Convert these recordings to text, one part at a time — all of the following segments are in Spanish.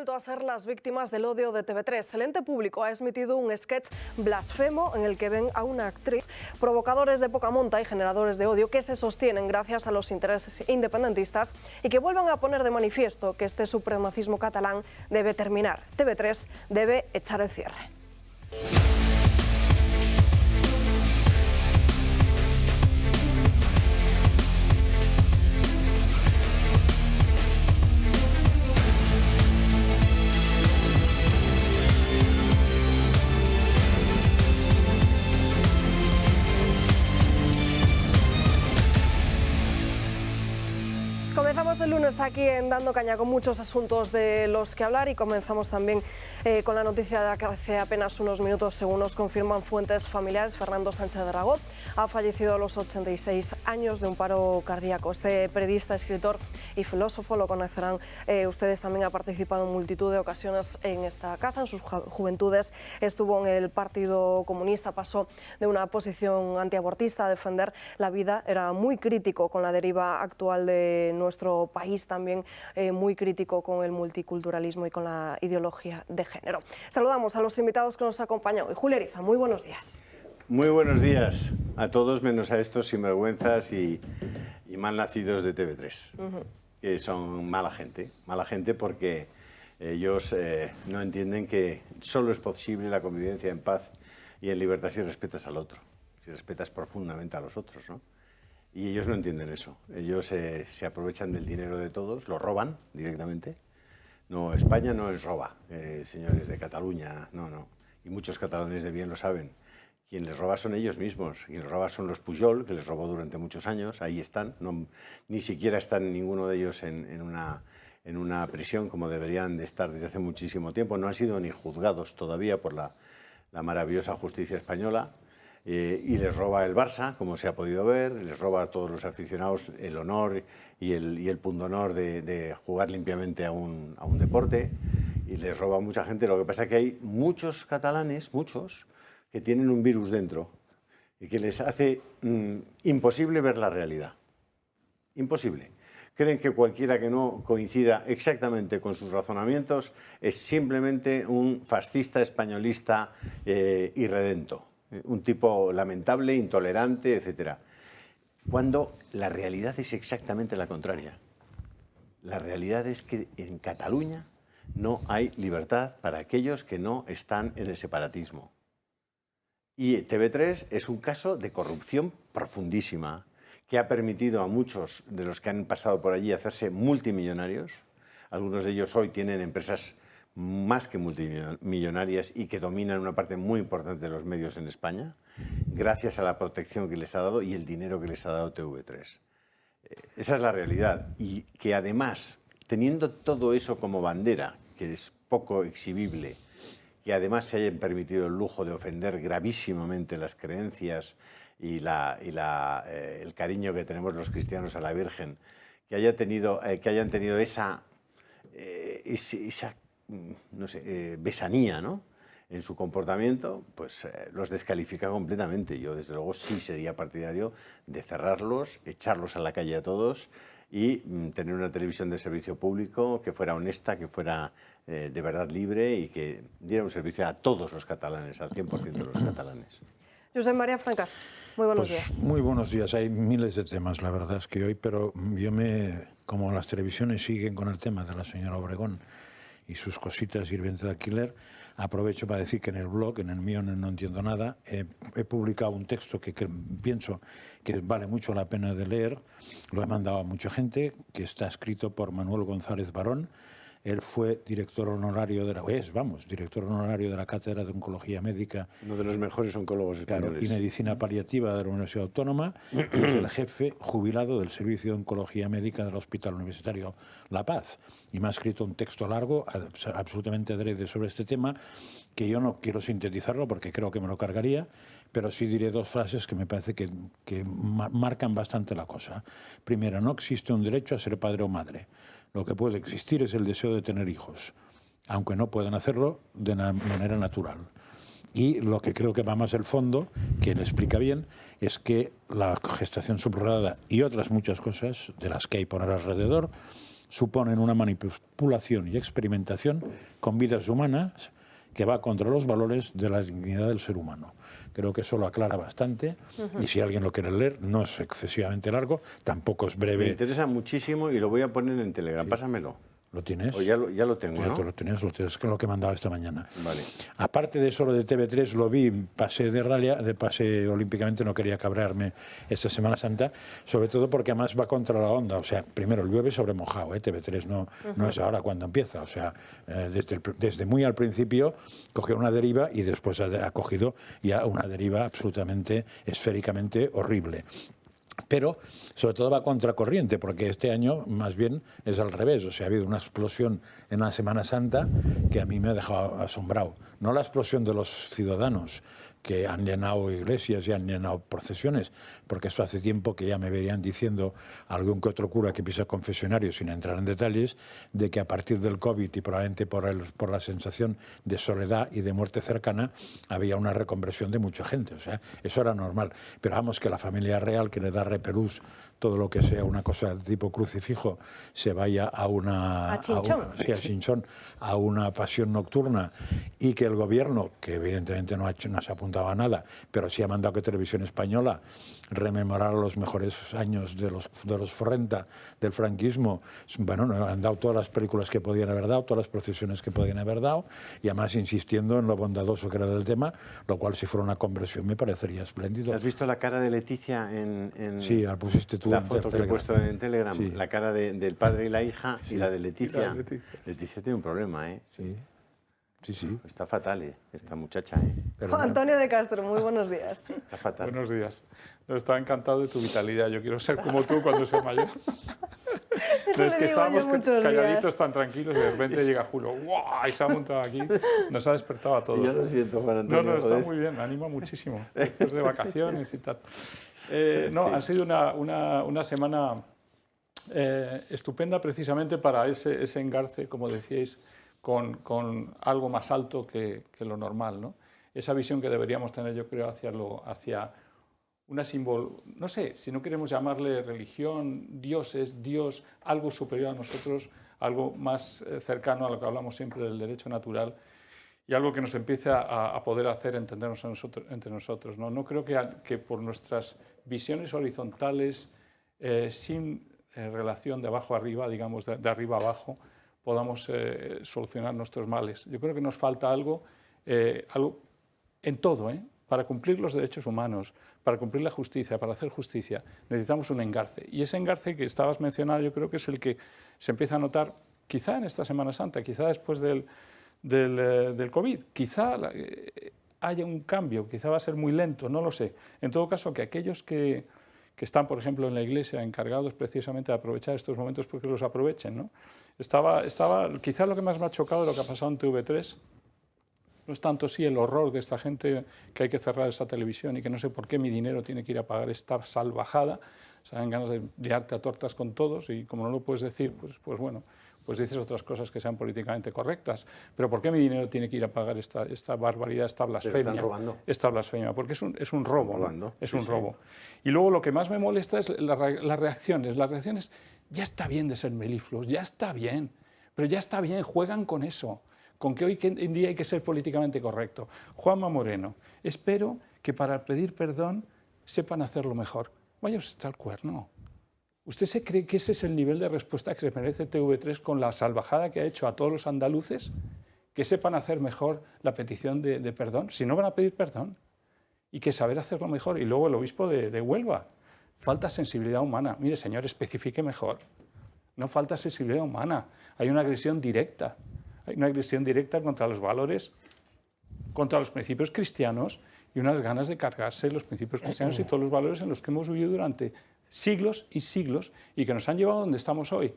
vuelto a ser las víctimas del odio de TV3. El ente público ha emitido un sketch blasfemo en el que ven a una actriz, provocadores de poca monta y generadores de odio que se sostienen gracias a los intereses independentistas y que vuelven a poner de manifiesto que este supremacismo catalán debe terminar. TV3 debe echar el cierre. Comenzamos el lunes aquí en Dando Caña con muchos asuntos de los que hablar y comenzamos también con la noticia de que hace apenas unos minutos, según nos confirman fuentes familiares, Fernando Sánchez Dragó ha fallecido a los 86 años de un paro cardíaco. Este periodista, escritor y filósofo, lo conocerán ustedes, también ha participado en multitud de ocasiones en esta casa. En sus juventudes estuvo en el Partido Comunista, pasó de una posición antiabortista a defender la vida, era muy crítico con la deriva actual de nuestro país, también muy crítico con el multiculturalismo y con la ideología de género. Saludamos a los invitados que nos acompañan hoy. Julio Ariza, muy buenos días. Muy buenos días a todos, menos a estos sinvergüenzas y malnacidos de TV3, que son mala gente porque ellos no entienden que solo es posible la convivencia en paz y en libertad si respetas al otro, si respetas profundamente a los otros, ¿no? Y ellos no entienden eso. Ellos se aprovechan del dinero de todos, lo roban directamente. No, España no les roba, señores de Cataluña, no. Y muchos catalanes de bien lo saben. Quien les roba son ellos mismos. Quien les roba son los Pujol, que les robó durante muchos años. Ahí están. No, ni siquiera están ninguno de ellos en una prisión como deberían de estar desde hace muchísimo tiempo. No han sido ni juzgados todavía por la maravillosa justicia española. Y les roba el Barça, como se ha podido ver, les roba a todos los aficionados el honor y el pundonor de jugar limpiamente a un deporte, y les roba a mucha gente. Lo que pasa es que hay muchos catalanes, muchos, que tienen un virus dentro y que les hace imposible ver la realidad. Imposible. Creen que cualquiera que no coincida exactamente con sus razonamientos es simplemente un fascista españolista irredento. Un tipo lamentable, intolerante, etc. Cuando la realidad es exactamente la contraria. La realidad es que en Cataluña no hay libertad para aquellos que no están en el separatismo. Y TV3 es un caso de corrupción profundísima que ha permitido a muchos de los que han pasado por allí hacerse multimillonarios. Algunos de ellos hoy tienen empresas más que multimillonarias y que dominan una parte muy importante de los medios en España, gracias a la protección que les ha dado y el dinero que les ha dado TV3. Esa es la realidad. Y que además, teniendo todo eso como bandera, que es poco exhibible, que además se hayan permitido el lujo de ofender gravísimamente las creencias y el cariño que tenemos los cristianos a la Virgen, que hayan tenido esa no sé, besanía, ¿no?, en su comportamiento, pues los descalifica completamente. Yo, desde luego, sí sería partidario de cerrarlos, echarlos a la calle a todos y tener una televisión de servicio público que fuera honesta, que fuera de verdad libre y que diera un servicio a todos los catalanes, al 100% de los catalanes. Josep María Francas, muy buenos días. Muy buenos días. Hay miles de temas, la verdad es que hoy, pero como las televisiones siguen con el tema de la señora Obregón y sus cositas y el vientre de alquiler, aprovecho para decir que en el blog, en el mío No Entiendo Nada, he publicado un texto que pienso que vale mucho la pena de leer. Lo he mandado a mucha gente, que está escrito por Manuel González Barón. Él fue director honorario director honorario de la Cátedra de Oncología Médica. Uno de los mejores oncólogos españoles. Y Medicina Paliativa de la Universidad Autónoma. Es el jefe jubilado del Servicio de Oncología Médica del Hospital Universitario La Paz. Y me ha escrito un texto largo, absolutamente adrede sobre este tema, que yo no quiero sintetizarlo porque creo que me lo cargaría, pero sí diré dos frases que me parece que marcan bastante la cosa. Primera, no existe un derecho a ser padre o madre. Lo que puede existir es el deseo de tener hijos, aunque no puedan hacerlo de manera natural. Y lo que creo que va más el fondo, que él explica bien, es que la gestación subrogada y otras muchas cosas de las que hay por alrededor suponen una manipulación y experimentación con vidas humanas que va contra los valores de la dignidad del ser humano. Creo que eso lo aclara bastante y si alguien lo quiere leer, no es excesivamente largo, tampoco es breve. Me interesa muchísimo y lo voy a poner en Telegram. Sí. Pásamelo. ¿Lo tienes? O ya lo tengo, ya ¿no? lo tienes, que es lo que he mandado esta mañana. Vale. Aparte de eso, lo de TV3 lo vi, pasé de raya, pasé olímpicamente, no quería cabrearme esta Semana Santa, sobre todo porque además va contra la onda. O sea, primero llueve sobre mojado, TV3 no es ahora cuando empieza. O sea, desde muy al principio cogió una deriva y después ha cogido ya una deriva absolutamente esféricamente horrible. Pero sobre todo va contracorriente, porque este año más bien es al revés. O sea, ha habido una explosión en la Semana Santa que a mí me ha dejado asombrado. No la explosión de los ciudadanos que han llenado iglesias y han llenado procesiones, porque eso hace tiempo que ya me verían diciendo algún que otro cura que pisa confesionario, sin entrar en detalles, de que a partir del COVID y probablemente por la sensación de soledad y de muerte cercana, había una reconversión de mucha gente. O sea, eso era normal. Pero vamos, que la familia real, que le da repelús todo lo que sea una cosa tipo crucifijo, se vaya a una... A Chinchón. Sí, a Chinchón, a una pasión nocturna, y que el gobierno, que evidentemente no se ha apuntado a nada, pero sí ha mandado que Televisión Española rememorara los mejores años de los Forrenta, del franquismo. Bueno, han dado todas las películas que podían haber dado, todas las procesiones que podían haber dado, y además insistiendo en lo bondadoso que era del tema, lo cual si fuera una conversión me parecería espléndido. ¿Has visto la cara de Leticia en sí, la pusiste tú la en foto que he puesto en Telegram? Sí. La cara del padre y la hija, sí. Y la de Leticia. Leticia. Leticia tiene un problema, ¿eh? Sí. Sí, sí. Está fatal, esta muchacha, ¿eh? Pero Antonio de Castro, muy buenos días. Está fatal. Buenos días. Estaba encantado de tu vitalidad. Yo quiero ser como tú cuando sea mayor. Eso es que estábamos calladitos días. Tan tranquilos y de repente llega Julio, ¡guau! Y se ha montado aquí. Nos ha despertado a todos. Yo lo siento, Juan Antonio. No, está muy bien, me anima muchísimo. Después de vacaciones y tal. Ha sido una semana estupenda precisamente para ese engarce, como decíais, con algo más alto que lo normal, ¿no? Esa visión que deberíamos tener, yo creo, hacia una no sé, si no queremos llamarle religión, Dios, algo superior a nosotros, algo más cercano a lo que hablamos siempre del derecho natural y algo que nos empiece a poder hacer entendernos entre nosotros, ¿no? No creo que por nuestras visiones horizontales, sin relación de abajo a arriba, digamos de arriba a abajo, podamos solucionar nuestros males. Yo creo que nos falta algo en todo, para cumplir los derechos humanos, para cumplir la justicia, para hacer justicia, necesitamos un engarce. Y ese engarce que estabas mencionando, yo creo que es el que se empieza a notar quizá en esta Semana Santa, quizá después del COVID, quizá haya un cambio, quizá va a ser muy lento, no lo sé. En todo caso, que aquellos que están, por ejemplo, en la Iglesia, encargados precisamente de aprovechar estos momentos, porque los aprovechen, ¿no? Quizá lo que más me ha chocado de lo que ha pasado en TV3 no es tanto sí el horror de esta gente que hay que cerrar esa televisión y que no sé por qué mi dinero tiene que ir a pagar esta salvajada. O sea, dan ganas de liarte a tortas con todos y como no lo puedes decir, pues bueno, pues dices otras cosas que sean políticamente correctas. Pero ¿por qué mi dinero tiene que ir a pagar esta barbaridad, esta blasfemia? Están robando. Esta blasfemia, porque es un robo. Robando. Es un robo. Y luego lo que más me molesta es las reacciones. Las reacciones, ya está bien de ser melifluos, ya está bien, pero ya está bien, juegan con eso, con que hoy en día hay que ser políticamente correcto. Juanma Moreno, espero que para pedir perdón sepan hacerlo mejor. Vaya usted al cuerno. ¿Usted se cree que ese es el nivel de respuesta que se merece TV3 con la salvajada que ha hecho a todos los andaluces? Que sepan hacer mejor la petición de perdón, si no van a pedir perdón. Y que saber hacerlo mejor. Y luego el obispo de Huelva. Falta sensibilidad humana. Mire, señor, especifique mejor. No falta sensibilidad humana. Hay una agresión directa. Hay una agresión directa contra los valores, contra los principios cristianos y unas ganas de cargarse los principios cristianos y todos los valores en los que hemos vivido durante siglos y siglos y que nos han llevado a donde estamos hoy.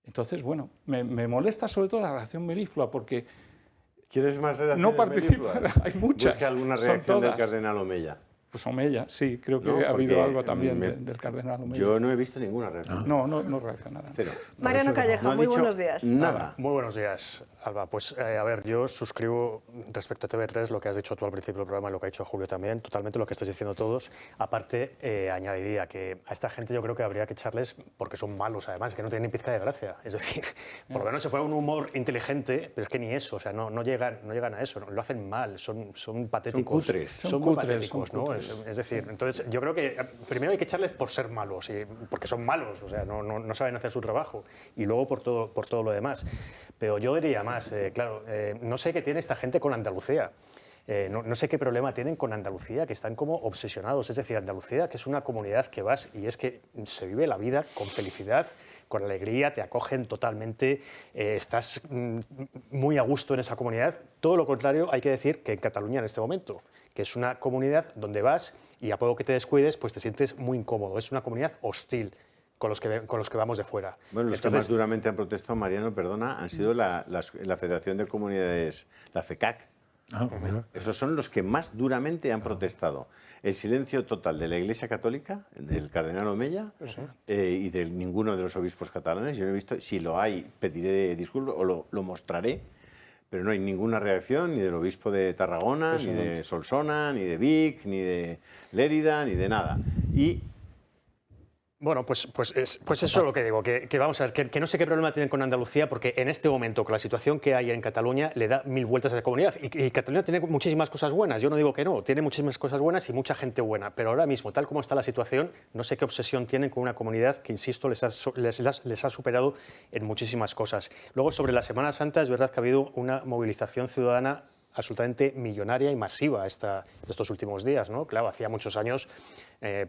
Entonces, bueno, me molesta sobre todo la reacción meliflua porque ¿Quieres más reacciones no participa, melifluas? hay muchas. Busca alguna son reacción del todas. cardenal Omeya. Pues Omeya, sí, creo que No, ha habido porque algo también del cardenal Omeya. Yo no he visto ninguna reacción. No reaccionará. Cero. Mariano Calleja, No ha muy dicho buenos días. Nada. Muy buenos días, Alba. Pues a ver, yo suscribo respecto a TV3 lo que has dicho tú al principio del programa y lo que ha dicho Julio también, totalmente lo que estáis diciendo todos. Aparte, añadiría que a esta gente yo creo que habría que echarles, porque son malos además, que no tienen ni pizca de gracia. Es decir, por lo menos se fue un humor inteligente, pero es que ni eso, o sea, no llegan a eso, lo hacen mal, son patéticos. cutres. Son muy patéticos, ¿no? Es decir, entonces yo creo que primero hay que echarles por ser malos, porque son malos, o sea, no saben hacer su trabajo, y luego por todo lo demás. Pero yo diría más, claro, no sé qué tiene esta gente con Andalucía. No sé qué problema tienen con Andalucía, que están como obsesionados. Es decir, Andalucía, que es una comunidad que vas y es que se vive la vida con felicidad, con alegría, te acogen totalmente, estás muy a gusto en esa comunidad. Todo lo contrario hay que decir que en Cataluña en este momento, que es una comunidad donde vas y a poco que te descuides, pues te sientes muy incómodo. Es una comunidad hostil con los que vamos de fuera. Bueno, los que más duramente han protestado, Mariano, perdona, han sido la Federación de Comunidades, la FECAC. Mira. Esos son los que más duramente han protestado. El silencio total de la Iglesia Católica, del cardenal Omeya y de ninguno de los obispos catalanes. Yo no he visto, si lo hay, pediré disculpas o lo mostraré, pero no hay ninguna reacción ni del obispo de Tarragona, ni de Solsona, ni de Vic, ni de Lérida, ni de nada. Y bueno, pues eso es lo que digo, que vamos a ver, que no sé qué problema tienen con Andalucía, porque en este momento, con la situación que hay en Cataluña, le da mil vueltas a la comunidad. Y Cataluña tiene muchísimas cosas buenas, yo no digo que no, tiene muchísimas cosas buenas y mucha gente buena, pero ahora mismo, tal como está la situación, no sé qué obsesión tienen con una comunidad que, insisto, les ha superado en muchísimas cosas. Luego, sobre la Semana Santa, es verdad que ha habido una movilización ciudadana absolutamente millonaria y masiva estos últimos días, ¿no? Claro, hacía muchos años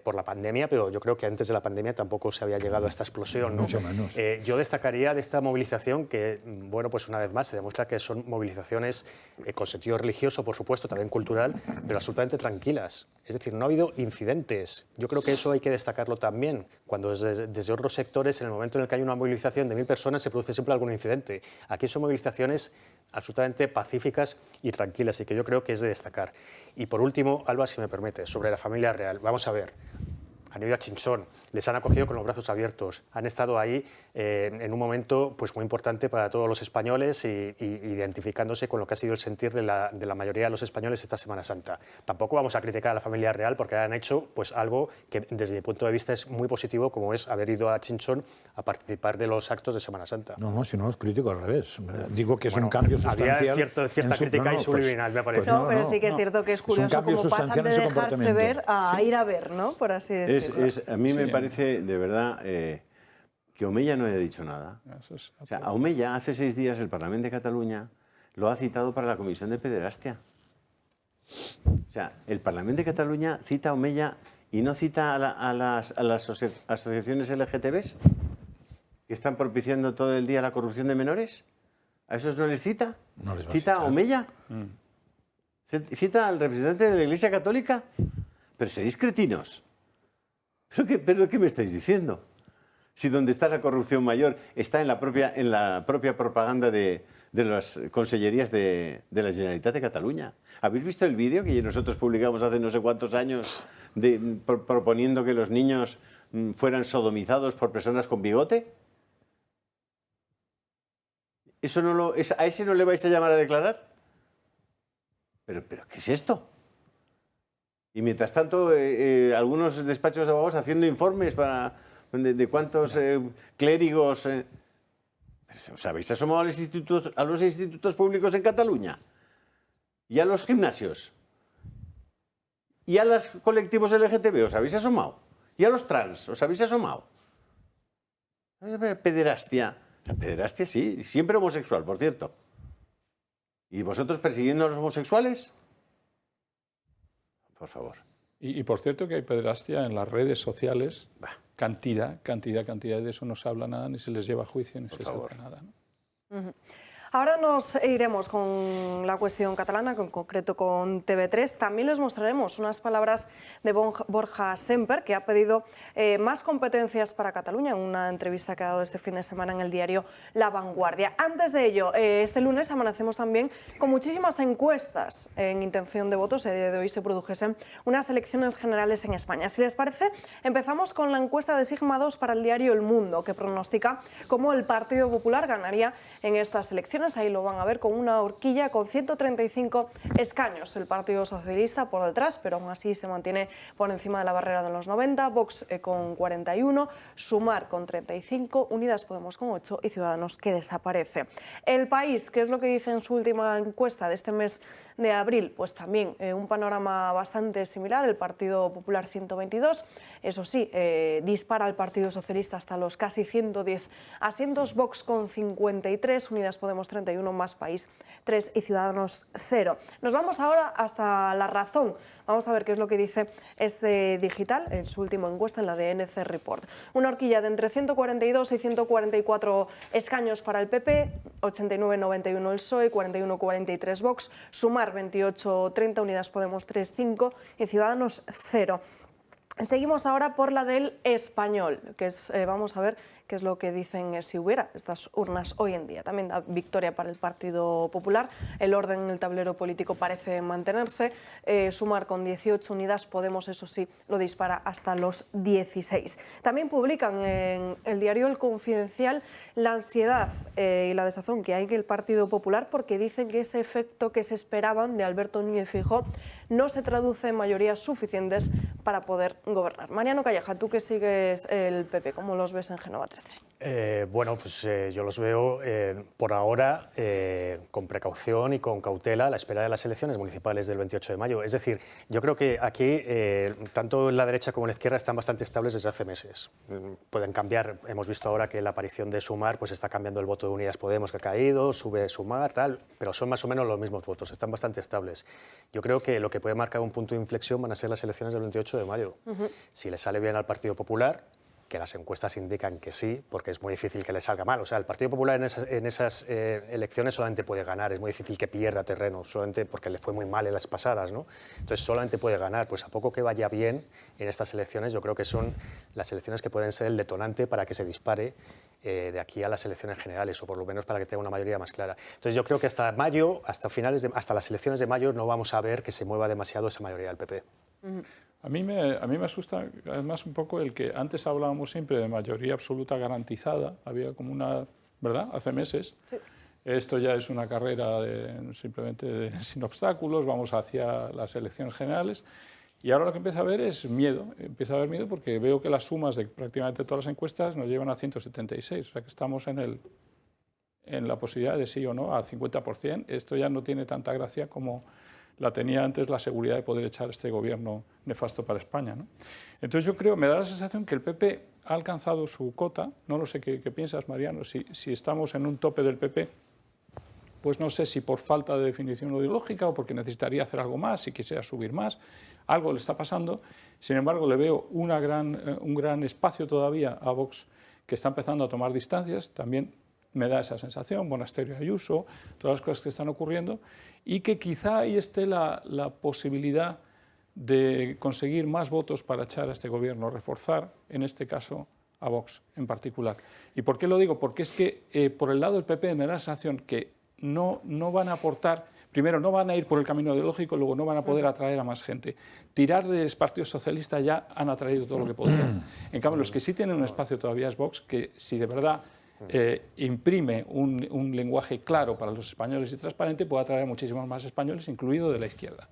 por la pandemia, pero yo creo que antes de la pandemia tampoco se había llegado a esta explosión, ¿no? Mucho menos. Yo destacaría de esta movilización que, bueno, pues una vez más se demuestra que son movilizaciones con sentido religioso, por supuesto, también cultural, pero absolutamente tranquilas. Es decir, no ha habido incidentes. Yo creo que eso hay que destacarlo también. Cuando desde otros sectores, en el momento en el que hay una movilización de 1000 personas, se produce siempre algún incidente. Aquí son movilizaciones absolutamente pacíficas y tranquilas, y que yo creo que es de destacar. Y por último, Alba, si me permite, sobre la familia real. Vamos a ver. Han ido a Chinchón, les han acogido con los brazos abiertos, han estado ahí en un momento pues, muy importante para todos los españoles y identificándose con lo que ha sido el sentir de la mayoría de los españoles esta Semana Santa. Tampoco vamos a criticar a la familia real porque han hecho pues, algo que desde mi punto de vista es muy positivo, como es haber ido a Chinchón a participar de los actos de Semana Santa. No, si no es crítico al revés. Digo que es un cambio sustancial. Había cierta crítica y subliminal, me parece. No, pero sí que es cierto que es curioso cómo pasan de dejarse ver a ir a ver, ¿no? Por así decirlo. A mí me parece, de verdad, que Omeya no haya dicho nada. O sea, a Omeya, hace 6 días, el Parlamento de Cataluña lo ha citado para la Comisión de Pederastia. O sea, el Parlamento de Cataluña cita a Omeya y no cita a las asociaciones LGTBs que están propiciando todo el día la corrupción de menores. ¿A esos no les cita? No les va a ¿Cita a citar. Omeya? ¿Cita al representante de la Iglesia Católica? Pero seréis cretinos. ¿Pero qué me estáis diciendo? Si donde está la corrupción mayor está en la propia propaganda de las consellerías de la Generalitat de Cataluña. ¿Habéis visto el vídeo que nosotros publicamos hace no sé cuántos años proponiendo que los niños fueran sodomizados por personas con bigote? ¿A ese no le vais a llamar a declarar? ¿Pero qué es esto? Y mientras tanto, algunos despachos de abogados haciendo informes de cuántos clérigos... ¿Os habéis asomado a los institutos públicos en Cataluña? ¿Y a los gimnasios? ¿Y a los colectivos LGTB? ¿Os habéis asomado? ¿Y a los trans? ¿Os habéis asomado? Pederastia. La pederastia sí, siempre homosexual, por cierto. ¿Y vosotros persiguiendo a los homosexuales? Por favor. Y por cierto que hay pederastia en las redes sociales, cantidad, de eso no se habla nada, ni se les lleva a juicio, ni se hace nada, ¿no? Ahora nos iremos con la cuestión catalana, en concreto con TV3. También les mostraremos unas palabras de Borja Semper, que ha pedido más competencias para Cataluña en una entrevista que ha dado este fin de semana en el diario La Vanguardia. Antes de ello, este lunes amanecemos también con muchísimas encuestas en intención de votos. El día de hoy se produjesen unas elecciones generales en España. Si les parece, empezamos con la encuesta de Sigma 2 para el diario El Mundo, que pronostica cómo el Partido Popular ganaría en estas elecciones. Ahí lo van a ver con una horquilla con 135 escaños. El Partido Socialista por detrás, pero aún así se mantiene por encima de la barrera de los 90. Vox con 41, Sumar con 35, Unidas Podemos con 8 y Ciudadanos, que desaparece. El País, ¿qué es lo que dice en su última encuesta de este mes de abril? Pues también un panorama bastante similar. El Partido Popular 122, eso sí, dispara al Partido Socialista hasta los casi 110 asientos. Vox con 53, Unidas Podemos 31, Más País 3 y Ciudadanos 0. Nos vamos ahora hasta La Razón. Vamos a ver qué es lo que dice este digital en su última encuesta, en la de NC Report. Una horquilla de entre 142 y 144 escaños para el PP, 89-91 el PSOE, 41-43 Vox, Sumar 28-30, Unidas Podemos 3-5 y Ciudadanos 0. Seguimos ahora por la del Español, que es, vamos a ver qué es lo que dicen si hubiera estas urnas hoy en día. También da victoria para el Partido Popular. El orden en el tablero político parece mantenerse. Sumar con 18, Unidas Podemos, eso sí, lo dispara hasta los 16. También publican en el diario El Confidencial la ansiedad y la desazón que hay en el Partido Popular, porque dicen que ese efecto que se esperaban de Alberto Núñez Feijóo no se traduce en mayorías suficientes para poder gobernar. Mariano Calleja, tú que sigues el PP, ¿cómo los ves en Génova 13? Bueno, pues yo los veo por ahora con precaución y con cautela a la espera de las elecciones municipales del 28 de mayo. Es decir, yo creo que aquí tanto la derecha como la izquierda están bastante estables desde hace meses. Pueden cambiar, hemos visto ahora que la aparición de Sumar pues está cambiando el voto de Unidas Podemos, que ha caído, sube Sumar, tal, pero son más o menos los mismos votos, están bastante estables. Yo creo que lo que puede marcar un punto de inflexión van a ser las elecciones del 28 de mayo. Si le sale bien al Partido Popular, que las encuestas indican que sí, porque es muy difícil que le salga mal. O sea, el Partido Popular en esas elecciones solamente puede ganar, es muy difícil que pierda terreno, solamente porque le fue muy mal en las pasadas, ¿no? Entonces solamente puede ganar. Pues a poco que vaya bien en estas elecciones, yo creo que son las elecciones que pueden ser el detonante para que se dispare de aquí a las elecciones generales, o por lo menos para que tenga una mayoría más clara. Entonces yo creo que hasta mayo, hasta las elecciones de mayo, no vamos a ver que se mueva demasiado esa mayoría del PP. A mí me asusta además un poco el que antes hablábamos siempre de mayoría absoluta garantizada, había como una, ¿verdad?, hace meses. Sí. Esto ya es una carrera simplemente sin obstáculos, vamos hacia las elecciones generales. Y ahora lo que empieza a haber es miedo, porque veo que las sumas de prácticamente todas las encuestas nos llevan a 176, o sea que estamos en la posibilidad de sí o no a 50%. Esto ya no tiene tanta gracia como la tenía antes la seguridad de poder echar este gobierno nefasto para España, ¿no? Entonces yo creo, me da la sensación que el PP ha alcanzado su cota, no lo sé qué piensas, Mariano, si estamos en un tope del PP, pues no sé si por falta de definición ideológica o porque necesitaría hacer algo más, si quisiera subir más, algo le está pasando. Sin embargo, le veo un gran espacio todavía a Vox, que está empezando a tomar distancias, también me da esa sensación, Monasterio Ayuso, todas las cosas que están ocurriendo, y que quizá ahí esté la posibilidad de conseguir más votos para echar a este gobierno, reforzar, en este caso, a Vox en particular. ¿Y por qué lo digo? Porque es que por el lado del PP me da la sensación que no van a aportar, primero no van a ir por el camino ideológico, luego no van a poder atraer a más gente. Tirar del Partido Socialista ya han atraído todo lo que podían. En cambio, los que sí tienen un espacio todavía es Vox, que si de verdad imprime un lenguaje claro para los españoles y transparente, puede atraer muchísimos más españoles, incluido de la izquierda.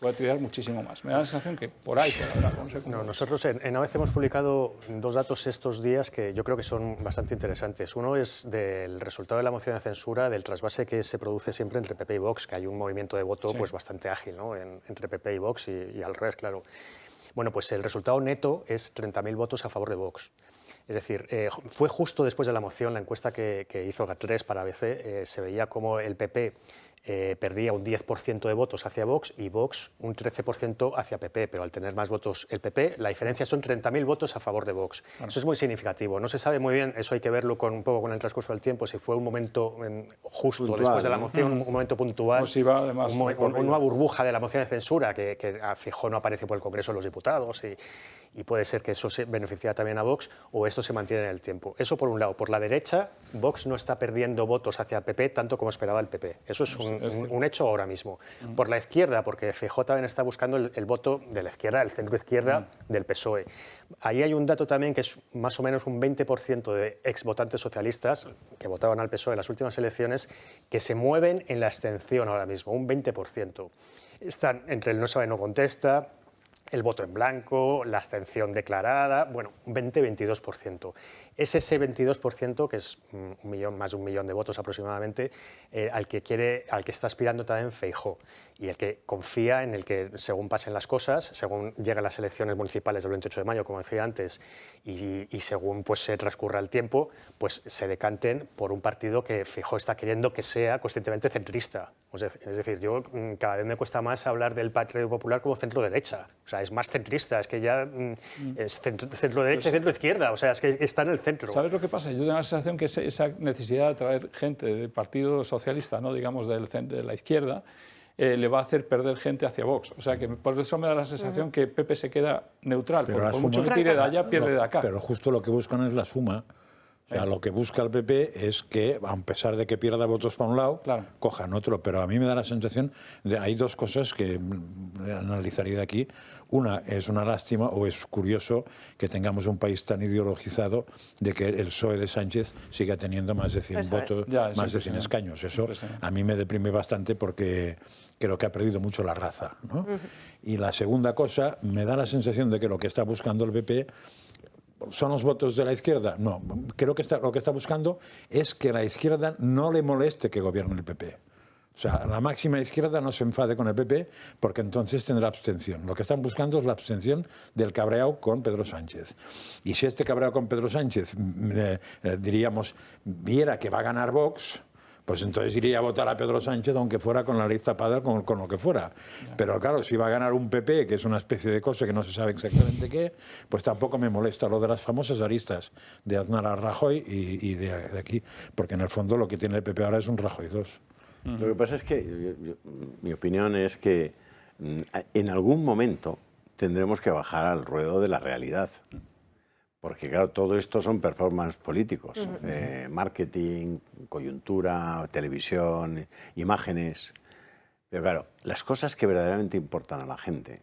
Puede tirar muchísimo más. Me da la sensación que por ahí, no sé cómo. No, nosotros en ABC hemos publicado dos datos estos días que yo creo que son bastante interesantes. Uno es del resultado de la moción de censura, del trasvase que se produce siempre entre PP y Vox, que hay un movimiento de voto pues bastante ágil, ¿no?, entre PP y Vox y al revés, claro. Bueno, pues el resultado neto es 30.000 votos a favor de Vox. Es decir, fue justo después de la moción, la encuesta que hizo GAT3 para ABC, se veía como el PP perdía un 10% de votos hacia Vox y Vox un 13% hacia PP, pero al tener más votos el PP, la diferencia son 30.000 votos a favor de Vox. Claro. Eso es muy significativo. No se sabe muy bien, eso hay que verlo un poco con el transcurso del tiempo, si fue un momento justo puntual, después de la moción, un momento puntual, además, una burbuja de la moción de censura que a Feijóo no apareció por el Congreso de los Diputados y puede ser que eso se beneficie también a Vox o esto se mantiene en el tiempo. Eso por un lado. Por la derecha, Vox no está perdiendo votos hacia el PP tanto como esperaba el PP. Eso es un hecho ahora mismo. Por la izquierda, porque Feijóo también está buscando el voto de la izquierda, del centro-izquierda del PSOE. Ahí hay un dato también que es más o menos un 20% de exvotantes socialistas que votaban al PSOE en las últimas elecciones que se mueven en la abstención ahora mismo, un 20%. Están entre el no sabe, no contesta, el voto en blanco, la abstención declarada, bueno, un 20-22%. Es ese 22%, que es más de 1 millón de votos aproximadamente, al que está aspirando también Feijóo y el que confía en el que, según pasen las cosas, según lleguen las elecciones municipales del 28 de mayo, como decía antes, y según pues, se transcurra el tiempo, pues se decanten por un partido que Feijóo está queriendo que sea conscientemente centrista. Es decir, yo cada vez me cuesta más hablar del Partido Popular como centro-derecha. O sea, es más centrista, es que ya es centro-derecha y centro-izquierda, o sea, es que está en el centro. ¿Sabes lo que pasa? Yo tengo la sensación que esa necesidad de traer gente del Partido Socialista, ¿no? Digamos, de la izquierda, le va a hacer perder gente hacia Vox. O sea, que por eso me da la sensación que Pepe se queda neutral. Por mucho que tire de allá, pierde de acá. Pero justo lo que buscan es la suma. O sea, lo que busca el PP es que, a pesar de que pierda votos para un lado, claro, cojan otro. Pero a mí me da la sensación de hay dos cosas que analizaría de aquí. Una, es una lástima o es curioso que tengamos un país tan ideologizado de que el PSOE de Sánchez siga teniendo más de 100 votos, más de 100 escaños. Eso a mí me deprime bastante porque creo que ha perdido mucho la raza, ¿no? Y la segunda cosa, me da la sensación de que lo que está buscando el PP ¿son los votos de la izquierda? No, creo que lo que está buscando es que a la izquierda no le moleste que gobierne el PP. O sea, la máxima izquierda no se enfade con el PP porque entonces tendrá abstención. Lo que están buscando es la abstención del cabreado con Pedro Sánchez. Y si este cabreado con Pedro Sánchez, diríamos, viera que va a ganar Vox, pues entonces iría a votar a Pedro Sánchez, aunque fuera con la ley tapada, con lo que fuera. Pero claro, si va a ganar un PP, que es una especie de cosa que no se sabe exactamente qué, pues tampoco me molesta lo de las famosas aristas de Aznar a Rajoy y de aquí, porque en el fondo lo que tiene el PP ahora es un Rajoy 2. Lo que pasa es que, mi opinión es que en algún momento tendremos que bajar al ruedo de la realidad. Porque, claro, todo esto son performance políticos, marketing, coyuntura, televisión, imágenes. Pero, claro, las cosas que verdaderamente importan a la gente.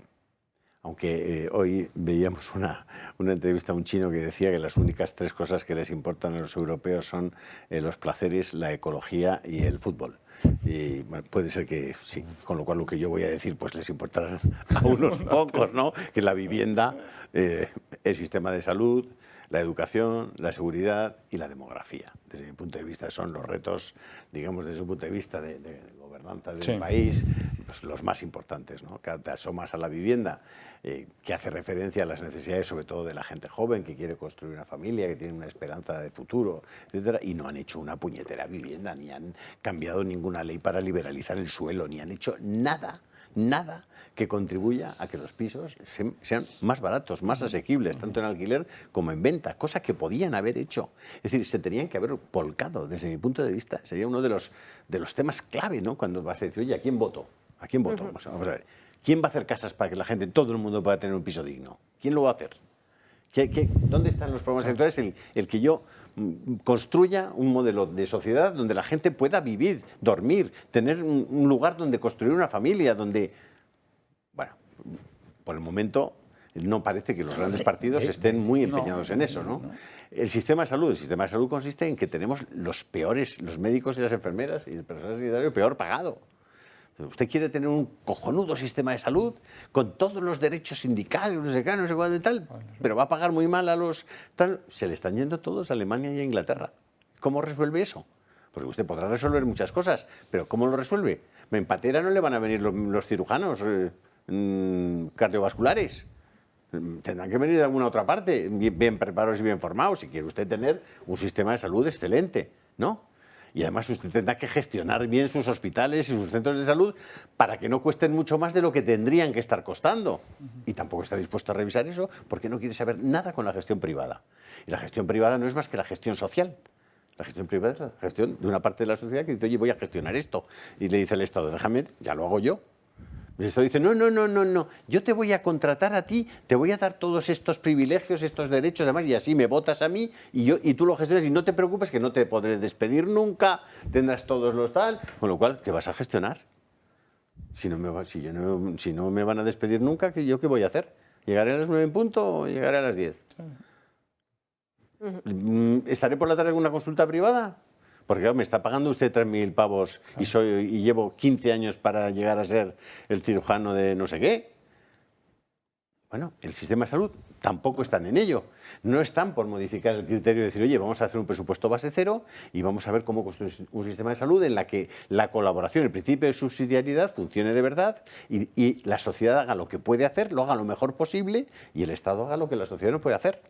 Aunque hoy veíamos una entrevista a un chino que decía que las únicas 3 cosas que les importan a los europeos son los placeres, la ecología y el fútbol. Y bueno, puede ser que sí, con lo cual lo que yo voy a decir pues les importará a unos pocos, ¿no? Que la vivienda, el sistema de salud, la educación, la seguridad y la demografía. Desde mi punto de vista son los retos, digamos, desde un punto de vista de gobernanza del país, pues, los más importantes, ¿no? Que te asomas a la vivienda, que hace referencia a las necesidades sobre todo de la gente joven que quiere construir una familia, que tiene una esperanza de futuro, etcétera, y no han hecho una puñetera vivienda, ni han cambiado ninguna ley para liberalizar el suelo, ni han hecho nada que contribuya a que los pisos sean más baratos, más asequibles, tanto en alquiler como en venta, cosa que podían haber hecho. Es decir, se tenían que haber volcado, desde mi punto de vista, sería uno de los temas clave, ¿no? Cuando vas a decir, oye, ¿a quién voto? ¿A quién voto? Vamos a ver. ¿Quién va a hacer casas para que la gente, todo el mundo pueda tener un piso digno? ¿Quién lo va a hacer? ¿Dónde están los programas electorales? El que yo construya un modelo de sociedad donde la gente pueda vivir, dormir, tener un lugar donde construir una familia, donde... Bueno, por el momento no parece que los grandes partidos estén muy empeñados en eso, ¿no? El sistema de salud consiste en que tenemos los médicos y las enfermeras y el personal sanitario peor pagado. Usted quiere tener un cojonudo sistema de salud con todos los derechos sindicales, no sé qué, no sé cuándo y tal, pero va a pagar muy mal a los... tal. Se le están yendo todos a Alemania y a Inglaterra. ¿Cómo resuelve eso? Porque usted podrá resolver muchas cosas, pero ¿cómo lo resuelve? En Patera no le van a venir los cirujanos cardiovasculares. Tendrán que venir de alguna otra parte, bien preparados y bien formados, si quiere usted tener un sistema de salud excelente, ¿no? Y además usted tendrá que gestionar bien sus hospitales y sus centros de salud para que no cuesten mucho más de lo que tendrían que estar costando. Y tampoco está dispuesto a revisar eso porque no quiere saber nada con la gestión privada. Y la gestión privada no es más que la gestión social. La gestión privada es la gestión de una parte de la sociedad que dice, oye, voy a gestionar esto. Y le dice el Estado, déjame, ya lo hago yo. Y el Estado dice, no, yo te voy a contratar a ti, te voy a dar todos estos privilegios, estos derechos, además, y así me votas a mí y tú lo gestionas y no te preocupes que no te podré despedir nunca, tendrás todos los tal, con lo cual, ¿qué vas a gestionar? Si no me van a despedir nunca, ¿yo qué voy a hacer? ¿Llegaré a las 9 en punto o llegaré a las 10? ¿Estaré por la tarde en una consulta privada? Porque claro, me está pagando usted 3.000 pavos y llevo 15 años para llegar a ser el cirujano de no sé qué. Bueno, el sistema de salud tampoco están en ello. No están por modificar el criterio de decir, oye, vamos a hacer un presupuesto base cero y vamos a ver cómo construir un sistema de salud en la que la colaboración, el principio de subsidiariedad funcione de verdad y la sociedad haga lo que puede hacer, lo haga lo mejor posible y el Estado haga lo que la sociedad no puede hacer,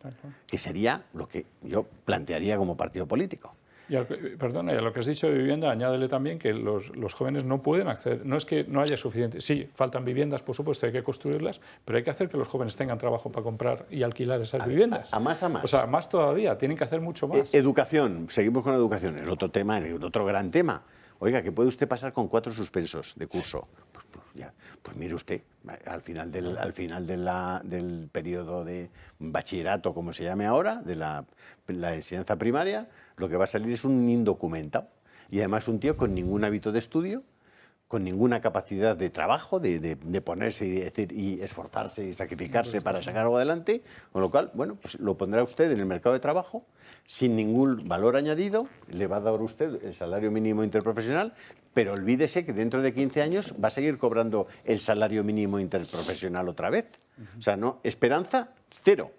que sería lo que yo plantearía como partido político. Y a lo que has dicho de vivienda, añádele también que los jóvenes no pueden acceder. No es que no haya suficiente. Sí, faltan viviendas, por supuesto, hay que construirlas, pero hay que hacer que los jóvenes tengan trabajo para comprar y alquilar esas viviendas. A más. O sea, más todavía, tienen que hacer mucho más. Educación, seguimos con educación, el otro tema, el otro gran tema. Oiga, ¿qué puede usted pasar con 4 suspensos de curso? Pues mire usted, al final del periodo de bachillerato, como se llame ahora, de la enseñanza primaria, lo que va a salir es un indocumentado. Y además un tío con ningún hábito de estudio, con ninguna capacidad de trabajo, de ponerse y esforzarse y sacrificarse para sacar algo adelante, con lo cual, bueno, pues lo pondrá usted en el mercado de trabajo sin ningún valor añadido, le va a dar usted el salario mínimo interprofesional, pero olvídese que dentro de 15 años va a seguir cobrando el salario mínimo interprofesional otra vez. O sea, no, esperanza, cero.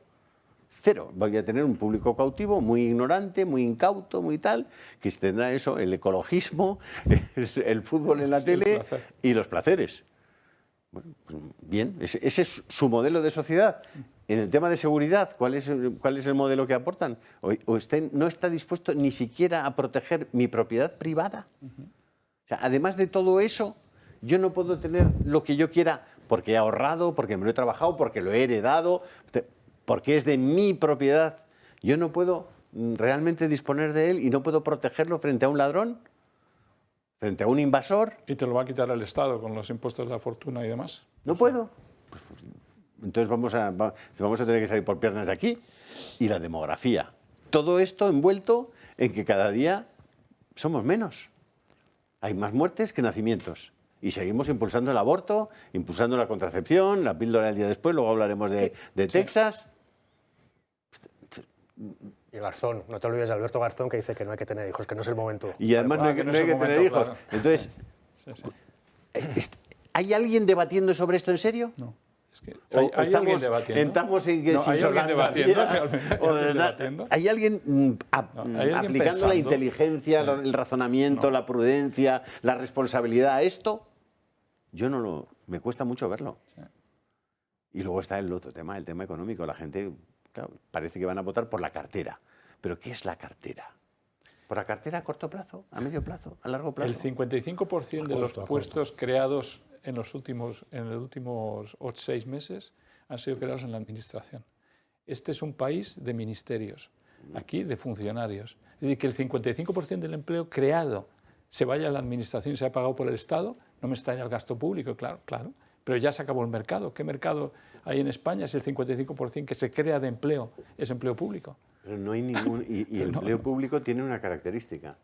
Cero. Voy a tener un público cautivo muy ignorante, muy incauto, muy tal, que tendrá eso, el ecologismo, el fútbol en la tele y los placeres. Bueno, pues bien, ese es su modelo de sociedad. En el tema de seguridad, ¿cuál es el modelo que aportan? Usted no está dispuesto ni siquiera a proteger mi propiedad privada. O sea, además de todo eso, yo no puedo tener lo que yo quiera porque he ahorrado, porque me lo he trabajado, porque lo he heredado, porque es de mi propiedad. Yo no puedo realmente disponer de él y no puedo protegerlo frente a un ladrón, frente a un invasor. ¿Y te lo va a quitar el Estado con los impuestos de la fortuna y demás? No puedo. Entonces vamos a tener que salir por piernas de aquí. Y la demografía. Todo esto envuelto en que cada día somos menos. Hay más muertes que nacimientos. Y seguimos impulsando el aborto, impulsando la contracepción, la píldora del día después, luego hablaremos de Texas. Y Garzón, no te olvides de Alberto Garzón, que dice que no hay que tener hijos, que no es el momento. Y además no hay que tener hijos. Claro. Entonces, ¿hay alguien debatiendo sobre esto en serio? No. Es que ¿Hay alguien debatiendo? Estamos en que no, hay alguien debatiendo. ¿Hay alguien aplicando pensando? La inteligencia, el razonamiento, la prudencia, la responsabilidad a esto? Yo me cuesta mucho verlo. Sí. Y luego está el otro tema, el tema económico. La gente, claro, parece que van a votar por la cartera. ¿Pero qué es la cartera? ¿Por la cartera a corto plazo, a medio plazo, a largo plazo? El 55% de los puestos creados en los últimos 6 meses han sido creados en la administración. Este es un país de ministerios, aquí de funcionarios. Es decir, que el 55% del empleo creado se vaya a la administración y se ha pagado por el Estado, no me extraña el gasto público, claro, pero ya se acabó el mercado. ¿Qué mercado hay en España si el 55% que se crea de empleo es empleo público? Pero no hay ningún... Y el empleo público tiene una característica,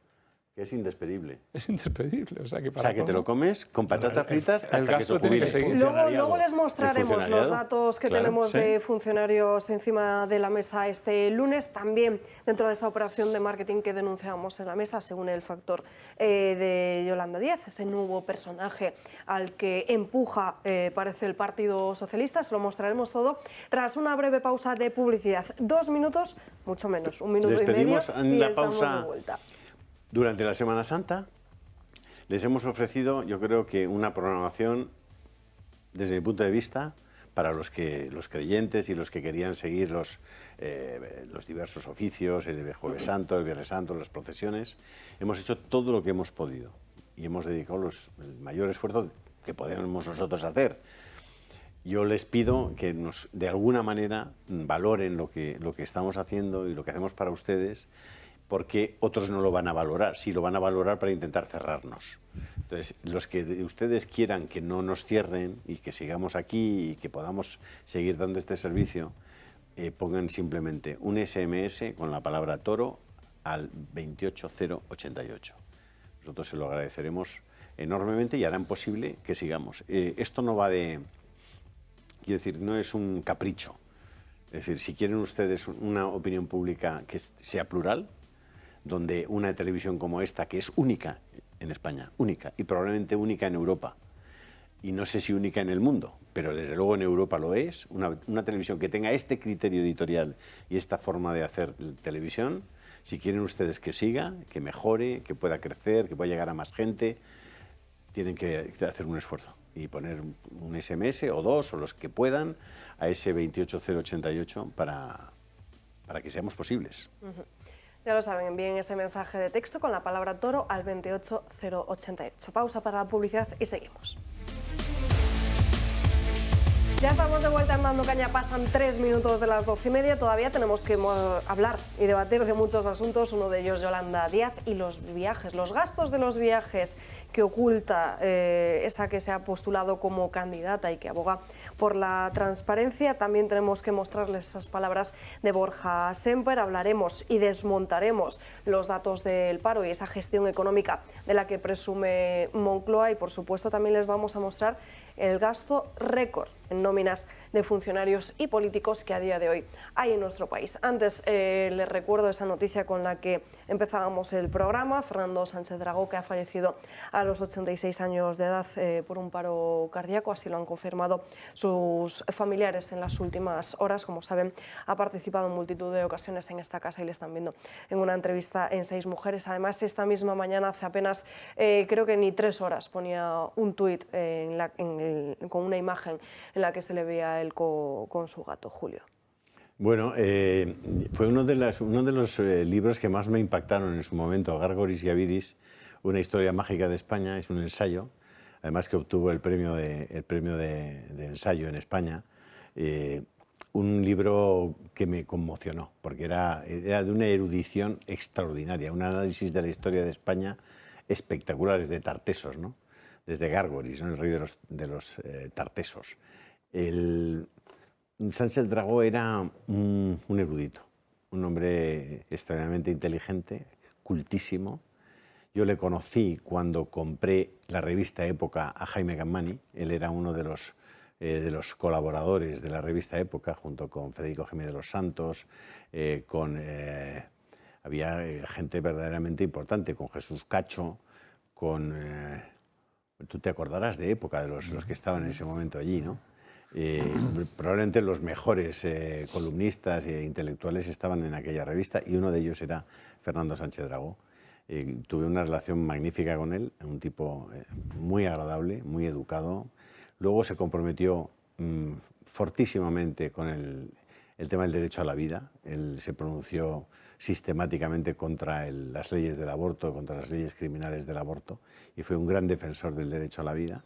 que es indespedible. Es indespedible. O sea, que te lo comes con patatas fritas hasta que se jubile. Luego les mostraremos los datos que tenemos de funcionarios encima de la mesa este lunes. También dentro de esa operación de marketing que denunciamos en la mesa, según el factor de Yolanda Díaz, ese nuevo personaje al que empuja, parece, el Partido Socialista. Se lo mostraremos todo tras una breve pausa de publicidad. 2 minutos, mucho menos, 1 minuto y medio, en y la estamos pausa. de vuelta. Durante la Semana Santa les hemos ofrecido, yo creo que una programación, desde mi punto de vista, para los creyentes y los que querían seguir los diversos oficios, el Jueves Santo, el Viernes Santo, las procesiones. Hemos hecho todo lo que hemos podido y hemos dedicado el mayor esfuerzo que podemos nosotros hacer. Yo les pido que de alguna manera valoren lo que estamos haciendo y lo que hacemos para ustedes, porque otros no lo van a valorar. Sí, lo van a valorar para intentar cerrarnos. Entonces, los que de ustedes quieran que no nos cierren y que sigamos aquí y que podamos seguir dando este servicio, pongan simplemente un SMS con la palabra toro al 28088. Nosotros se lo agradeceremos enormemente y harán posible que sigamos. Esto no va de... Quiero decir, no es un capricho. Es decir, si quieren ustedes una opinión pública que sea plural, donde una televisión como esta, que es única en España, única y probablemente única en Europa, y no sé si única en el mundo, pero desde luego en Europa lo es, una televisión que tenga este criterio editorial y esta forma de hacer televisión, si quieren ustedes que siga, que mejore, que pueda crecer, que pueda llegar a más gente, tienen que hacer un esfuerzo y poner un SMS o dos o los que puedan a ese 28088 para que seamos posibles. Ya lo saben, envíen ese mensaje de texto con la palabra toro al 28088. Pausa para la publicidad y seguimos. Ya estamos de vuelta en Dando Caña, pasan 3 minutos de las 12:30. Todavía tenemos que hablar y debatir de muchos asuntos, uno de ellos Yolanda Díaz y los viajes, los gastos de los viajes que oculta esa que se ha postulado como candidata y que aboga por la transparencia. También tenemos que mostrarles esas palabras de Borja Semper. Hablaremos y desmontaremos los datos del paro y esa gestión económica de la que presume Moncloa, y por supuesto también les vamos a mostrar el gasto récord en nóminas de funcionarios y políticos que a día de hoy hay en nuestro país. Antes les recuerdo esa noticia con la que empezábamos el programa. Fernando Sánchez Dragó, que ha fallecido a los 86 años de edad por un paro cardíaco, así lo han confirmado sus familiares en las últimas horas. Como saben, ha participado en multitud de ocasiones en esta casa y le están viendo en una entrevista en 6 Mujeres. Además, esta misma mañana, hace apenas creo que ni 3 horas, ponía un tuit con una imagen en la que se le veía él con su gato, Julio. Bueno, fue uno de los libros que más me impactaron en su momento, Gárgoris y Avidis, una historia mágica de España. Es un ensayo, además que obtuvo el premio de ensayo en España. Un libro que me conmocionó, porque era de una erudición extraordinaria, un análisis de la historia de España espectacular, desde Tartesos, ¿no? Desde Gárgoris, ¿no? El rey de los Tartesos. Sánchez Dragó era un erudito, un hombre extremadamente inteligente, cultísimo. Yo le conocí cuando compré la revista Época a Jaime Gammani. Él era uno de los colaboradores de la revista Época, junto con Federico Jiménez de los Santos, había gente verdaderamente importante, con Jesús Cacho, tú te acordarás de Época, de los que estaban en ese momento allí, ¿no? Probablemente los mejores columnistas e intelectuales estaban en aquella revista, y uno de ellos era Fernando Sánchez Dragó. Tuve una relación magnífica con él, un tipo muy agradable, muy educado. Luego se comprometió fortísimamente con el tema del derecho a la vida. Él se pronunció sistemáticamente contra las leyes del aborto, contra las leyes criminales del aborto, y fue un gran defensor del derecho a la vida.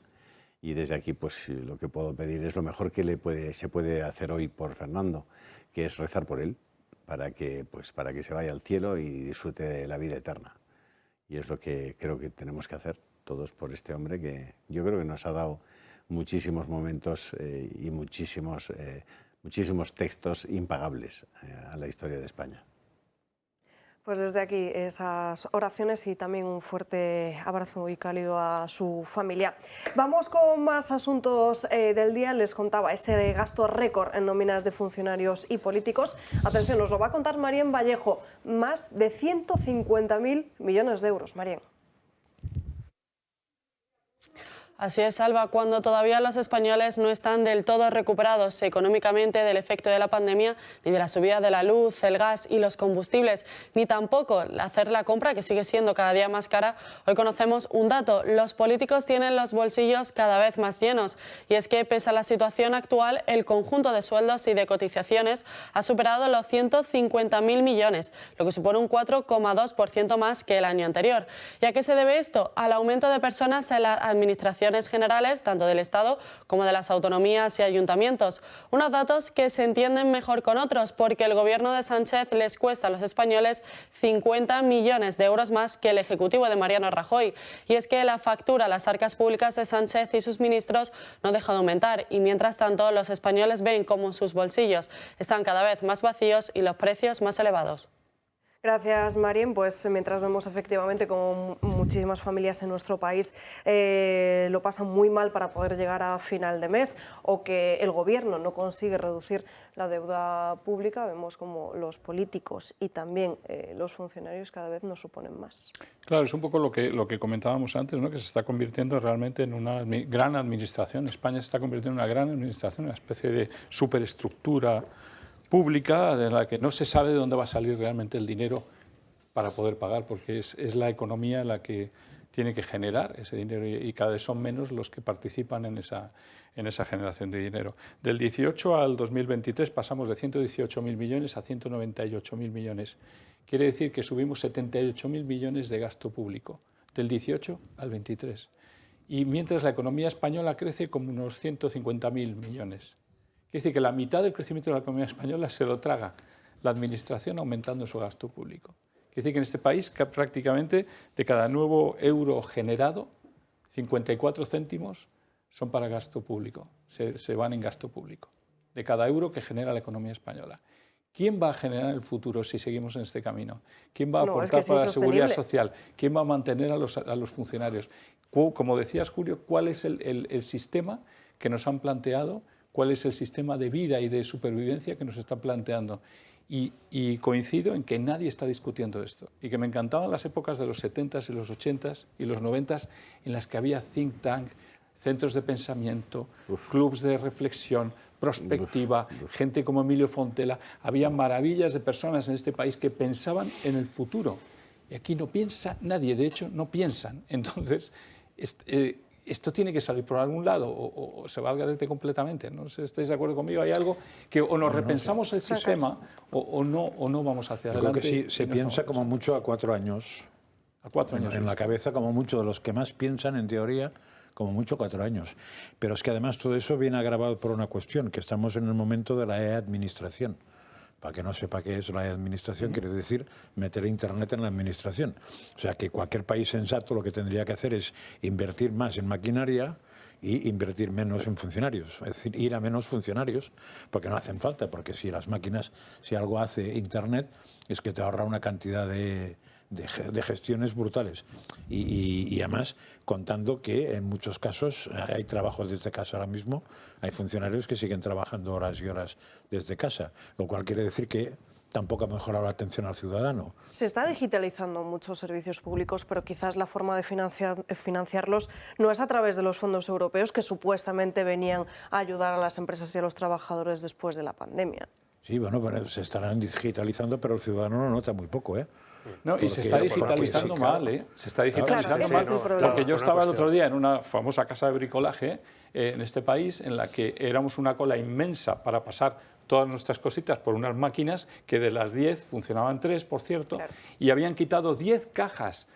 Y desde aquí, pues lo que puedo pedir es lo mejor que se puede hacer hoy por Fernando, que es rezar por él, para que se vaya al cielo y disfrute de la vida eterna. Y es lo que creo que tenemos que hacer todos por este hombre, que yo creo que nos ha dado muchísimos momentos y muchísimos textos impagables a la historia de España. Pues desde aquí esas oraciones y también un fuerte abrazo muy cálido a su familia. Vamos con más asuntos del día. Les contaba ese gasto récord en nóminas de funcionarios y políticos. Atención, nos lo va a contar Marién Vallejo. Más de 150.000 millones de euros. Marién. Así es, Alba, cuando todavía los españoles no están del todo recuperados económicamente del efecto de la pandemia, ni de la subida de la luz, el gas y los combustibles, ni tampoco hacer la compra, que sigue siendo cada día más cara, hoy conocemos un dato: los políticos tienen los bolsillos cada vez más llenos. Y es que, pese a la situación actual, el conjunto de sueldos y de cotizaciones ha superado los 150.000 millones, lo que supone un 4,2% más que el año anterior. ¿Y a qué se debe esto? Al aumento de personas en las administraciones generales, tanto del Estado como de las autonomías y ayuntamientos. Unos datos que se entienden mejor con otros, porque el gobierno de Sánchez les cuesta a los españoles 50 millones de euros más que el ejecutivo de Mariano Rajoy. Y es que la factura a las arcas públicas de Sánchez y sus ministros no deja de aumentar, y mientras tanto los españoles ven cómo sus bolsillos están cada vez más vacíos y los precios más elevados. Gracias, Marien. Pues mientras vemos efectivamente como muchísimas familias en nuestro país lo pasan muy mal para poder llegar a final de mes, o que el gobierno no consigue reducir la deuda pública, vemos como los políticos y también los funcionarios cada vez nos suponen más. Claro, es un poco lo que comentábamos antes, ¿no? Que se está convirtiendo realmente en una gran administración. España se está convirtiendo en una gran administración, una especie de superestructura pública de la que no se sabe de dónde va a salir realmente el dinero para poder pagar, porque es la economía la que tiene que generar ese dinero, y cada vez son menos los que participan en esa generación de dinero. Del 18 al 2023 pasamos de 118.000 millones a 198.000 millones. Quiere decir que subimos 78.000 millones de gasto público, del 18 al 23. Y mientras la economía española crece como unos 150.000 millones. Quiere decir que la mitad del crecimiento de la economía española se lo traga la administración aumentando su gasto público. Quiere decir que en este país prácticamente de cada nuevo euro generado, 54 céntimos son para gasto público, se van en gasto público, de cada euro que genera la economía española. ¿Quién va a generar el futuro si seguimos en este camino? ¿Quién va a aportar para la seguridad social? ¿Quién va a mantener a los funcionarios? Como decías, Julio, ¿cuál es el sistema que nos han planteado? ¿Cuál es el sistema de vida y de supervivencia que nos está planteando? Y coincido en que nadie está discutiendo esto, y que me encantaban las épocas de los 70s y los 80s y los 90s en las que había think tank, centros de pensamiento, clubs de reflexión, prospectiva, gente como Emilio Fontela. Había maravillas de personas en este país que pensaban en el futuro, y aquí no piensa nadie, de hecho no piensan. Entonces esto tiene que salir por algún lado, o se va al garete completamente. No sé si estáis de acuerdo conmigo. Hay algo que o nos repensamos el sistema o no vamos hacia adelante. Yo creo que sí, se piensa como mucho a 4 años. A 4 años. En la cabeza, como mucho, de los que más piensan, en teoría, como mucho 4 años. Pero es que además todo eso viene agravado por una cuestión, que estamos en el momento de la e-administración. Para que no sepa qué es la administración, quiere decir meter Internet en la administración. O sea, que cualquier país sensato lo que tendría que hacer es invertir más en maquinaria y invertir menos en funcionarios. Es decir, ir a menos funcionarios, porque no hacen falta, porque si las máquinas, si algo hace Internet, es que te ahorra una cantidad de gestiones brutales. Y además, contando que en muchos casos hay trabajo desde casa ahora mismo, hay funcionarios que siguen trabajando horas y horas desde casa, lo cual quiere decir que tampoco ha mejorado la atención al ciudadano. Se está digitalizando muchos servicios públicos, pero quizás la forma de financiarlos no es a través de los fondos europeos que supuestamente venían a ayudar a las empresas y a los trabajadores después de la pandemia. Sí, bueno, pero se estarán digitalizando, pero el ciudadano lo nota muy poco, ¿eh? No, y se está digitalizando mal, ¿eh? Se está digitalizando mal, porque yo estaba el otro día en una famosa casa de bricolaje en este país, en la que éramos una cola inmensa para pasar todas nuestras cositas por unas máquinas que de las 10 funcionaban 3, por cierto, y habían quitado 10 cajas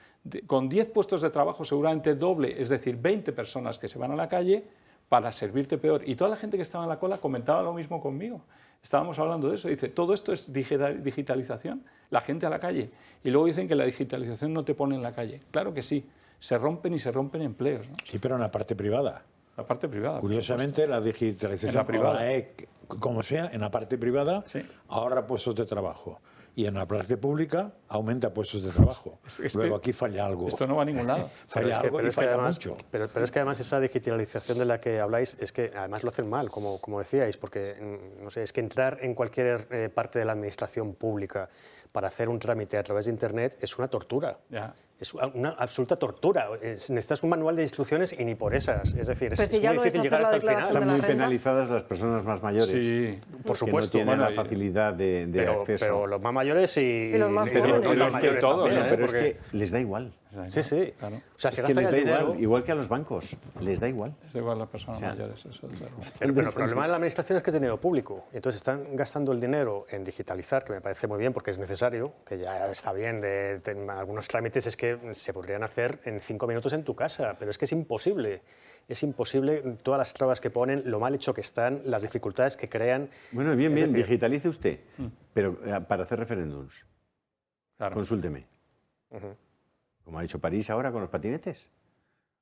con 10 puestos de trabajo, seguramente doble, es decir, 20 personas que se van a la calle para servirte peor. Y toda la gente que estaba en la cola comentaba lo mismo conmigo. Estábamos hablando de eso. Dice, todo esto es digitalización, la gente a la calle. Y luego dicen que la digitalización no te pone en la calle. Claro que sí, se rompen y se rompen empleos, ¿no? Sí, pero en la parte privada. La parte privada. Curiosamente, la digitalización, en la privada, como sea, en la parte privada, sí, ahorra puestos de trabajo. Y en la parte pública aumenta puestos de trabajo. Luego aquí falla algo. Esto no va a ningún lado. Falla algo y falla mucho. Pero es que además esa digitalización de la que habláis es que además lo hacen mal, como decíais, porque no sé, es que entrar en cualquier parte de la administración pública para hacer un trámite a través de Internet es una tortura. Ya. Es una absoluta tortura. Necesitas un manual de instrucciones y ni por esas. Es decir, Pues es muy difícil llegar hasta el final. Están muy penalizadas las personas más mayores. Sí, por supuesto. Que no tienen la facilidad de acceso. Pero los más mayores y los más pero jóvenes. los mayores todos, también, Pero porque- es que les da igual. Sí, sí. Claro. O sea, se Es que gastan les el da dinero. igual que a los bancos. Les da igual. Es igual a las personas O sea, mayores, eso desde luego. Pero el problema de la administración es que es dinero público. Y entonces están gastando el dinero en digitalizar, que me parece muy bien porque es necesario, que ya está bien. Algunos trámites es que se podrían hacer en 5 minutos en tu casa, pero es que es imposible. Es imposible todas las trabas que ponen, lo mal hecho que están, las dificultades que crean. Bueno, bien, Es bien, decir, digitalice usted, pero para hacer referéndums. Claro. Consúlteme. Como ha dicho París ahora con los patinetes.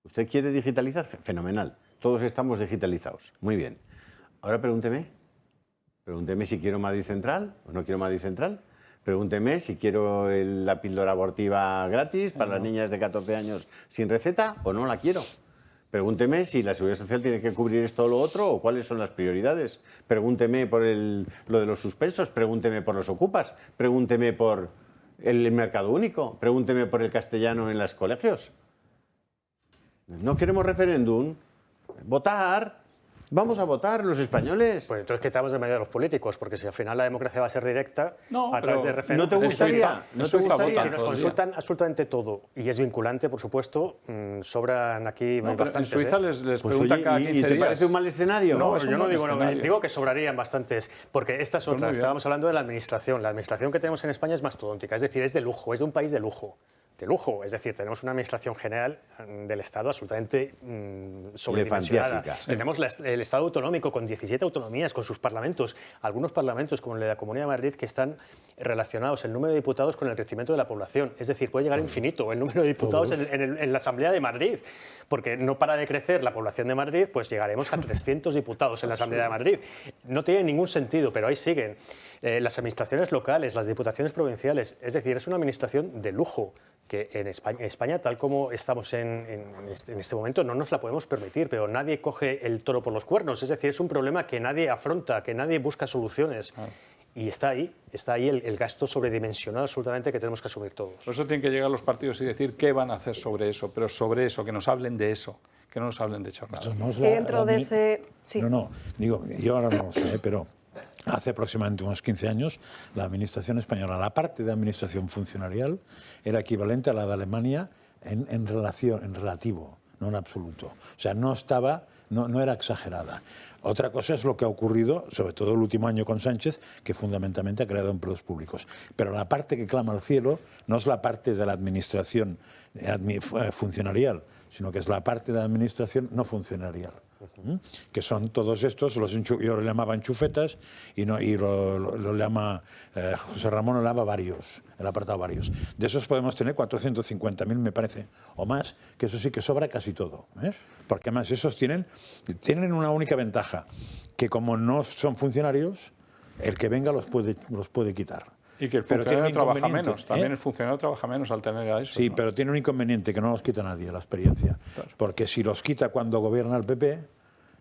¿Usted quiere digitalizar? Fenomenal. Todos estamos digitalizados. Muy bien. Ahora pregúnteme. Pregúnteme si quiero Madrid Central o no quiero Madrid Central. Pregúnteme si quiero la píldora abortiva gratis para las niñas de 14 años sin receta o no la quiero. Pregúnteme si la Seguridad Social tiene que cubrir esto o lo otro o cuáles son las prioridades. Pregúnteme por lo de los suspensos, pregúnteme por los ocupas, pregúnteme por el mercado único, pregúnteme por el castellano en los colegios. No queremos referéndum. Votar. Vamos a votar los españoles. Pues entonces quitamos de medio de los políticos, porque si al final la democracia va a ser directa No, a través pero de referéndum. ¿No te gustaría? ¿No te gustaría? Si nos consultan absolutamente todo y es vinculante, por supuesto, sobran aquí No, pero en bastantes. Suiza ¿eh? les Pues, pregunta oye, cada 15 ¿y te días. parece un mal escenario? No, es un yo no buen digo, escenario. digo que sobrarían bastantes, porque esta es Pues otra. muy bien. Estábamos hablando de la administración. La administración que tenemos en España es mastodóntica, es decir, es de lujo, es de un país de lujo. De lujo, es decir, tenemos una administración general del Estado absolutamente sobredimensionada. Elefantiásica. Tenemos el Estado autonómico con 17 autonomías, con sus parlamentos, algunos parlamentos como el de la Comunidad de Madrid que están relacionados el número de diputados con el crecimiento de la población. Es decir, puede llegar a infinito el número de diputados en la Asamblea de Madrid, porque no para de crecer la población de Madrid, pues llegaremos a 300 diputados en la Asamblea de Madrid. No tiene ningún sentido, pero ahí siguen. Las administraciones locales, las diputaciones provinciales, es decir, es una administración de lujo que en España, tal como estamos en este momento, no nos la podemos permitir, pero nadie coge el toro por los cuernos. Es decir, es un problema que nadie afronta, que nadie busca soluciones. Y está ahí el gasto sobredimensionado absolutamente que tenemos que asumir todos. Por eso tienen que llegar los partidos y decir qué van a hacer sobre eso, pero sobre eso, que nos hablen de eso, que no nos hablen de chorradas. Somos Y dentro de ese... Sí. No, digo, yo ahora no lo sé, pero hace aproximadamente unos 15 años la administración española, la parte de administración funcionarial, era equivalente a la de Alemania en relativo, no en absoluto. O sea, no era exagerada. Otra cosa es lo que ha ocurrido, sobre todo el último año con Sánchez, que fundamentalmente ha creado empleos públicos. Pero la parte que clama al cielo no es la parte de la administración funcionarial, sino que es la parte de la administración no funcionarial. Que son todos estos, yo lo llamaba enchufetas y lo llama José Ramón, lo llama varios, el apartado varios. De esos podemos tener 450.000, me parece, o más, que eso sí que sobra casi todo. Porque además esos tienen una única ventaja, que como no son funcionarios, el que venga los puede quitar. Y que el Pero tiene funcionario un trabaja inconveniente, menos. También el funcionario trabaja menos al tener a eso. Sí, ¿no? pero tiene un inconveniente que no los quita nadie, la experiencia. Claro. Porque si los quita cuando gobierna el PP,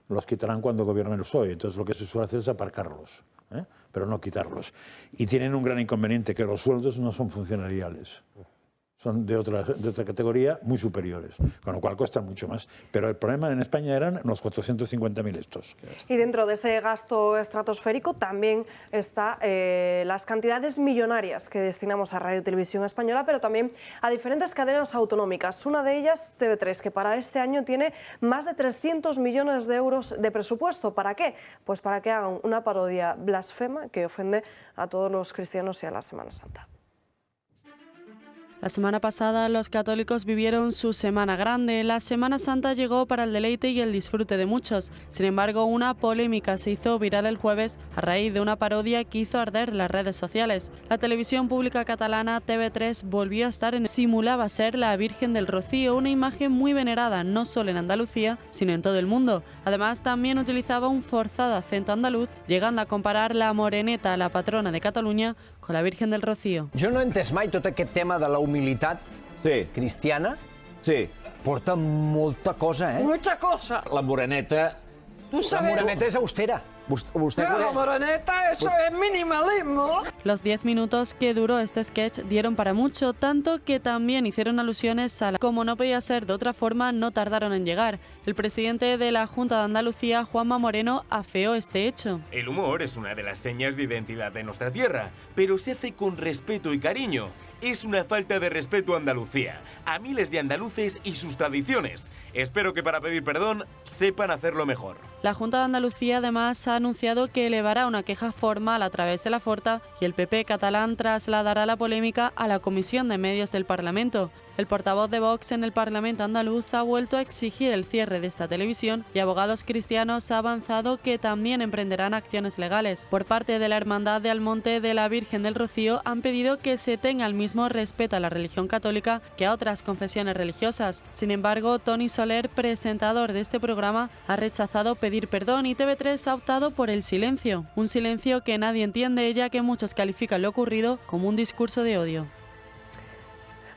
los quitarán cuando gobierna el PSOE. Entonces lo que se suele hacer es aparcarlos, pero no quitarlos. Y tienen un gran inconveniente, que los sueldos no son funcionariales. Son de otra categoría muy superiores, con lo cual cuestan mucho más. Pero el problema en España eran los 450.000 estos. Y dentro de ese gasto estratosférico también está las cantidades millonarias que destinamos a Radio y Televisión Española, pero también a diferentes cadenas autonómicas. Una de ellas, TV3, que para este año tiene más de 300 millones de euros de presupuesto. ¿Para qué? Pues para que hagan una parodia blasfema que ofende a todos los cristianos y a la Semana Santa. La semana pasada los católicos vivieron su Semana Grande. La Semana Santa llegó para el deleite y el disfrute de muchos. Sin embargo, una polémica se hizo viral el jueves a raíz de una parodia que hizo arder las redes sociales. La televisión pública catalana TV3 volvió a estar simulaba ser la Virgen del Rocío, una imagen muy venerada no solo en Andalucía, sino en todo el mundo. Además, también utilizaba un forzado acento andaluz, llegando a comparar la moreneta, la patrona de Cataluña, con la Virgen del Rocío. Jo no he entès mai tot aquest tema de la humilitat cristiana. Sí. Porta molta cosa, eh? Mucha cosa. La moreneta... La moreneta és austera. Vostè Claro, Moreneta, eso es minimalismo. Los 10 minutos que duró este sketch dieron para mucho, tanto que también hicieron alusiones a la... Como no podía ser de otra forma, no tardaron en llegar. El presidente de la Junta de Andalucía, Juanma Moreno, afeó este hecho. El humor es una de las señas de identidad de nuestra tierra, pero se hace con respeto y cariño. Es una falta de respeto a Andalucía, a miles de andaluces y sus tradiciones. Espero que para pedir perdón sepan hacerlo mejor. La Junta de Andalucía además ha anunciado que elevará una queja formal a través de la Forta y el PP catalán trasladará la polémica a la Comisión de Medios del Parlamento. El portavoz de Vox en el Parlamento andaluz ha vuelto a exigir el cierre de esta televisión y Abogados Cristianos ha avanzado que también emprenderán acciones legales. Por parte de la Hermandad de Almonte de la Virgen del Rocío han pedido que se tenga el mismo respeto a la religión católica que a otras confesiones religiosas. Sin embargo, Toni Soler, presentador de este programa, ha rechazado pedir perdón y TV3 ha optado por el silencio. Un silencio que nadie entiende, ya que muchos califican lo ocurrido como un discurso de odio.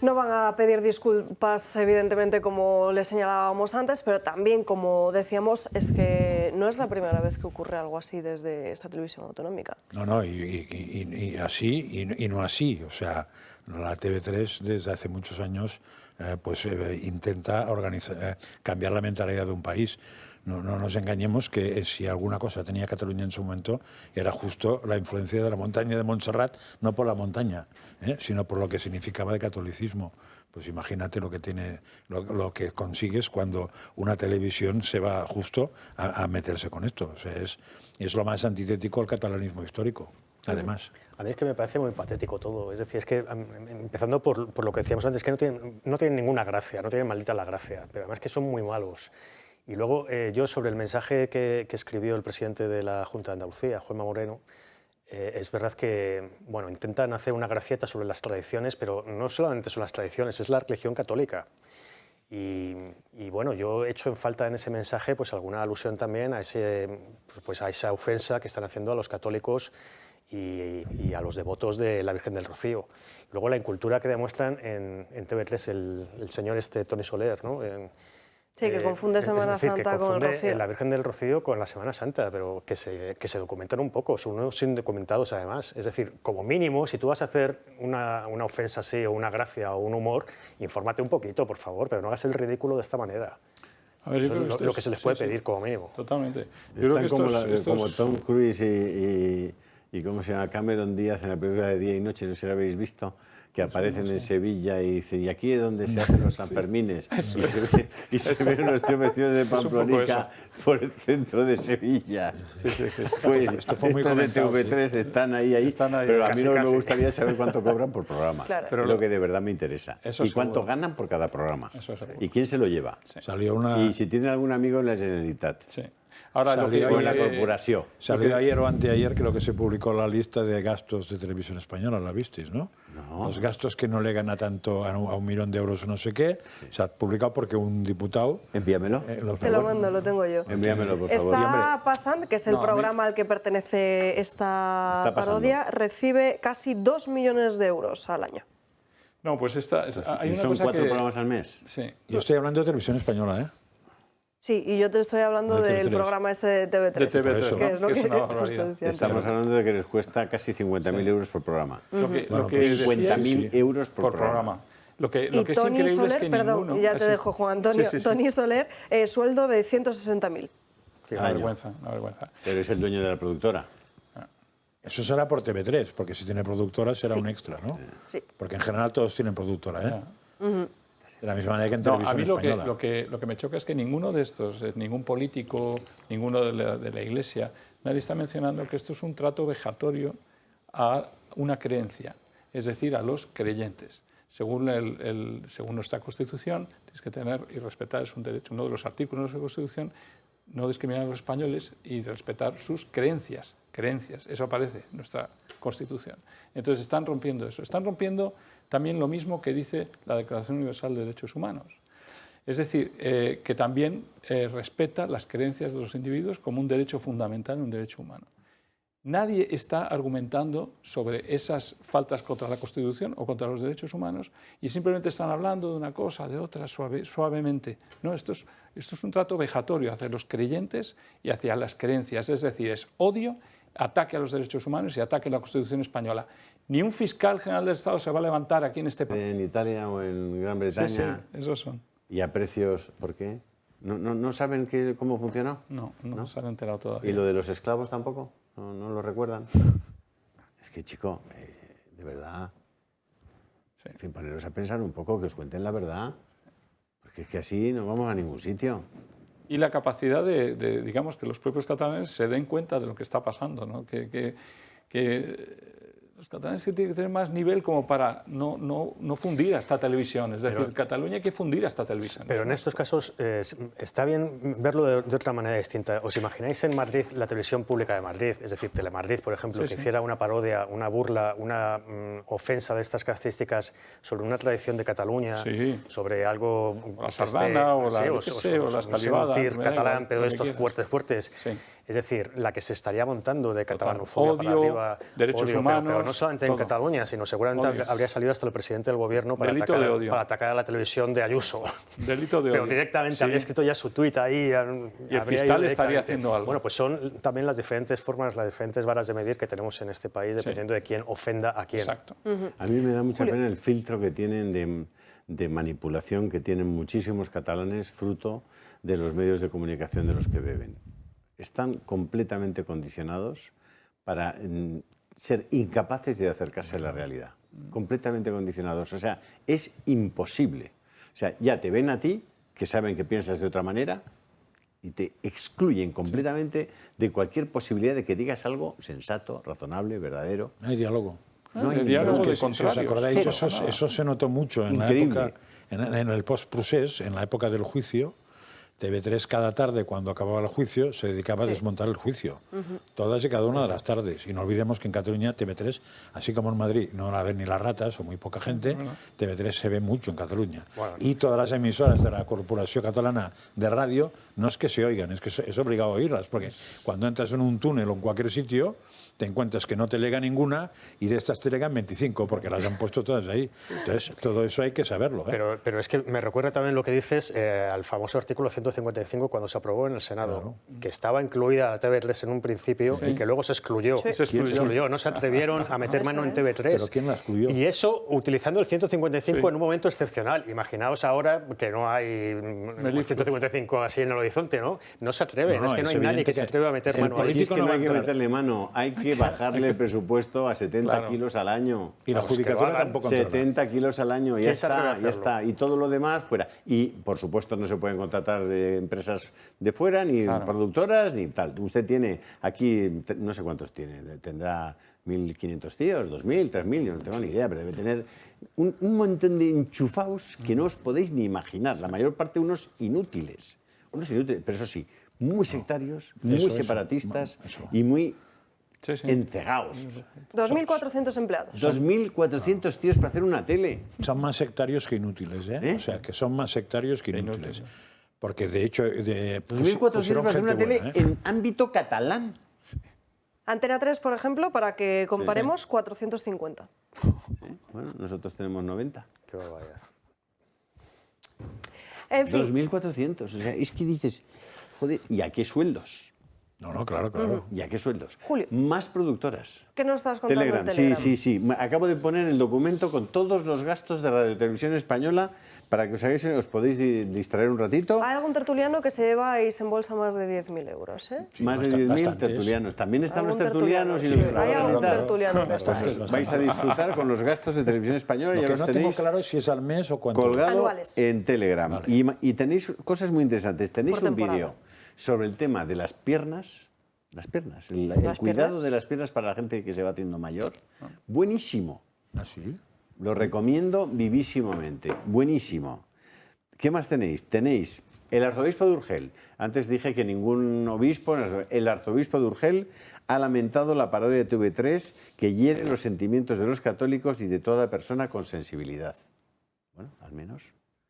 No van a pedir disculpas, evidentemente, como les señalábamos antes, pero también, como decíamos, es que no es la primera vez que ocurre algo así desde esta televisión autonómica. No, y así, y no así. O sea, la TV3 desde hace muchos años intenta cambiar la mentalidad de un país. No nos engañemos que si alguna cosa tenía Cataluña en su momento era justo la influencia de la montaña de Montserrat, no por la montaña, sino por lo que significaba de catolicismo. Pues imagínate lo que consigues cuando una televisión se va justo a meterse con esto. O sea, es lo más antitético al catalanismo histórico, además. A mí es que me parece muy patético todo. Es decir, es que empezando por lo que decíamos antes, que no tienen ninguna gracia, no tienen maldita la gracia, pero además que son muy malos. Y luego yo sobre el mensaje que escribió el presidente de la Junta de Andalucía, Juanma Moreno, es verdad que intentan hacer una gracieta sobre las tradiciones, pero no solamente son las tradiciones, es la religión católica. Y bueno, yo he hecho en falta en ese mensaje pues alguna alusión también a esa ofensa que están haciendo a los católicos y a los devotos de la Virgen del Rocío. Luego la incultura que demuestran en TV3 el señor Toni Soler, ¿no? Sí, que confunde Semana Santa con el Rocío. La Virgen del Rocío con la Semana Santa, pero que se documenten un poco, son unos indocumentados además. Es decir, como mínimo, si tú vas a hacer una ofensa así, o una gracia, o un humor, infórmate un poquito, por favor, pero no hagas el ridículo de esta manera. A ver, Eso es lo que se les puede pedir, como mínimo. Totalmente. Están como Tom Cruise y ¿cómo se llama? Cameron Díaz en la película de Día y Noche, no sé si la habéis visto, que aparecen en Sevilla y dicen, y aquí es donde se hacen los Sanfermines. Y se ven unos tíos vestidos de pamplonica por el centro de Sevilla. Esto fue muy estos de comentado, TV3 están ahí, pero a mí no me gustaría saber cuánto cobran por programa. Claro. Pero lo que de verdad me interesa. Eso Y cuánto seguro. ganan por cada programa. Eso seguro. Y quién se lo lleva. Salió una... Y si tienen algún amigo en la Generalitat. Sí. Ahora, Salió O en la corporación. Salió ayer o anteayer, creo que se publicó la lista de gastos de Televisión Española, ¿la visteis, no? No. Los gastos que no le gana tanto a 1 millón de euros o no sé qué, se ha publicado porque un diputado... Envíamelo. Te lo mando, lo tengo yo. Envíamelo, por favor. Está pasando, que es el programa al que pertenece esta parodia, recibe casi 2 millones de euros al año. No, pues hay ¿Y una son cosa 4 que... programas al mes? Sí. Yo estoy hablando de Televisión Española, ¿eh? Sí, y yo te estoy hablando De del TV3. programa este de TV3. De TV3, eso, ¿no? que es lo Que que es una justo barbaridad. decía antes. Estamos hablando de que les cuesta casi 50.000 euros por programa. Lo que Bueno, decía- 50.000 euros por programa. Lo que Y es Toni increíble Soler, es que perdón, ninguno... ya te Sí. dejo, Juan Antonio. Sí. Toni Soler, sueldo de 160.000. Una Año. vergüenza, una vergüenza. Pero es el dueño de la productora. Eso será por TV3, porque si tiene productora será un extra, ¿no? Sí. Porque en general todos tienen productora, ¿eh? Ya. De la misma manera que en No, Televisión a mí Española. lo que me choca es que ninguno de estos, ningún político, ninguno de la Iglesia, nadie está mencionando que esto es un trato vejatorio a una creencia, es decir, a los creyentes. Según nuestra Constitución, tienes que tener y respetar, es un derecho, uno de los artículos de nuestra Constitución, no discriminar a los españoles y respetar sus creencias. Eso aparece en nuestra Constitución. Entonces están rompiendo eso. Están rompiendo también lo mismo que dice la Declaración Universal de Derechos Humanos. Es decir, que también respeta las creencias de los individuos como un derecho fundamental, un derecho humano. Nadie está argumentando sobre esas faltas contra la Constitución o contra los derechos humanos y simplemente están hablando de una cosa, de otra, suavemente. No, esto es un trato vejatorio hacia los creyentes y hacia las creencias. Es decir, es odio, ataque a los derechos humanos y ataque a la Constitución española. Ni un fiscal general del Estado se va a levantar aquí en este país. En Italia o en Gran Bretaña. Sí, esos son. ¿Y a precios por qué? ¿No saben cómo funcionó? No se han enterado todavía. ¿Y lo de los esclavos tampoco? ¿No lo recuerdan? Es que, chico, de verdad, Sí. en fin, poneros a pensar un poco, que os cuenten la verdad, porque es que así no vamos a ningún sitio. Y la capacidad de digamos, que los propios catalanes se den cuenta de lo que está pasando, ¿no? Que los catalanes tienen que tener más nivel como para no fundir a esta televisión. Es decir, Cataluña hay que fundir a esta televisión. Pero en estos casos está bien verlo de otra manera distinta. ¿Os imagináis en Madrid la televisión pública de Madrid, es decir, Telemadrid, por ejemplo, que hiciera una parodia, una burla, una ofensa de estas características sobre una tradición de Cataluña, sobre algo... O la sardana, o la escalivada. Catalán, pero estos fuertes. Sí. Es decir, la que se estaría montando de catalanofobia para arriba, derechos humanos, pero no solamente en Cataluña, sino seguramente habría salido hasta el presidente del gobierno para atacar a la televisión de Ayuso. Delito de odio. Pero directamente habría escrito ya su tuit ahí. Y el fiscal estaría haciendo algo. Bueno, pues son también las diferentes formas, las diferentes varas de medir que tenemos en este país, dependiendo de quién ofenda a quién. Exacto. A mí me da mucha pena el filtro que tienen de manipulación que tienen muchísimos catalanes fruto de los medios de comunicación de los que beben. Están completamente condicionados para ser incapaces de acercarse a la realidad. Completamente condicionados. O sea, es imposible. O sea, ya te ven a ti, que saben que piensas de otra manera, y te excluyen completamente de cualquier posibilidad de que digas algo sensato, razonable, verdadero. No hay diálogo. No hay diálogo de si os acordáis, eso se notó mucho en la época, en el post-procés, en la época del juicio. TV3 cada tarde, cuando acababa el juicio, se dedicaba a desmontar el juicio. Todas y cada una de las tardes. Y no olvidemos que en Cataluña TV3, así como en Madrid, no la ven ni las ratas o muy poca gente, TV3 se ve mucho en Cataluña. Bueno. Y todas las emisoras de la Corporación Catalana de Radio no es que se oigan, es que es obligado a oírlas, porque cuando entras en un túnel o en cualquier sitio, te encuentras que no te llega ninguna y de estas te llegan 25, porque las han puesto todas ahí. Entonces, todo eso hay que saberlo. Pero es que me recuerda también lo que dices al famoso artículo 155 cuando se aprobó en el Senado, que estaba incluida la TV3 en un principio y que luego se excluyó. Se excluyó. No se atrevieron a meter mano en TV3. ¿Pero quién la excluyó? Y eso utilizando el 155 en un momento excepcional. Imaginaos ahora que no hay el 155 así en el horizonte, ¿no? No se atreven. Es que no hay nadie que se atreva a meter mano ahí. Es que no hay que meterle mano, hay que bajarle el presupuesto a 70 kilos al año. Y la judicatura tampoco 70 kilos al año, ya está. Y todo lo demás fuera. Y, por supuesto, no se pueden contratar empresas de fuera, ni productoras, ni tal. Usted tiene aquí, no sé cuántos tiene, tendrá 1.500 tíos, 2.000, 3.000, yo no tengo ni idea, pero debe tener un montón de enchufados que no os podéis ni imaginar. La mayor parte unos inútiles, pero eso sí, muy sectarios, muy separatistas y muy encegados. 2.400 empleados. 2.400 tíos para hacer una tele. Son más sectarios que inútiles, ¿eh? O sea, que son más sectarios que inútiles. Porque, de hecho... 2.400 para hacer una tele en ámbito catalán. Antena 3, por ejemplo, para que comparemos, 450. Sí. Bueno, nosotros tenemos 90. Qué barbaridad. En fin. 2.400. O sea, es que dices, joder, ¿y a qué sueldos? No, claro. ¿Y a qué sueldos? Julio. Más productoras. ¿Qué nos estás contando Telegram. en Telegram? Sí. Acabo de poner el documento con todos los gastos de Radio Televisión Española para que os podéis distraer un ratito. Hay algún tertuliano que se lleva y se embolsa más de 10.000 euros, ¿eh? Sí, más de 10.000 tertulianos. También están los tertulianos y los que hay algún tertuliano. Vais a disfrutar con los gastos de Televisión Española. Lo ya que los no tenéis tengo claro si es al mes o cuánto. colgado anuales en Telegram. Vale. Y tenéis cosas muy interesantes. Tenéis un vídeo sobre el tema de las piernas. El cuidado de las piernas para la gente que se va haciendo mayor. Buenísimo. ¿Ah, sí? Lo recomiendo vivísimamente. Buenísimo. ¿Qué más tenéis? Tenéis el arzobispo de Urgel. Antes dije que ningún obispo, el arzobispo de Urgel ha lamentado la parodia de TV3 que hiere los sentimientos de los católicos y de toda persona con sensibilidad. Bueno, al menos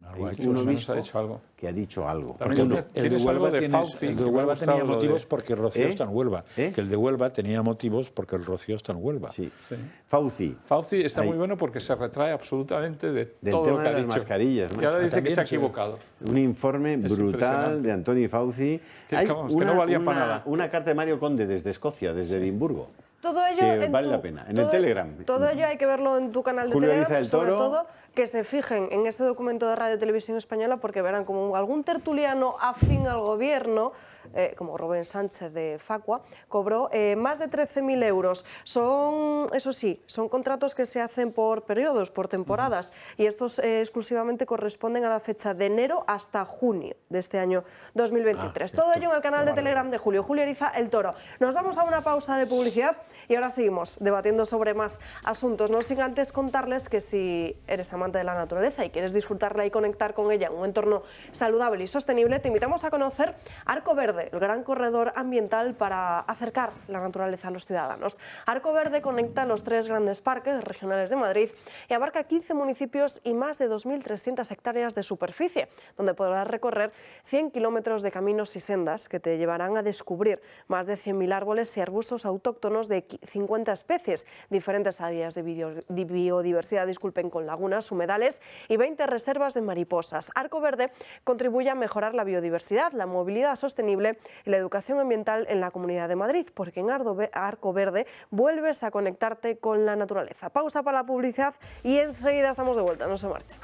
Algo ha Hay hecho, un por lo menos obispo ha dicho algo. que ha dicho algo. También Porque el de tienes algo Huelva, de Fauci, el de que me ha Huelva gustado tenía lo de- motivos porque el Rocío ¿Eh? está en Huelva. ¿Eh? Que el de Huelva tenía motivos porque el Rocío está en Huelva. Sí. Sí. Fauci. Fauci está Ahí. muy bueno porque se retrae absolutamente de Del todo tema lo que de ha las dicho. mascarillas, Y macho. ahora dice que También se ha se- equivocado. Un informe brutal impresionante. de Antonio Fauci. Que, Hay vamos, que no valía para nada. una carta de Mario Conde desde Escocia, desde Edimburgo. Todo ello Que en vale tu- la pena. En el todo- Telegram. Todo ello hay que verlo en tu canal de Julio Telegram, Ariza del sobre Toro. todo que se fijen en este documento de Radio Televisión Española porque verán como algún tertuliano afín al gobierno, como Rubén Sánchez de Facua, cobró más de 13.000 euros. Son, eso sí, son contratos que se hacen por periodos, por temporadas, y estos exclusivamente corresponden a la fecha de enero hasta junio de este año 2023. Todo ello en el canal de Telegram de Julio Ariza el Toro. Nos vamos a una pausa de publicidad y ahora seguimos debatiendo sobre más asuntos. No sin antes contarles que si eres amante de la naturaleza y quieres disfrutarla y conectar con ella en un entorno saludable y sostenible, te invitamos a conocer Arco Verde, el gran corredor ambiental para acercar la naturaleza a los ciudadanos. Arco Verde conecta los 3 grandes parques regionales de Madrid y abarca 15 municipios y más de 2.300 hectáreas de superficie, donde podrás recorrer 100 kilómetros de caminos y sendas que te llevarán a descubrir más de 100.000 árboles y arbustos autóctonos de 50 especies, diferentes áreas de biodiversidad, con lagunas, humedales y 20 reservas de mariposas. Arco Verde contribuye a mejorar la biodiversidad, la movilidad sostenible y la educación ambiental en la Comunidad de Madrid, porque en Arco Verde vuelves a conectarte con la naturaleza. Pausa para la publicidad y enseguida estamos de vuelta, no se marchen.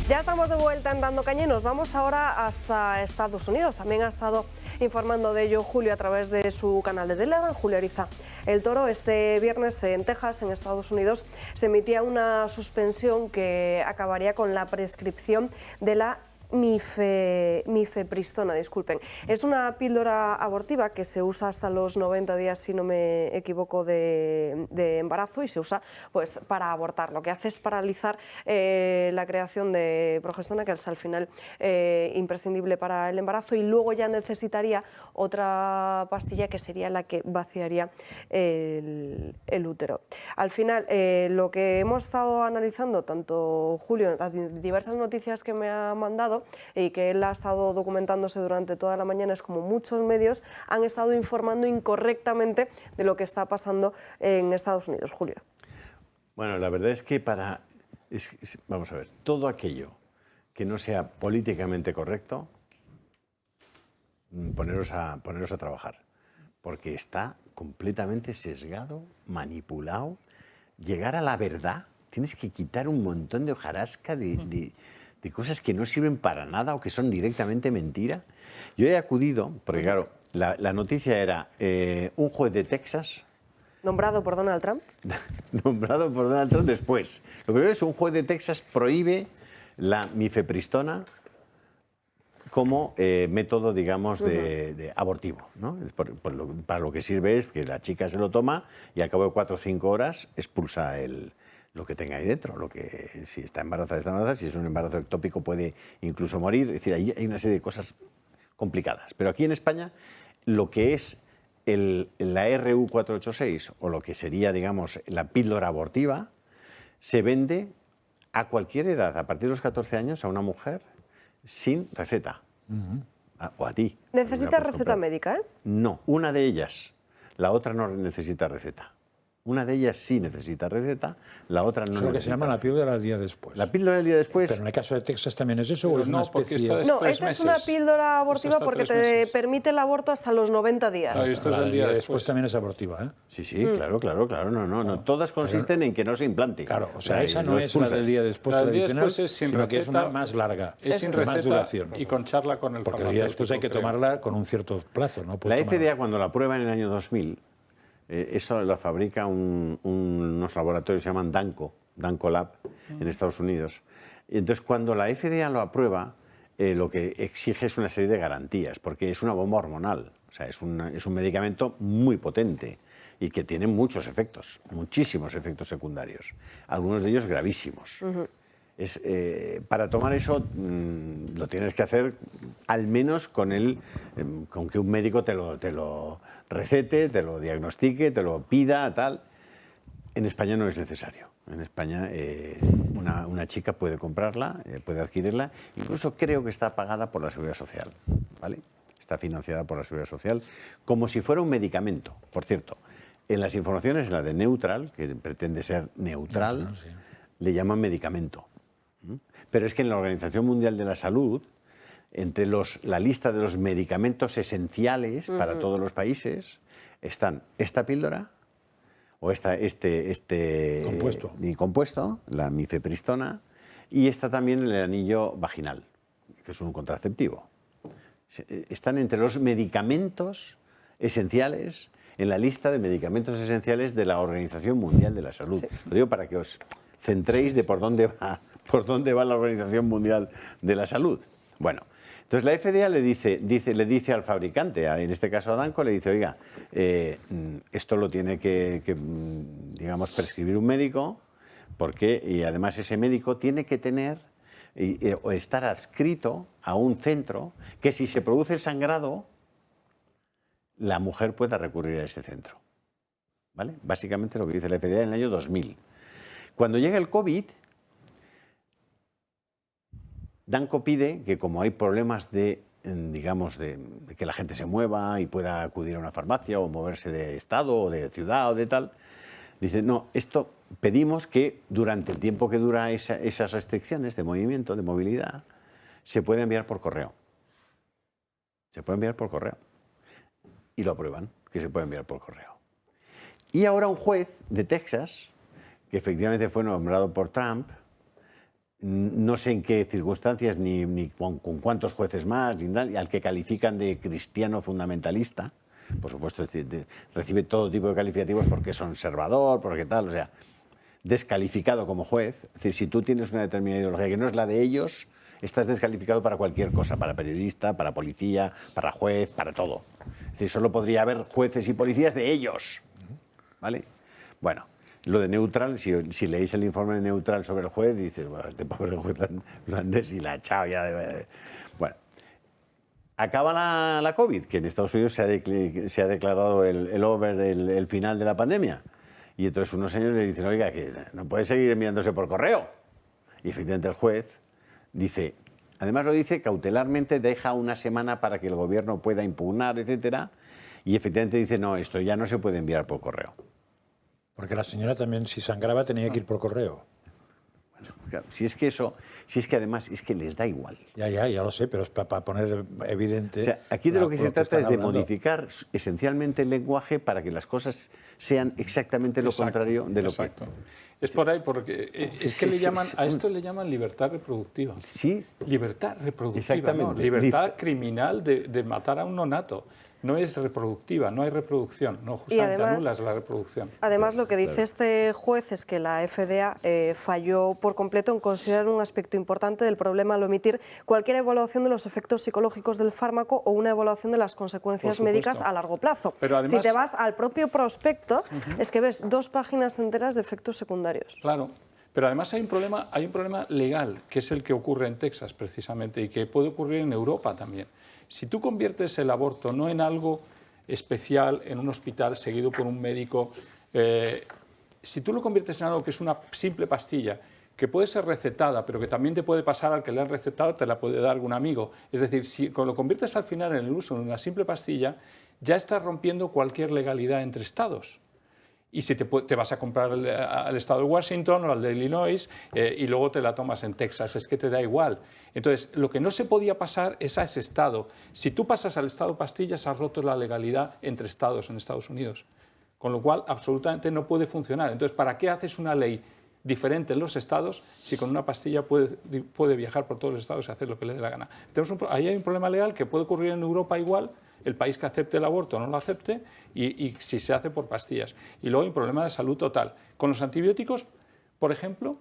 Ya estamos de vuelta en Dando Caña y nos vamos ahora hasta Estados Unidos. También ha estado informando de ello Julio a través de su canal de Telegram, Julio Ariza el Toro. Este viernes en Texas, en Estados Unidos, se emitía una suspensión que acabaría con la prescripción de la mifepristona, disculpen. Es una píldora abortiva que se usa hasta los 90 días, si no me equivoco, de embarazo, y se usa pues para abortar. Lo que hace es paralizar la creación de progesterona, que es al final imprescindible para el embarazo, y luego ya necesitaría otra pastilla que sería la que vaciaría el útero. Al final, lo que hemos estado analizando, tanto Julio, las diversas noticias que me ha mandado, y que él ha estado documentándose durante toda la mañana, es como muchos medios han estado informando incorrectamente de lo que está pasando en Estados Unidos. Julio. Bueno, la verdad es que vamos a ver, todo aquello que no sea políticamente correcto, poneros a trabajar, porque está completamente sesgado, manipulado. Llegar a la verdad, tienes que quitar un montón de hojarasca de cosas que no sirven para nada o que son directamente mentira. Yo he acudido, porque claro, la noticia era un juez de Texas... ¿Nombrado por Donald Trump? Nombrado por Donald Trump después. Lo primero es un juez de Texas prohíbe la mifepristona como método, digamos, de abortivo, ¿no? Para lo que sirve es que la chica se lo toma y al cabo de 4 o 5 horas expulsa lo que tenga ahí dentro. Si está embarazada, si es un embarazo ectópico puede incluso morir. Es decir, hay una serie de cosas complicadas. Pero aquí en España, lo que es la RU 486, o lo que sería, digamos, la píldora abortiva, se vende a cualquier edad, a partir de los 14 años, a una mujer sin receta. O a ti. ¿Necesita receta médica, eh? No, una de ellas. La otra no necesita receta. Una de ellas sí necesita receta, la otra no necesita. Es lo que se llama la píldora del día después. La píldora del día después. Pero en el caso de Texas también es eso, o es no, una especie... No, esta es una píldora abortiva porque te permite el aborto hasta los 90 días. Claro, esto es La el del día día después. después también es abortiva, ¿eh? Sí, claro. No. Todas consisten en que no se implante. Claro, o sea, esa lo no es la expulsas. del día después La del día tradicional, después es sin sino que es receta, una más larga, Es sin de más receta duración. y con charla con el Porque el día después hay que farmacéutico, creo. tomarla con un cierto plazo, ¿no? La Puedes tomar- FDA, cuando la aprueba en el año 2000, eso la fabrica unos laboratorios que se llaman Danco Lab, en Estados Unidos. Y entonces, cuando la FDA lo aprueba, lo que exige es una serie de garantías, porque es una bomba hormonal. O sea, es un medicamento muy potente y que tiene muchos efectos, muchísimos efectos secundarios, algunos de ellos gravísimos. Para tomar eso lo tienes que hacer al menos con que un médico te lo recete, te lo diagnostique, te lo pida, tal. En España no es necesario. En España una chica puede comprarla, puede adquirirla, incluso creo que está pagada por la Seguridad Social, ¿vale? Está financiada por la Seguridad Social como si fuera un medicamento. Por cierto, en las informaciones, en la de Neutral, que pretende ser neutral, sí, le llaman medicamento. Pero es que en la Organización Mundial de la Salud, entre la lista de los medicamentos esenciales para todos los países, están esta píldora, o este compuesto, la mifepristona, y está también el anillo vaginal, que es un contraceptivo. Están entre los medicamentos esenciales en la lista de medicamentos esenciales de la Organización Mundial de la Salud. Sí. Lo digo para que os centréis de por dónde va la Organización Mundial de la Salud. Bueno, entonces la FDA le dice al fabricante, en este caso a Danco, le dice, oiga, esto lo tiene que digamos, prescribir un médico, y además ese médico tiene que tener o estar adscrito a un centro que si se produce el sangrado, la mujer pueda recurrir a ese centro. ¿Vale? Básicamente lo que dice la FDA en el año 2000. Cuando llega el COVID, Danco pide que como hay problemas de que la gente se mueva y pueda acudir a una farmacia o moverse de estado o de ciudad o de tal, dice, no, esto pedimos que durante el tiempo que dura esas restricciones de movimiento, de movilidad, se puede enviar por correo. Se puede enviar por correo. Y lo aprueban, que se puede enviar por correo. Y ahora un juez de Texas, que efectivamente fue nombrado por Trump, no sé en qué circunstancias ni con cuántos jueces más, al que califican de cristiano fundamentalista, por supuesto, recibe todo tipo de calificativos porque es conservador, porque tal, o sea, descalificado como juez. Es decir, si tú tienes una determinada ideología que no es la de ellos, estás descalificado para cualquier cosa, para periodista, para policía, para juez, para todo. Es decir, solo podría haber jueces y policías de ellos, ¿vale? Bueno. Lo de Neutral, si leéis el informe de Neutral sobre el juez, dices, bueno, este pobre juez lo han deshilachado ya. Bueno, acaba la COVID, que en Estados Unidos se ha declarado el final de la pandemia. Y entonces unos señores le dicen, oiga, que no puede seguir enviándose por correo. Y efectivamente el juez dice, además lo dice cautelarmente, deja una semana para que el gobierno pueda impugnar, etcétera. Y efectivamente dice, no, esto ya no se puede enviar por correo. Porque la señora también, si sangraba, tenía que ir por correo. Bueno, claro, si es que además es que les da igual. Ya lo sé, pero es para poner evidente... O sea, aquí de lo que se trata es de modificar esencialmente el lenguaje para que las cosas sean exactamente lo contrario de lo que... Es por ahí, porque es que a esto le llaman libertad reproductiva. Sí. Libertad reproductiva, ¿no? Libertad criminal de matar a un nonato. No es reproductiva, no hay reproducción, no, justamente anulas la reproducción. Además, lo que dice este juez es que la FDA falló por completo en considerar un aspecto importante del problema al omitir cualquier evaluación de los efectos psicológicos del fármaco o una evaluación de las consecuencias médicas a largo plazo. Pero además, si te vas al propio prospecto, es que ves 2 páginas enteras de efectos secundarios. Claro. Pero además hay un problema legal, que es el que ocurre en Texas precisamente y que puede ocurrir en Europa también. Si tú conviertes el aborto no en algo especial en un hospital seguido por un médico, si tú lo conviertes en algo que es una simple pastilla, que puede ser recetada, pero que también te puede pasar al que le han recetado, te la puede dar algún amigo. Es decir, si lo conviertes al final en el uso de una simple pastilla, ya estás rompiendo cualquier legalidad entre estados. Y si te vas a comprar al estado de Washington o al de Illinois y luego te la tomas en Texas, es que te da igual. Entonces, lo que no se podía pasar es a ese estado. Si tú pasas al estado pastillas, has roto la legalidad entre estados en Estados Unidos. Con lo cual, absolutamente no puede funcionar. Entonces, ¿para qué haces una ley diferente en los estados si con una pastilla puede viajar por todos los estados y hacer lo que le dé la gana? Ahí hay un problema legal que puede ocurrir en Europa igual. El país que acepte el aborto no lo acepte y si se hace por pastillas. Y luego hay un problema de salud total. Con los antibióticos, por ejemplo,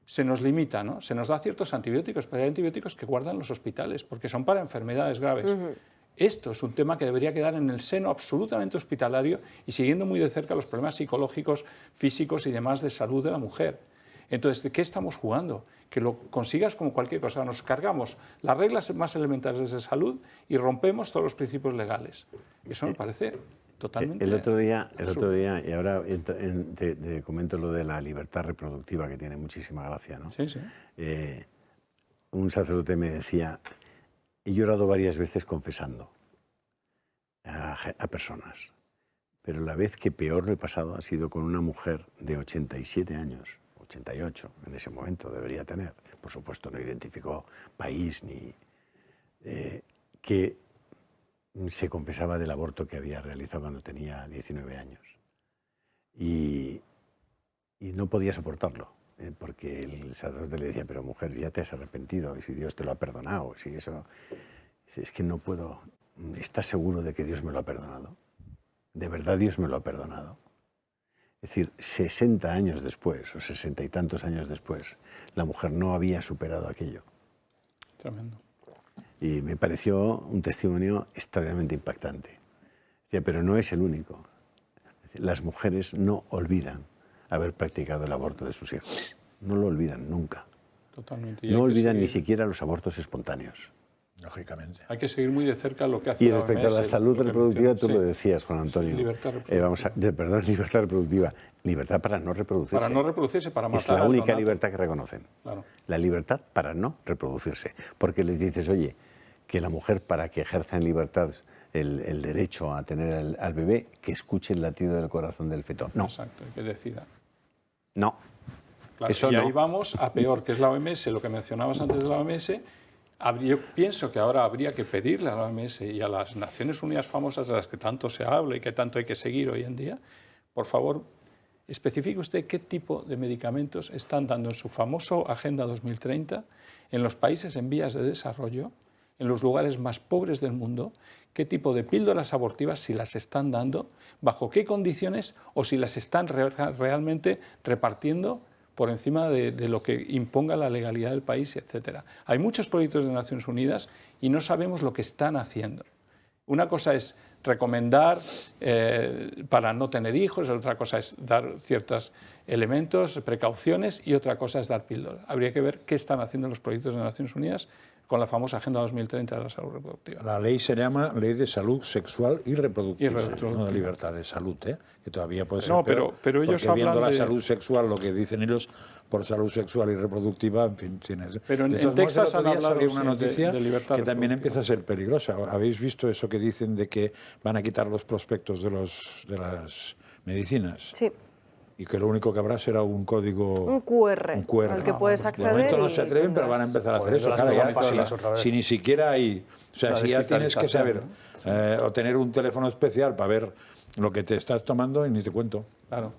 se nos limita, ¿no? Se nos da ciertos antibióticos, pero hay antibióticos que guardan los hospitales porque son para enfermedades graves. Esto es un tema que debería quedar en el seno absolutamente hospitalario y siguiendo muy de cerca los problemas psicológicos, físicos y demás de salud de la mujer. Entonces, ¿de qué estamos jugando? Que lo consigas como cualquier cosa. Nos cargamos las reglas más elementales de salud y rompemos todos los principios legales. Eso me parece totalmente. El otro día, y ahora te comento lo de la libertad reproductiva, que tiene muchísima gracia, ¿no? Sí, sí. Un sacerdote me decía, he llorado varias veces confesando a personas, pero la vez que peor lo he pasado ha sido con una mujer de 87 años, 88 en ese momento debería tener, por supuesto no identificó país ni... que se confesaba del aborto que había realizado cuando tenía 19 años. Y no podía soportarlo, porque el sacerdote le decía, pero mujer, ya te has arrepentido, y si Dios te lo ha perdonado, si eso... Es que no puedo... ¿Estás seguro de que Dios me lo ha perdonado? ¿De verdad Dios me lo ha perdonado? Es decir, 60 años después, o 60 y tantos años después, la mujer no había superado aquello. Tremendo. Y me pareció un testimonio extraordinariamente impactante. Decía, pero no es el único. Las mujeres no olvidan haber practicado el aborto de sus hijos. No lo olvidan nunca. Totalmente. No olvidan ni siquiera los abortos espontáneos. Lógicamente. Hay que seguir muy de cerca lo que hace Y la respecto OMS, a la salud lo que reproductiva, tú menciona. lo decías, Juan Antonio. Sí, libertad reproductiva. Perdón, libertad reproductiva. Libertad para no reproducirse. Para no reproducirse, para matar Es la al única neonato. libertad que reconocen. Claro. La libertad para no reproducirse. Porque les dices, oye, que la mujer, para que ejerza en libertad el derecho a tener al bebé, que escuche el latido del corazón del feto. No. Exacto, que decida. No. Claro, Eso y no. ahí vamos a peor, que es la OMS, lo que mencionabas antes de la OMS. Yo pienso que ahora habría que pedirle a la OMS y a las Naciones Unidas famosas, de las que tanto se habla y que tanto hay que seguir hoy en día, por favor, especifique usted qué tipo de medicamentos están dando en su famoso Agenda 2030 en los países en vías de desarrollo, en los lugares más pobres del mundo, qué tipo de píldoras abortivas, si las están dando, bajo qué condiciones o si las están realmente repartiendo por encima de lo que imponga la legalidad del país, etc. Hay muchos proyectos de Naciones Unidas y no sabemos lo que están haciendo. Una cosa es recomendar para no tener hijos, otra cosa es dar ciertos elementos, precauciones, y otra cosa es dar píldoras. Habría que ver qué están haciendo los proyectos de Naciones Unidas con la famosa Agenda 2030 de la salud reproductiva. La ley se llama Ley de Salud Sexual y Reproductiva, no de libertad de salud, que todavía puede ser peor, pero ellos porque viendo hablan la salud sexual, lo que dicen ellos, por salud sexual y reproductiva, en fin, tienes... Pero de todos en modos, Texas el otro día han hablado, salió una sí, noticia de libertad que también reproductiva. empieza a ser peligrosa. ¿Habéis visto eso que dicen de que van a quitar los prospectos de las medicinas? Sí. Y que lo único que habrá será un código... Un QR, al que puedes De acceder. momento no y se atreven, pero van a empezar a hacer eso. Poniendo las Claro, cosas ya, fáciles otra vez. si ni siquiera hay... O sea, La si ya tienes que saber digitalización, o tener un teléfono especial para ver lo que te estás tomando, y ni te cuento. Claro.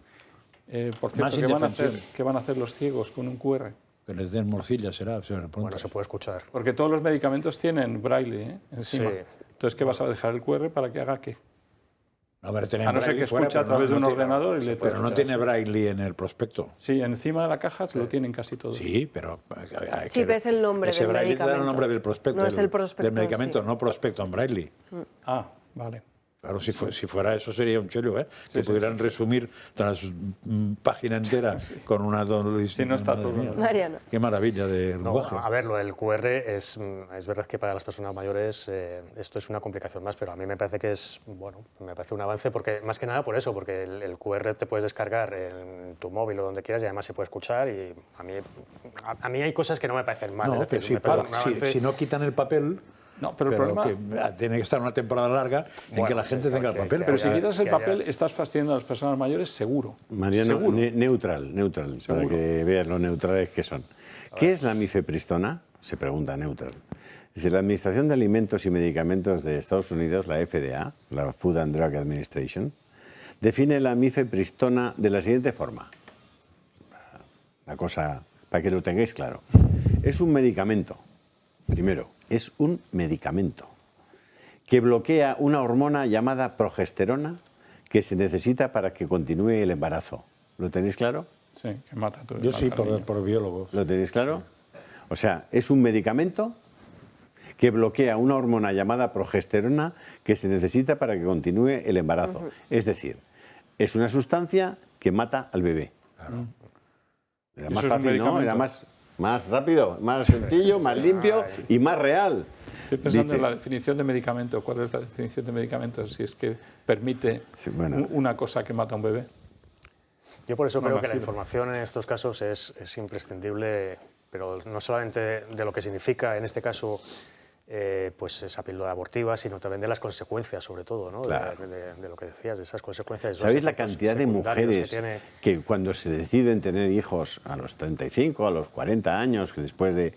Por Más cierto, indefensible. ¿qué van a hacer los ciegos con un QR? Que les den morcilla, será. O sea, pronto. Bueno, se puede escuchar. Porque todos los medicamentos tienen braille encima. Sí. Entonces, ¿qué vas a dejar el QR para que haga qué? A ver, tener A no ser braille que fuera, escuche a pero través de un tiene- ordenador y le Pero no tiene braille en el prospecto. Sí, encima de la caja lo tienen casi todos. Sí, pero... hay Sí, que- ves el nombre ese del braille te da el medicamento. nombre del prospecto. No es el prospecto del en medicamento, sí. no prospecto en braille. Ah, vale. Claro, si fuera eso sería un chollo, ¿eh? Que pudieran resumir tras página entera con una... Sí, no está Madre todo. mía. Mariano. Qué maravilla de No, lenguaje. a ver, lo del QR es verdad que para las personas mayores esto es una complicación más, pero a mí me parece que es, bueno, me parece un avance, porque más que nada por eso, porque el QR te puedes descargar en tu móvil o donde quieras y además se puede escuchar, y a mí hay cosas que no me parecen mal. No, es decir, pero sí, me parece un si, avance. si no quitan el papel, No, pero el problema... que tiene que estar una temporada larga en Bueno, que la sí, gente tenga el que- papel. que Pero porque- si quitas el que haya- papel, estás fastidiando a las personas mayores, seguro. Mariano, Seguro. neutral, para Seguro. que veas lo neutrales que son. ¿Qué es la mifepristona? Se pregunta neutral. Dice, la Administración de Alimentos y Medicamentos de Estados Unidos, la FDA, la Food and Drug Administration, define la mifepristona de la siguiente forma. La cosa, para que lo tengáis claro. Es un medicamento, primero, es un medicamento que bloquea una hormona llamada progesterona que se necesita para que continúe el embarazo. ¿Lo tenéis claro? Sí, que mata todo. Yo sí, por biólogos. ¿Lo tenéis claro? O sea, es un medicamento que bloquea una hormona llamada progesterona que se necesita para que continúe el embarazo. Es decir, es una sustancia que mata al bebé. Era más Eso es un fácil, ¿no? medicamento. Era más rápido, más sencillo, más limpio y más real. Estoy pensando en la definición de medicamento. ¿Cuál es la definición de medicamento? Si es que permite una cosa que mata a un bebé. Yo por eso creo que la información en estos casos es imprescindible, pero no solamente de lo que significa, en este caso, pues esa píldora abortiva, sino también de las consecuencias, sobre todo, ¿no? Claro. De lo que decías, de esas consecuencias. ¿Sabéis la cantidad de mujeres que cuando se deciden tener hijos a los 35, a los 40 años, que después de...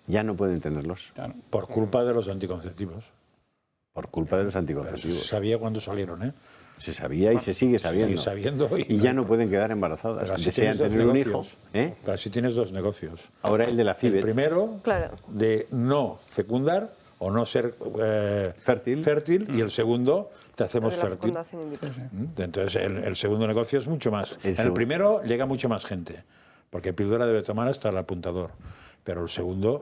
ya no pueden tenerlos? Por culpa de los anticonceptivos. Por culpa de los anticonceptivos. Se sabía cuando salieron, ¿eh? Se sabía y se sigue sabiendo. Se sigue sabiendo y ya no pueden quedar embarazadas. Pero así desean tienes tener dos un negocios. hijo. ¿Eh? Pero así tienes dos negocios. Ahora el de la FIBET. El primero, de no fecundar o no ser fértil, y el segundo, te hacemos fértil. Entonces, el segundo negocio es mucho más. En el primero llega mucho más gente, porque píldora debe tomar hasta el apuntador. Pero el segundo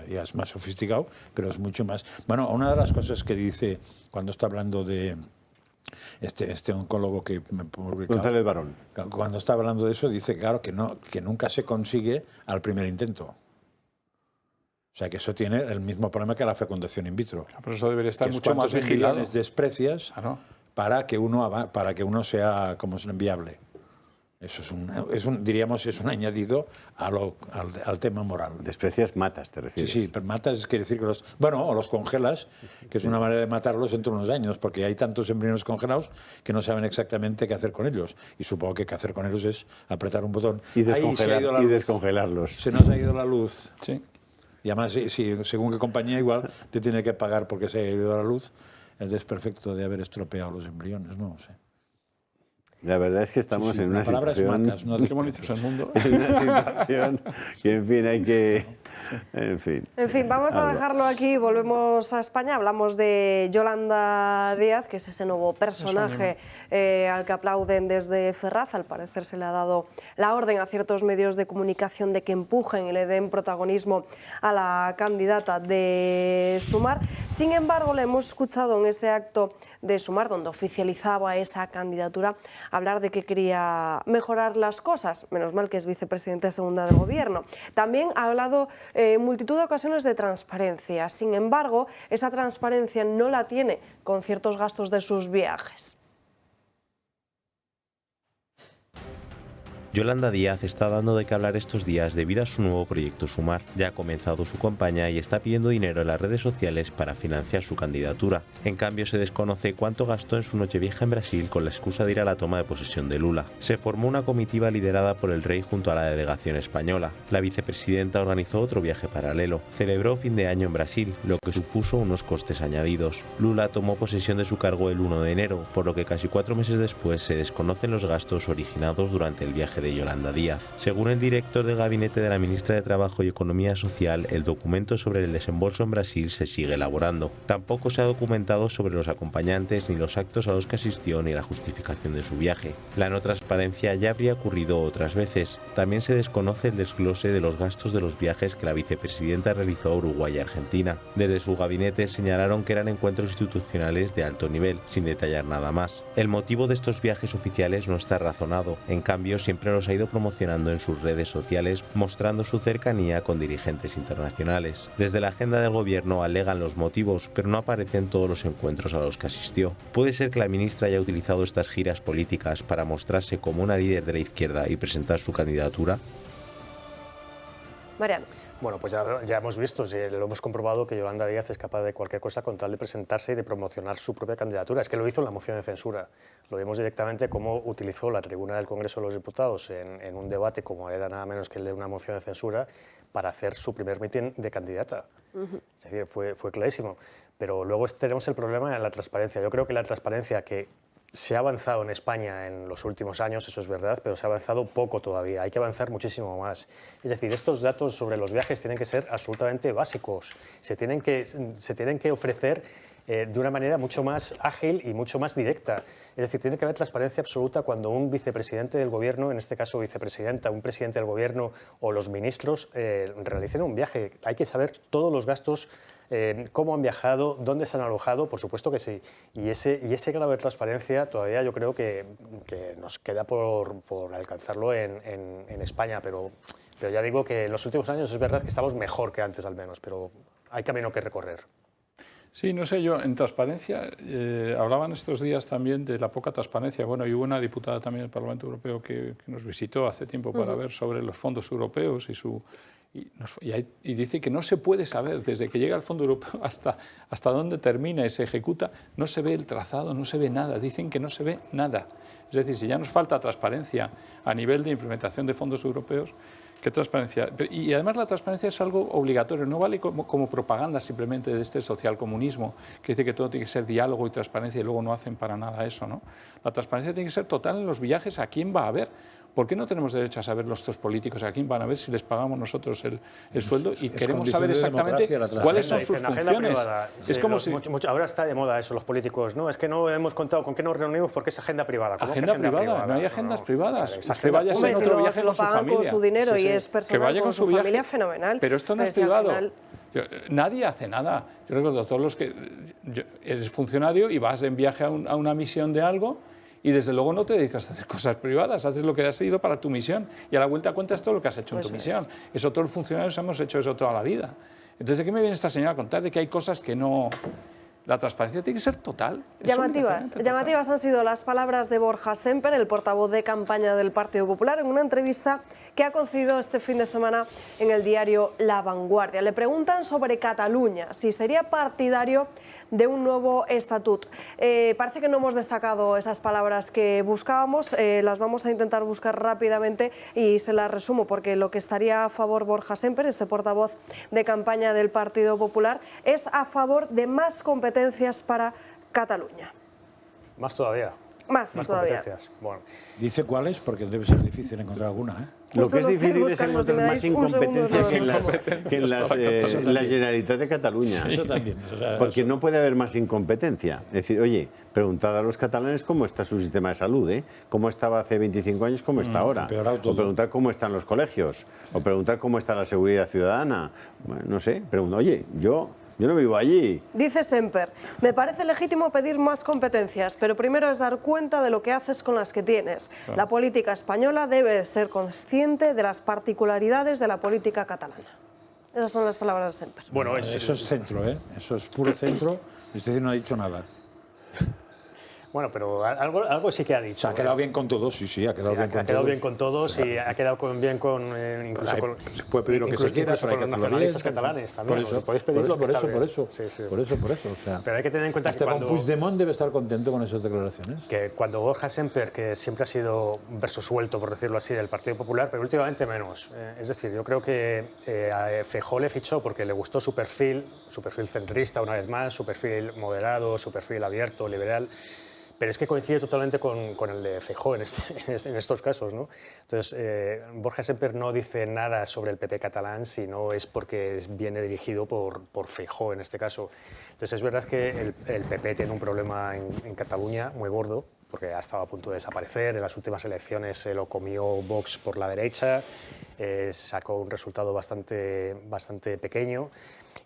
ya es más sofisticado, pero es mucho más... Bueno, una de las cosas que dice cuando está hablando de este oncólogo que me publicó, González Barón, cuando está hablando de eso, dice claro que nunca se consigue al primer intento. O sea, que eso tiene el mismo problema que la fecundación in vitro. Por eso debería estar mucho más vigilado. Millones desprecias para que uno sea como viable. Eso diríamos, es un añadido al tema moral. Desprecias, matas, ¿te refieres? Sí, pero matas quiere decir que o los congelas, que es una manera de matarlos dentro de unos años, porque hay tantos embriones congelados que no saben exactamente qué hacer con ellos. Y supongo que qué hacer con ellos es apretar un botón y descongelarlos. Se nos ha ido la luz. Sí. Y además, según qué compañía, igual te tiene que pagar porque se ha ido la luz el desperfecto de haber estropeado los embriones, no sé. La verdad es que estamos en una situación... Qué bonito es el mundo. En una situación que, en fin, hay que... En fin, vamos a dejarlo aquí, volvemos a España, hablamos de Yolanda Díaz, que es ese nuevo personaje al que aplauden desde Ferraz. Al parecer se le ha dado la orden a ciertos medios de comunicación de que empujen y le den protagonismo a la candidata de Sumar. Sin embargo, le hemos escuchado en ese acto de Sumar, donde oficializaba esa candidatura, hablar de que quería mejorar las cosas. Menos mal que es vicepresidenta segunda del Gobierno. También ha hablado en multitud de ocasiones de transparencia. Sin embargo, esa transparencia no la tiene con ciertos gastos de sus viajes. Yolanda Díaz está dando de qué hablar estos días debido a su nuevo proyecto Sumar. Ya ha comenzado su campaña y está pidiendo dinero en las redes sociales para financiar su candidatura. En cambio, se desconoce cuánto gastó en su nochevieja en Brasil con la excusa de ir a la toma de posesión de Lula. Se formó una comitiva liderada por el rey junto a la delegación española. La vicepresidenta organizó otro viaje paralelo. Celebró fin de año en Brasil, lo que supuso unos costes añadidos. Lula tomó posesión de su cargo el 1 de enero, por lo que casi 4 meses después se desconocen los gastos originados durante el viaje de Yolanda Díaz. Según el director del gabinete de la ministra de Trabajo y Economía Social, el documento sobre el desembolso en Brasil se sigue elaborando. Tampoco se ha documentado sobre los acompañantes, ni los actos a los que asistió, ni la justificación de su viaje. La no transparencia ya habría ocurrido otras veces. También se desconoce el desglose de los gastos de los viajes que la vicepresidenta realizó a Uruguay y Argentina. Desde su gabinete señalaron que eran encuentros institucionales de alto nivel, sin detallar nada más. El motivo de estos viajes oficiales no está razonado. En cambio, siempre los ha ido promocionando en sus redes sociales, mostrando su cercanía con dirigentes internacionales. Desde la agenda del gobierno alegan los motivos, pero no aparecen todos los encuentros a los que asistió. ¿Puede ser que la ministra haya utilizado estas giras políticas para mostrarse como una líder de la izquierda y presentar su candidatura? Mariano. Bueno, pues ya hemos visto, lo hemos comprobado, que Yolanda Díaz es capaz de cualquier cosa con tal de presentarse y de promocionar su propia candidatura. Es que lo hizo en la moción de censura. Lo vimos directamente cómo utilizó la tribuna del Congreso de los Diputados en un debate como era nada menos que el de una moción de censura para hacer su primer mitin de candidata. Es decir, fue clarísimo. Pero luego tenemos el problema de la transparencia. Yo creo que la transparencia que se ha avanzado en España en los últimos años, eso es verdad, pero se ha avanzado poco todavía, hay que avanzar muchísimo más. Es decir, estos datos sobre los viajes tienen que ser absolutamente básicos, se tienen que ofrecer de una manera mucho más ágil y mucho más directa. Es decir, tiene que haber transparencia absoluta cuando un vicepresidente del Gobierno, en este caso vicepresidenta, un presidente del Gobierno o los ministros realicen un viaje. Hay que saber todos los gastos, cómo han viajado, dónde se han alojado, por supuesto que sí. Y ese grado de transparencia todavía yo creo que nos queda por alcanzarlo en España, pero ya digo que en los últimos años es verdad que estamos mejor que antes al menos, pero hay camino que recorrer. Sí, no sé, yo en transparencia, hablaban estos días también de la poca transparencia. Bueno, y hubo una diputada también del Parlamento Europeo que nos visitó hace tiempo para ver sobre los fondos europeos y dice que no se puede saber desde que llega el fondo europeo hasta dónde termina y se ejecuta, no se ve el trazado, no se ve nada, dicen que no se ve nada. Es decir, si ya nos falta transparencia a nivel de implementación de fondos europeos, ¿qué transparencia? Y además la transparencia es algo obligatorio, no vale como propaganda simplemente de este socialcomunismo, que dice que todo tiene que ser diálogo y transparencia y luego no hacen para nada eso, ¿no? La transparencia tiene que ser total en los viajes, a quién va a ver. ¿Por qué no tenemos derecho a saber estos políticos a quién van a ver si les pagamos nosotros el sueldo y queremos saber exactamente cuáles son sus funciones? Es como si ahora está de moda eso, los políticos. No, es que no hemos contado con qué nos reunimos porque es agenda privada. Agenda privada, no hay agendas privadas. O sea, usted vaya en otro viaje con su familia. Con su dinero y es personal, que vaya con su familia, fenomenal. Pero esto no es privado. Nadie hace nada. Yo recuerdo todos los que eres funcionario y vas en viaje a una misión de algo. Y desde luego no te dedicas a hacer cosas privadas, haces lo que has ido para tu misión y a la vuelta cuentas todo lo que has hecho en tu misión. Eso todos los funcionarios hemos hecho eso toda la vida. Entonces, ¿de qué me viene esta señora a contar? De que hay cosas que no... La transparencia tiene que ser total. Llamativas han sido las palabras de Borja Sémper, el portavoz de campaña del Partido Popular, en una entrevista que ha concedido este fin de semana en el diario La Vanguardia. Le preguntan sobre Cataluña, si sería partidario de un nuevo estatut. Parece que no hemos destacado esas palabras que buscábamos, las vamos a intentar buscar rápidamente y se las resumo, porque lo que estaría a favor Borja Sémper, este portavoz de campaña del Partido Popular, es a favor de más competencias para Cataluña. Más todavía. Más todavía. Bueno. Dice cuáles, porque debe ser difícil encontrar alguna, ¿eh? Lo que es difícil es encontrar más incompetencias que en la Generalitat de Cataluña. Sí, eso también. Porque no puede haber más incompetencia. Es decir, oye, preguntad a los catalanes cómo está su sistema de salud, ¿eh? Cómo estaba hace 25 años, cómo está ahora. O preguntar cómo están los colegios. O preguntar cómo está la seguridad ciudadana. Bueno, no sé, oye, yo no vivo allí. Dice Sémper, me parece legítimo pedir más competencias, pero primero es dar cuenta de lo que haces con las que tienes. Claro. La política española debe ser consciente de las particularidades de la política catalana. Esas son las palabras de Sémper. Bueno, eso es centro, ¿eh? Eso es puro centro. Es decir, no ha dicho nada. Bueno, pero algo sí que ha dicho. Se ha quedado bien con todos, sí, ha quedado bien con todos. Ha quedado bien con todos y ha quedado bien con incluso con... Se puede pedir lo que se quiera, pero hay que hacerlo nacionalistas catalanes también. Por eso, podéis pedir lo que está bien. Por eso. O sea, pero hay que tener en cuenta que cuando Puigdemont debe estar contento con esas declaraciones. Que cuando Borja Sémper, que siempre ha sido un verso suelto, por decirlo así, del Partido Popular, pero últimamente menos. Es decir, yo creo que a Feijóo le fichó porque le gustó su perfil centrista una vez más, su perfil moderado, su perfil abierto, liberal. Pero es que coincide totalmente con el de Feijóo en estos casos, ¿no? Entonces, Borja Sémper no dice nada sobre el PP catalán, sino es porque viene dirigido por Feijóo en este caso. Entonces, es verdad que el PP tiene un problema en Cataluña muy gordo, porque ha estado a punto de desaparecer. En las últimas elecciones se lo comió Vox por la derecha, sacó un resultado bastante pequeño.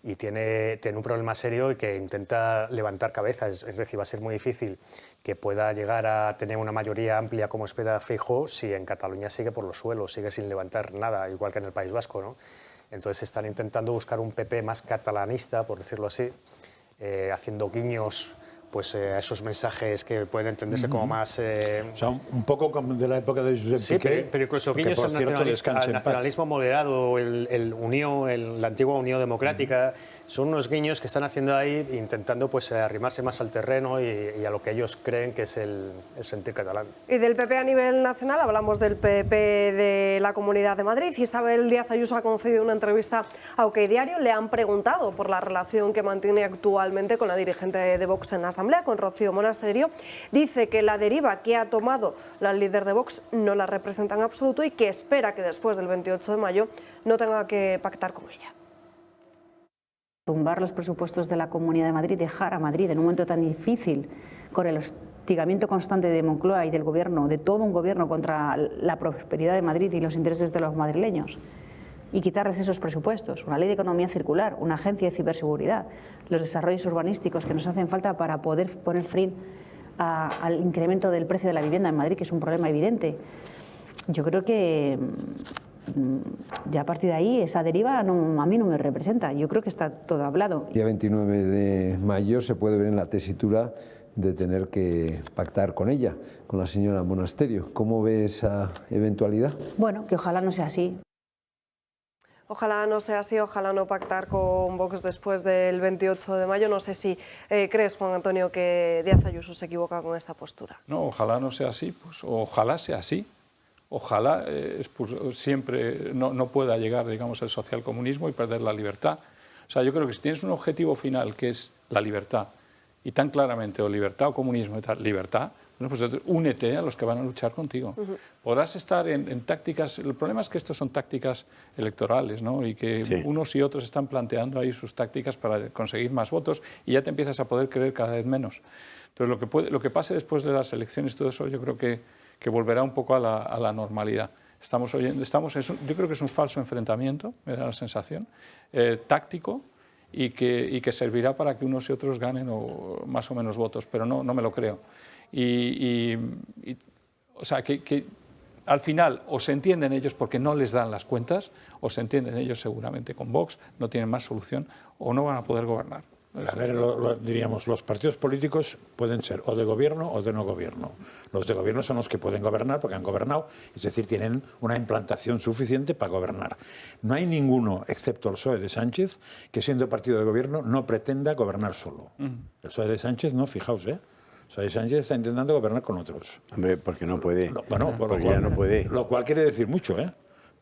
Y tiene un problema serio y que intenta levantar cabeza, es decir, va a ser muy difícil que pueda llegar a tener una mayoría amplia como espera Feijóo si en Cataluña sigue por los suelos, sigue sin levantar nada, igual que en el País Vasco, ¿no? Entonces están intentando buscar un PP más catalanista, por decirlo así, haciendo guiños pues a esos mensajes que pueden entenderse como más... O sea, un poco como de la época de Josep Piqué. Sí, pero incluso guiños al nacionalismo moderado, la antigua Unión Democrática, son unos guiños que están haciendo ahí intentando pues arrimarse más al terreno y a lo que ellos creen que es el sentir catalán. Y del PP a nivel nacional hablamos del PP de la Comunidad de Madrid. Isabel Díaz Ayuso ha concedido una entrevista a OK Diario. Le han preguntado por la relación que mantiene actualmente con la dirigente de Vox en la Asamblea, con Rocío Monasterio. Dice que la deriva que ha tomado la líder de Vox no la representa en absoluto y que espera que después del 28 de mayo no tenga que pactar con ella. Tumbar los presupuestos de la Comunidad de Madrid, dejar a Madrid en un momento tan difícil, con el hostigamiento constante de Moncloa y del gobierno, de todo un gobierno contra la prosperidad de Madrid y los intereses de los madrileños, y quitarles esos presupuestos, una ley de economía circular, una agencia de ciberseguridad, los desarrollos urbanísticos que nos hacen falta para poder poner fin al incremento del precio de la vivienda en Madrid, que es un problema evidente. Yo creo que ya a partir de ahí esa deriva a mí no me representa. Yo creo que está todo hablado. El día 29 de mayo se puede ver en la tesitura de tener que pactar con ella, con la señora Monasterio. ¿Cómo ve esa eventualidad? Bueno, que ojalá no sea así. Ojalá no sea así, ojalá no pactar con Vox después del 28 de mayo. No sé si crees, Juan Antonio, que Díaz Ayuso se equivoca con esta postura. No, ojalá no sea así, pues ojalá sea así. Ojalá siempre no pueda llegar, digamos, el socialcomunismo y perder la libertad. O sea, yo creo que si tienes un objetivo final que es la libertad, y tan claramente, o libertad o comunismo, y tal, libertad, bueno, pues únete a los que van a luchar contigo. Podrás estar en tácticas, el problema es que estos son tácticas electorales, ¿no? Y que unos y otros están planteando ahí sus tácticas para conseguir más votos y ya te empiezas a poder creer cada vez menos. Entonces, lo que pase después de las elecciones, todo eso, yo creo que volverá un poco a la normalidad. Yo creo que es un falso enfrentamiento, me da la sensación, táctico, y que servirá para que unos y otros ganen más o menos votos, pero no me lo creo. O sea, que al final o se entienden ellos porque no les dan las cuentas, o se entienden ellos seguramente con Vox, no tienen más solución, o no van a poder gobernar. A ver, diríamos, los partidos políticos pueden ser o de gobierno o de no gobierno. Los de gobierno son los que pueden gobernar porque han gobernado, es decir, tienen una implantación suficiente para gobernar. No hay ninguno, excepto el PSOE de Sánchez, que siendo partido de gobierno no pretenda gobernar solo. El PSOE de Sánchez, no, fijaos, el PSOE de Sánchez está intentando gobernar con otros. Hombre, porque no puede. Porque ya no puede. Lo cual quiere decir mucho,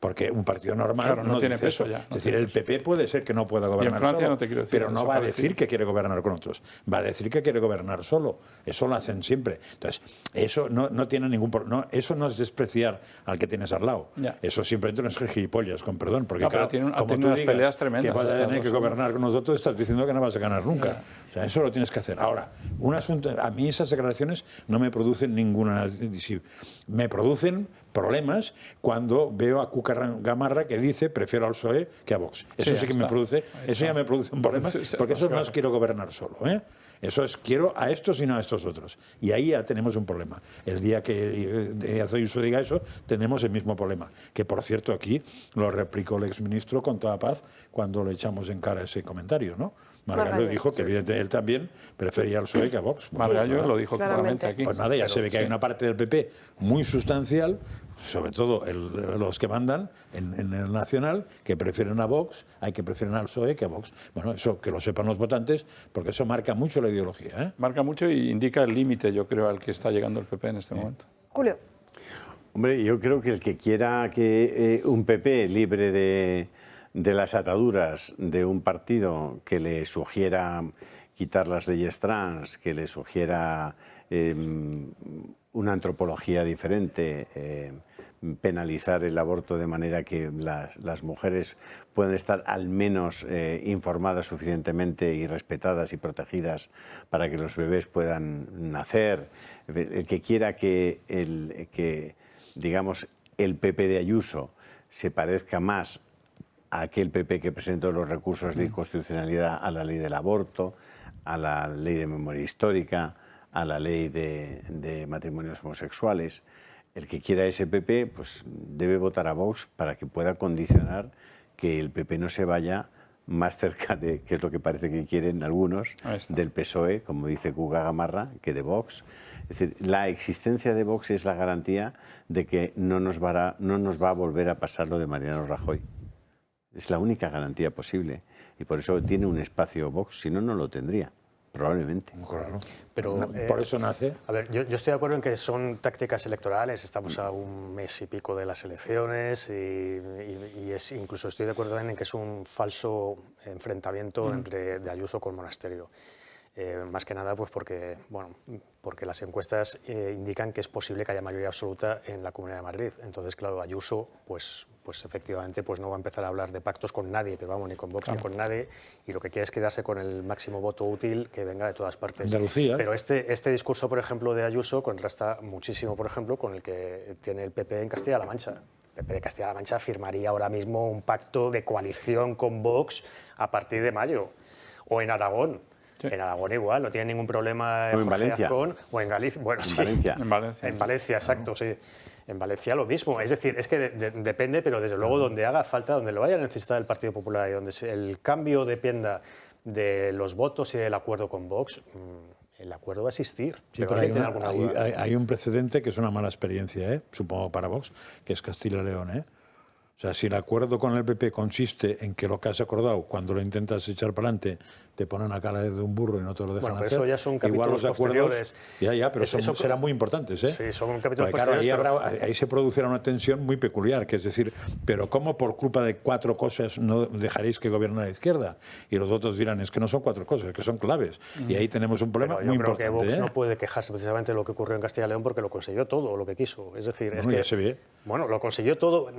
porque un partido normal no tiene peso. Es decir, el PP puede ser que no pueda gobernar solo, pero no va a decir que quiere gobernar con otros. Va a decir que quiere gobernar solo. Eso lo hacen siempre. Entonces, eso no tiene ningún problema. Eso no es despreciar al que tienes al lado. Eso simplemente no es gilipollas, con perdón. Porque claro, como tú digas peleas tremendas, que vas a tener que gobernar con nosotros, estás diciendo que no vas a ganar nunca. O sea, eso lo tienes que hacer. Ahora, un asunto, a mí esas declaraciones no me producen ninguna... Me producen problemas cuando veo a Cuca Gamarra que dice prefiero al PSOE que a Vox. Eso sí que me produce, eso ya me produce un problema, porque eso no es quiero gobernar solo, Eso es quiero a estos y no a estos otros. Y ahí ya tenemos un problema. El día que Díaz Ayuso diga eso, tendremos el mismo problema. Que por cierto aquí lo replicó el exministro con toda paz cuando le echamos en cara ese comentario, ¿no? Margallo dijo que evidentemente él también prefería al PSOE que a Vox. Margallo lo dijo claramente aquí. Pues nada, ya se ve que hay una parte del PP muy sustancial, sobre todo los que mandan en el nacional, que prefieren a Vox, hay que prefieren al PSOE que a Vox. Bueno, eso que lo sepan los votantes, porque eso marca mucho la ideología. Marca mucho y indica el límite, yo creo, al que está llegando el PP en este momento. Julio. Hombre, yo creo que el que quiera que un PP libre de las ataduras de un partido que le sugiera quitar las leyes trans, que le sugiera una antropología diferente, penalizar el aborto de manera que las mujeres puedan estar al menos informadas suficientemente y respetadas y protegidas para que los bebés puedan nacer. El que quiera que digamos, el PP de Ayuso se parezca más a aquel PP que presentó los recursos de inconstitucionalidad a la ley del aborto, a la ley de memoria histórica, a la ley de matrimonios homosexuales. El que quiera ese PP pues debe votar a Vox para que pueda condicionar que el PP no se vaya más cerca de, que es lo que parece que quieren algunos, del PSOE, como dice Cuca Gamarra, que de Vox. Es decir, la existencia de Vox es la garantía de que no nos va a volver a pasar lo de Mariano Rajoy. Es la única garantía posible y por eso tiene un espacio Vox, si no, no lo tendría, probablemente. Claro. Pero, por eso nace. A ver, yo estoy de acuerdo en que son tácticas electorales, estamos a un mes y pico de las elecciones y incluso estoy de acuerdo en que es un falso enfrentamiento de Ayuso con Monasterio. Más que nada pues porque las encuestas indican que es posible que haya mayoría absoluta en la Comunidad de Madrid. Entonces, claro, Ayuso pues efectivamente pues no va a empezar a hablar de pactos con nadie, pero vamos, ni con Vox ni con nadie, y lo que quiere es quedarse con el máximo voto útil que venga de todas partes. Andalucía. Pero este discurso, por ejemplo, de Ayuso contrasta muchísimo, por ejemplo, con el que tiene el PP en Castilla-La Mancha. El PP de Castilla-La Mancha firmaría ahora mismo un pacto de coalición con Vox a partir de mayo, o en Aragón. En Aragón igual, no tienen ningún problema O en Valencia. o en Galicia. Bueno, sí. Valencia. En Valencia, exacto, sí. En Valencia lo mismo. Es decir, es que depende, pero desde luego donde haga falta, donde lo vaya a necesitar el Partido Popular y donde el cambio dependa de los votos y del acuerdo con Vox, el acuerdo va a existir. Sí, pero pero hay un precedente que es una mala experiencia, supongo para Vox, que es Castilla y León. O sea, si el acuerdo con el PP consiste en que lo que has acordado, cuando lo intentas echar para adelante, te ponen a cara de un burro y no te lo dejan hacer. Eso ya son capítulos igual los acuerdos, posteriores. pero serán muy importantes. Sí, son capítulos porque, posteriores. ahí se producirá una tensión muy peculiar, que es decir, pero ¿cómo por culpa de 4 cosas no dejaréis que gobierne la izquierda? Y los otros dirán, es que no son 4 cosas, es que son claves. Y ahí tenemos un problema muy importante. Yo creo que Vox no puede quejarse precisamente de lo que ocurrió en Castilla y León porque lo consiguió todo, lo que quiso. Es decir, ya se ve. Bueno, lo consiguió todo.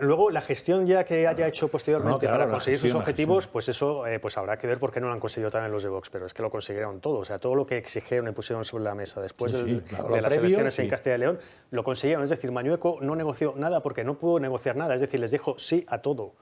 Luego, la gestión ya que haya hecho posteriormente para conseguir sus objetivos, pues eso pues habrá que ver por qué no lo han conseguido también los de Vox, pero es que lo consiguieron todo. O sea, todo lo que exigieron y pusieron sobre la mesa después de las elecciones en Castilla y León, lo consiguieron. Es decir, Mañueco no negoció nada porque no pudo negociar nada. Es decir, les dijo sí a todo.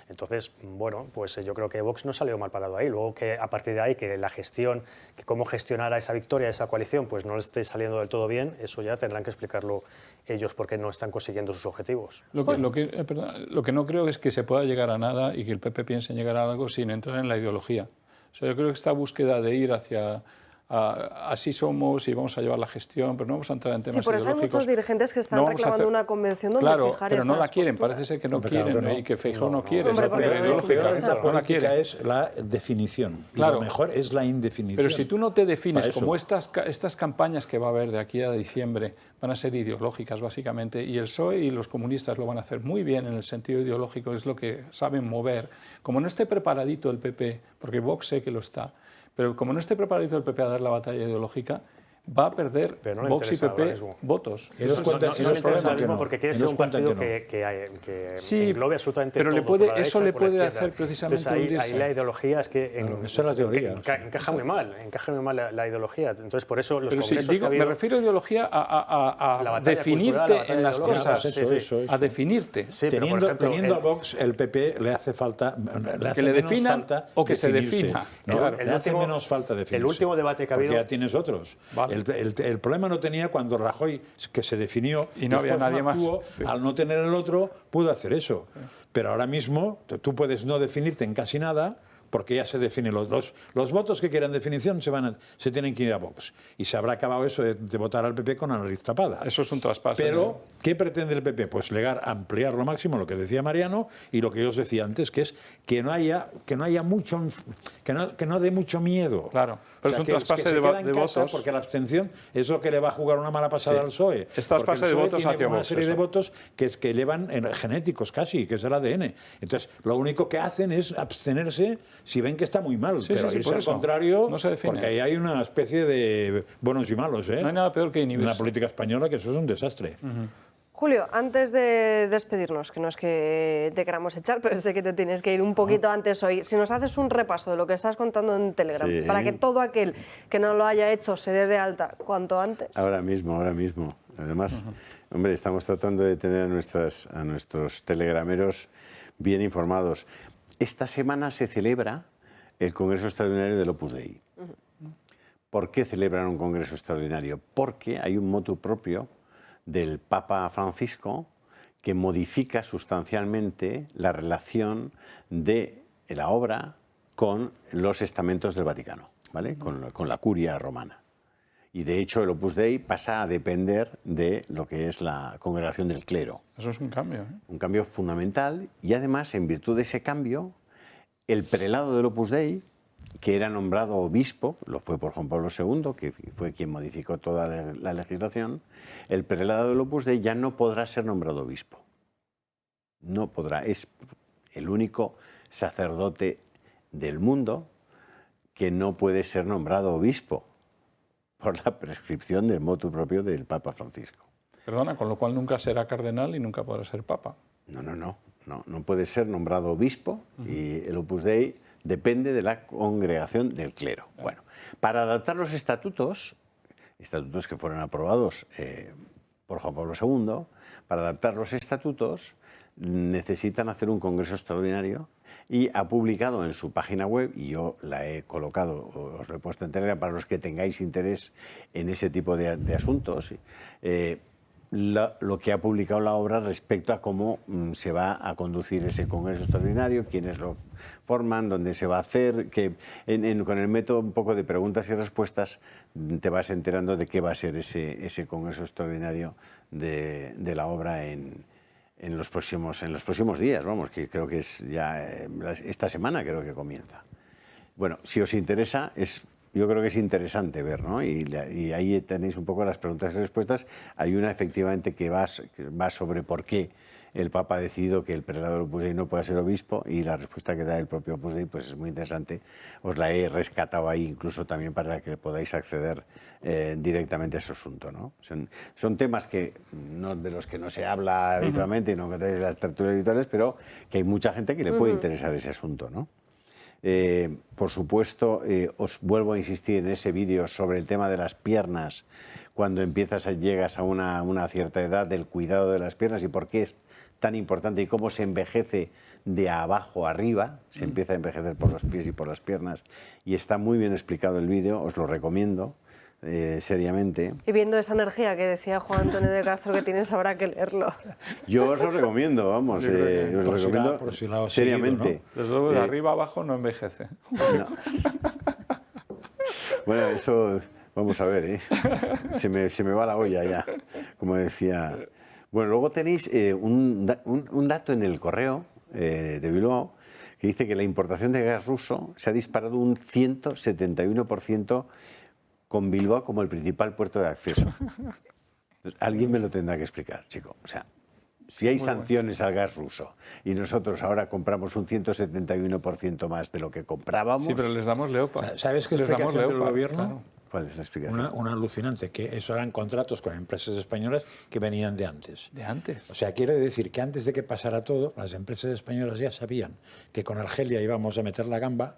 Entonces, bueno, pues yo creo que Vox no salió mal parado ahí. Luego que a partir de ahí, que la gestión, que cómo gestionar esa victoria, esa coalición, pues no les esté saliendo del todo bien, eso ya tendrán que explicarlo ellos porque no están consiguiendo sus objetivos. Lo que no creo es que se pueda llegar a nada y que el PP piense en llegar a algo sin entrar en la ideología. O sea, yo creo que esta búsqueda de ir hacia así somos y vamos a llevar la gestión, pero no vamos a entrar en temas ideológicos. Sí, por eso hay muchos dirigentes que están reclamando una convención donde fijar pero no la quieren, posturas. parece ser que no quieren, y que Feijóo no quiere. La política es la definición, y lo mejor es la indefinición. Pero si tú no te defines, como estas campañas que va a haber de aquí a diciembre van a ser ideológicas básicamente, y el PSOE y los comunistas lo van a hacer muy bien en el sentido ideológico, es lo que saben mover. Como no esté preparadito el PP, porque Vox sé que lo está, pero como no esté preparadito el PP a dar la batalla ideológica, va a perder Vox y PP votos. No le interesa mismo porque quiere ser un partido que englobe absolutamente todo. Pero eso le puede hacer precisamente hundirse. Ahí la ideología es que esa es la teoría. Encaja muy mal la ideología. Entonces, por eso los congresos que ha habido... Me refiero a ideología a definirte en las cosas, a definirte. Teniendo a Vox, el PP le hace falta... que le definan o que se defina. Le hace menos falta definirse. El último debate que ha habido... Porque ya tienes otros. El problema no tenía cuando Rajoy, que se definió, y no había nadie más. Al no tener el otro, pudo hacer eso. Pero ahora mismo tú puedes no definirte en casi nada, porque ya se definen los votos que quieran definición se tienen que ir a Vox. Y se habrá acabado eso de votar al PP con la nariz tapada. Eso es un traspaso. Pero, ¿qué pretende el PP? Pues ampliar lo máximo lo que decía Mariano y lo que yo os decía antes, que es que no haya mucho, que no dé mucho miedo. Claro, pero es un traspase de votos. Porque la abstención es lo que le va a jugar una mala pasada al PSOE. Es traspase de votos hacia Vox. Una serie de votos que llevan genéticos casi, que es el ADN. Entonces, lo único que hacen es abstenerse si ven que está muy mal, pero irse al contrario, no se define. Porque ahí hay una especie de buenos y malos. No hay nada peor que inhibirse. En la política española, que eso es un desastre. Julio, antes de despedirnos, que no es que te queramos echar, pero sé que te tienes que ir un poquito antes hoy, si nos haces un repaso de lo que estás contando en Telegram, para que todo aquel que no lo haya hecho se dé de alta cuanto antes. Ahora mismo. Además, hombre, estamos tratando de tener a nuestros telegrameros bien informados. Esta semana se celebra el Congreso Extraordinario del Opus Dei. ¿Por qué celebran un Congreso Extraordinario? Porque hay un motu propio del Papa Francisco que modifica sustancialmente la relación de la obra con los estamentos del Vaticano, ¿vale? Con la curia romana. Y de hecho el Opus Dei pasa a depender de lo que es la congregación del clero. Eso es un cambio. Un cambio fundamental, y además, en virtud de ese cambio, el prelado del Opus Dei, que era nombrado obispo, lo fue por Juan Pablo II, que fue quien modificó toda la legislación, el prelado del Opus Dei ya no podrá ser nombrado obispo. No podrá, es el único sacerdote del mundo que no puede ser nombrado obispo por la prescripción del motu propio del Papa Francisco. Perdona, con lo cual nunca será cardenal y nunca podrá ser papa. No puede ser nombrado obispo y el Opus Dei depende de la congregación del clero. Bueno, para adaptar los estatutos que fueron aprobados por Juan Pablo II, para adaptar los estatutos necesitan hacer un congreso extraordinario y ha publicado en su página web, y yo la he colocado, os lo he puesto en Telegram para los que tengáis interés en ese tipo de asuntos, lo que ha publicado la obra respecto a cómo se va a conducir ese congreso extraordinario, quiénes lo forman, dónde se va a hacer, que con el método un poco de preguntas y respuestas te vas enterando de qué va a ser ese congreso extraordinario de la obra en los próximos días, vamos, que creo que es ya esta semana creo que comienza. Bueno, si os interesa, yo creo que es interesante ver, ¿no? Y ahí tenéis un poco las preguntas y respuestas. Hay una efectivamente que va sobre por qué el Papa ha decidido que el prelado del Opus Dei no pueda ser obispo, y la respuesta que da el propio Opus Dei pues es muy interesante. Os la he rescatado ahí incluso también para que podáis acceder directamente a ese asunto, ¿no? Son temas de los que no se habla habitualmente y no encontráis en las tertulias habituales, pero que hay mucha gente que le puede interesar ese asunto, ¿no? Por supuesto, os vuelvo a insistir en ese vídeo sobre el tema de las piernas, cuando llegas a una cierta edad, del cuidado de las piernas y por qué es tan importante y cómo se envejece de abajo arriba, se empieza a envejecer por los pies y por las piernas, y está muy bien explicado el vídeo, os lo recomiendo seriamente. Y viendo esa energía que decía Juan Antonio de Castro, que tienes ahora que leerlo. Yo os lo recomiendo, vamos, os lo recomiendo seriamente. Desde luego, de arriba abajo no envejece. No. Bueno, eso vamos a ver, se me va la olla ya, como decía. Bueno, luego tenéis un dato en el correo de Bilbao que dice que la importación de gas ruso se ha disparado un 171% con Bilbao como el principal puerto de acceso. Entonces, alguien me lo tendrá que explicar, chico. O sea, si hay sanciones al gas ruso y nosotros ahora compramos un 171% más de lo que comprábamos... Sí, pero les damos Leopa. ¿Sabes qué explicación del gobierno? Claro. ¿Cuál es la explicación? Una alucinante, que eso eran contratos con empresas españolas que venían de antes. ¿De antes? O sea, quiere decir que antes de que pasara todo, las empresas españolas ya sabían que con Argelia íbamos a meter la gamba,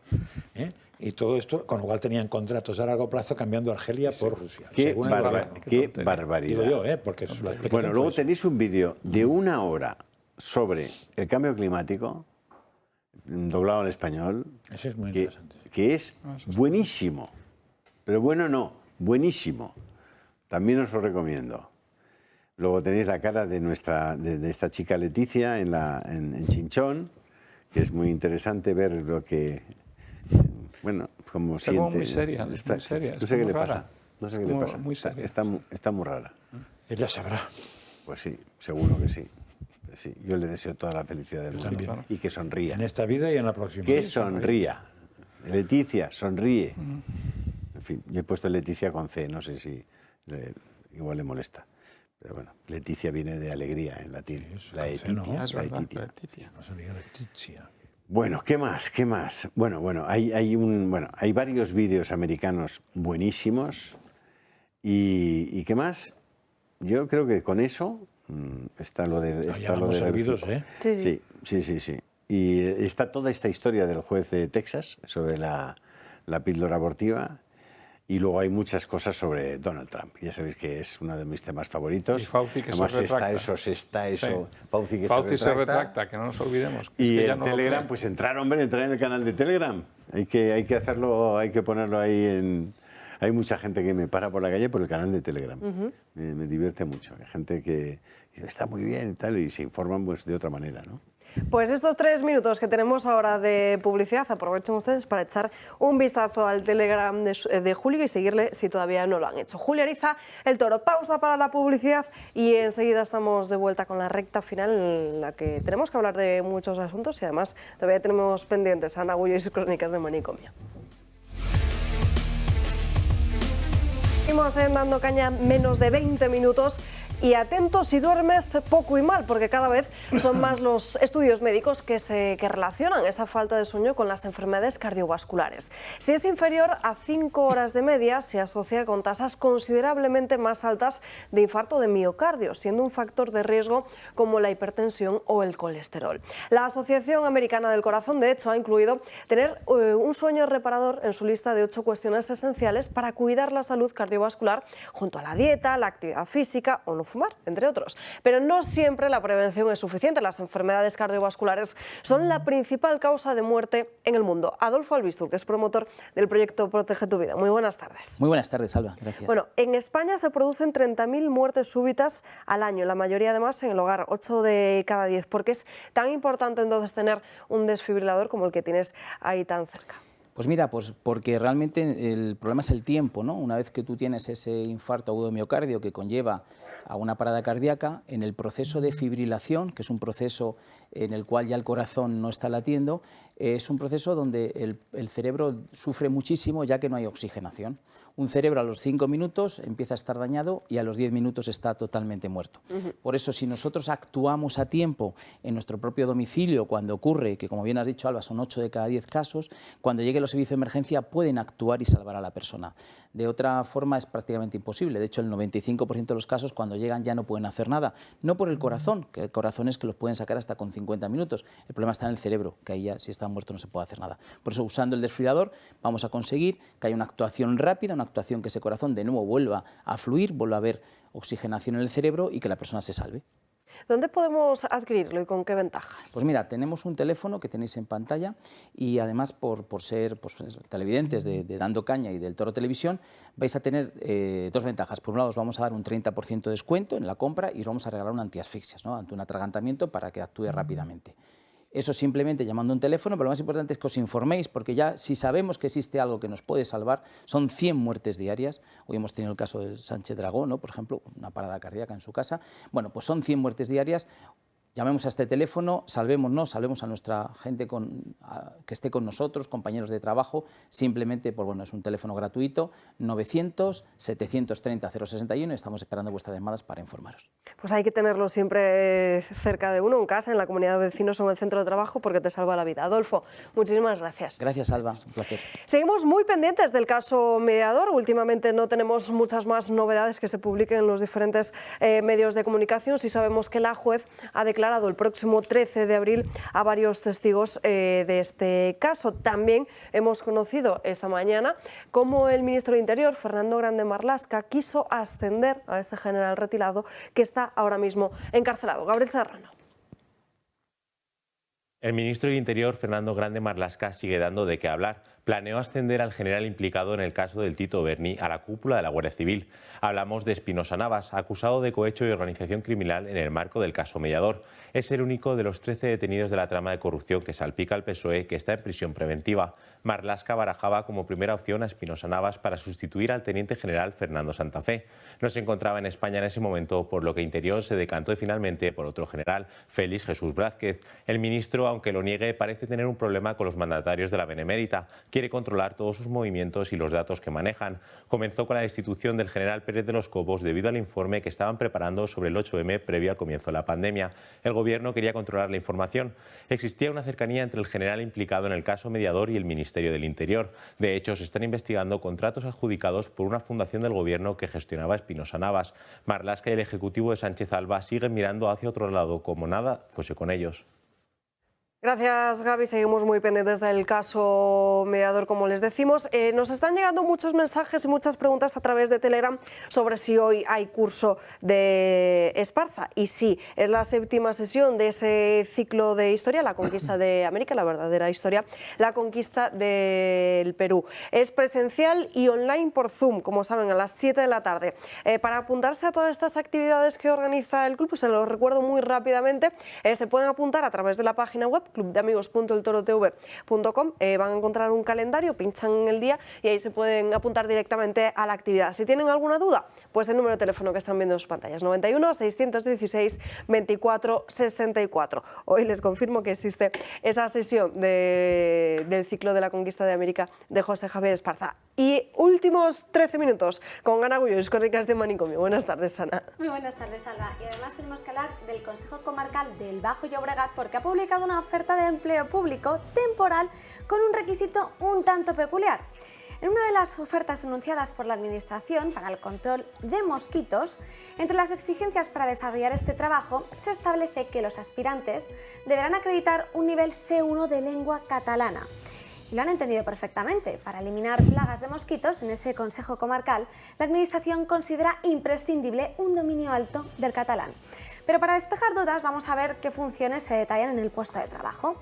y todo esto, con lo cual tenían contratos a largo plazo cambiando Argelia por Rusia. Qué barbaridad. Digo yo, porque es la explicación. Bueno, luego tenéis un vídeo de 1 hora sobre el cambio climático, doblado al español, ese es muy interesante. Que es buenísimo. Pero bueno, no, buenísimo. También os lo recomiendo. Luego tenéis la cara de esta chica Leticia en Chinchón, que es muy interesante ver lo que... Bueno, como está siente... Como muy seria, muy seria. No sé qué le pasa. No sé qué le pasa. Muy seria. Está muy rara. Ella sabrá. Pues sí, seguro que sí. Sí, yo le deseo toda la felicidad del mundo y que sonría. En esta vida y en la próxima. Que sonría. Leticia, sonríe. En fin, yo he puesto Leticia con C, no sé si igual le molesta. Pero bueno, Leticia viene de alegría en latín. La Letitia. Bueno, ¿qué más? ¿Qué más? Bueno, hay varios vídeos americanos buenísimos. ¿Y qué más? Yo creo que con eso está lo de... Ya lo hemos servido, ¿eh? Sí. Y está toda esta historia del juez de Texas sobre la píldora abortiva. Y luego hay muchas cosas sobre Donald Trump. Ya sabéis que es uno de mis temas favoritos. Y Fauci que además se retracta. Está eso. Sí. Fauci se retracta, que no nos olvidemos. Y el Telegram, pues entrar en el canal de Telegram. Hay que hacerlo, hay que ponerlo ahí Hay mucha gente que me para por la calle por el canal de Telegram. Me divierte mucho. Hay gente que está muy bien y tal, y se informan pues de otra manera, ¿no? Pues estos 3 minutos que tenemos ahora de publicidad, aprovechen ustedes para echar un vistazo al Telegram de Julio y seguirle si todavía no lo han hecho. Julio Ariza, El Toro. Pausa para la publicidad y enseguida estamos de vuelta con la recta final en la que tenemos que hablar de muchos asuntos y además todavía tenemos pendientes a Ana Gullo y sus crónicas de manicomio. Seguimos en Dando Caña, menos de 20 minutos. Y atentos si duermes poco y mal, porque cada vez son más los estudios médicos que relacionan esa falta de sueño con las enfermedades cardiovasculares. Si es inferior a 5 horas de media, se asocia con tasas considerablemente más altas de infarto de miocardio, siendo un factor de riesgo como la hipertensión o el colesterol. La Asociación Americana del Corazón, de hecho, ha incluido tener un sueño reparador en su lista de 8 cuestiones esenciales para cuidar la salud cardiovascular cardiovascular junto a la dieta, la actividad física o no fumar, entre otros. Pero no siempre la prevención es suficiente. Las enfermedades cardiovasculares son la principal causa de muerte en el mundo. Adolfo Albistur, que es promotor del proyecto Protege tu Vida. Muy buenas tardes. Muy buenas tardes, Alba. Gracias. Bueno, en España se producen 30.000 muertes súbitas al año, la mayoría además en el hogar, 8 de cada 10. ¿Por qué es tan importante entonces tener un desfibrilador como el que tienes ahí tan cerca? Pues mira, pues porque realmente el problema es el tiempo, ¿no? Una vez que tú tienes ese infarto agudo de miocardio que conlleva a una parada cardíaca, en el proceso de fibrilación, que es un proceso en el cual ya el corazón no está latiendo, es un proceso donde el cerebro sufre muchísimo ya que no hay oxigenación. Un cerebro a los 5 minutos empieza a estar dañado y a los 10 minutos está totalmente muerto. Por eso, si nosotros actuamos a tiempo en nuestro propio domicilio, cuando ocurre, que como bien has dicho, Alba, son 8 de cada 10 casos, cuando lleguen los servicios de emergencia pueden actuar y salvar a la persona. De otra forma es prácticamente imposible. De hecho, el 95% de los casos, cuando llegan, ya no pueden hacer nada. No por el corazón, que el corazón es que los pueden sacar hasta con 50 minutos. El problema está en el cerebro, que ahí ya, si está muerto, no se puede hacer nada. Por eso, usando el desfibrilador, vamos a conseguir que haya una actuación rápida, una actuación que ese corazón de nuevo vuelva a fluir, vuelva a haber oxigenación en el cerebro y que la persona se salve. ¿Dónde podemos adquirirlo y con qué ventajas? Pues mira, tenemos un teléfono que tenéis en pantalla y además por ser televidentes de Dando Caña y del Toro Televisión vais a tener dos ventajas. Por un lado os vamos a dar un 30% de descuento en la compra y os vamos a regalar un antiasfixias, ¿no? Ante un atragantamiento para que actúe rápidamente. Eso simplemente llamando a un teléfono, pero lo más importante es que os informéis, porque ya si sabemos que existe algo que nos puede salvar, son 100 muertes diarias. Hoy hemos tenido el caso de Sánchez Dragó, ¿no? Por ejemplo, una parada cardíaca en su casa. Bueno, pues son 100 muertes diarias. Llamemos a este teléfono, salvémonos, salvemos a nuestra gente que esté con nosotros, compañeros de trabajo, simplemente, pues bueno, es un teléfono gratuito, 900-730-061, estamos esperando vuestras llamadas para informaros. Pues hay que tenerlo siempre cerca de uno, en casa, en la comunidad de vecinos o en el centro de trabajo, porque te salva la vida. Adolfo, muchísimas gracias. Gracias, Alba, un placer. Seguimos muy pendientes del caso Mediador. Últimamente no tenemos muchas más novedades que se publiquen en los diferentes medios de comunicación. Sí sabemos que la juez ha declarado el próximo 13 de abril a varios testigos de este caso. También hemos conocido esta mañana cómo el ministro de Interior, Fernando Grande Marlaska, quiso ascender a este general retirado que está ahora mismo encarcelado. Gabriel Serrano. El ministro de Interior, Fernando Grande Marlaska, sigue dando de qué hablar. Planeó ascender al general implicado en el caso del Tito Berni a la cúpula de la Guardia Civil. Hablamos de Espinosa Navas, acusado de cohecho y organización criminal en el marco del caso Mediador. Es el único de los 13 detenidos de la trama de corrupción que salpica al PSOE que está en prisión preventiva. Marlaska barajaba como primera opción a Espinosa Navas para sustituir al teniente general Fernando Santa Fe. No se encontraba en España en ese momento, por lo que Interior se decantó finalmente por otro general, Félix Jesús Blázquez. El ministro, aunque lo niegue, parece tener un problema con los mandatarios de la Benemérita. Quiere controlar todos sus movimientos y los datos que manejan. Comenzó con la destitución del general Pérez de los Cobos debido al informe que estaban preparando sobre el 8M previo al comienzo de la pandemia. El gobierno quería controlar la información. Existía una cercanía entre el general implicado en el caso Mediador y el Ministerio del Interior. De hecho, se están investigando contratos adjudicados por una fundación del gobierno que gestionaba Espinosa Navas. Marlaska y el ejecutivo de Sánchez Alba siguen mirando hacia otro lado como nada fuese con ellos. Gracias, Gaby. Seguimos muy pendientes del caso Mediador, como les decimos. Nos están llegando muchos mensajes y muchas preguntas a través de Telegram sobre si hoy hay curso de Esparza. Y sí, es la 7ª sesión de ese ciclo de historia, la conquista de América, la verdadera historia, la conquista del Perú. Es presencial y online por Zoom, como saben, a las 7 de la tarde. Para apuntarse a todas estas actividades que organiza el club, se los recuerdo muy rápidamente, se pueden apuntar a través de la página web clubdeamigos.eltorotv.com. Van a encontrar un calendario, pinchan en el día y ahí se pueden apuntar directamente a la actividad. Si tienen alguna duda, pues el número de teléfono que están viendo en sus pantallas, 91 616 24 64. Hoy les confirmo que existe esa sesión del ciclo de la conquista de América de José Javier Esparza. Y últimos 13 minutos con Ana Gullois, crónicas de Manicomio. Buenas tardes, Ana. Muy buenas tardes, Alba. Y además tenemos que hablar del Consejo Comarcal del Bajo Llobregat porque ha publicado una oferta de empleo público temporal con un requisito un tanto peculiar. En una de las ofertas anunciadas por la Administración para el control de mosquitos, entre las exigencias para desarrollar este trabajo se establece que los aspirantes deberán acreditar un nivel C1 de lengua catalana. Y lo han entendido perfectamente. Para eliminar plagas de mosquitos, en ese Consejo Comarcal, la Administración considera imprescindible un dominio alto del catalán. Pero para despejar dudas, vamos a ver qué funciones se detallan en el puesto de trabajo.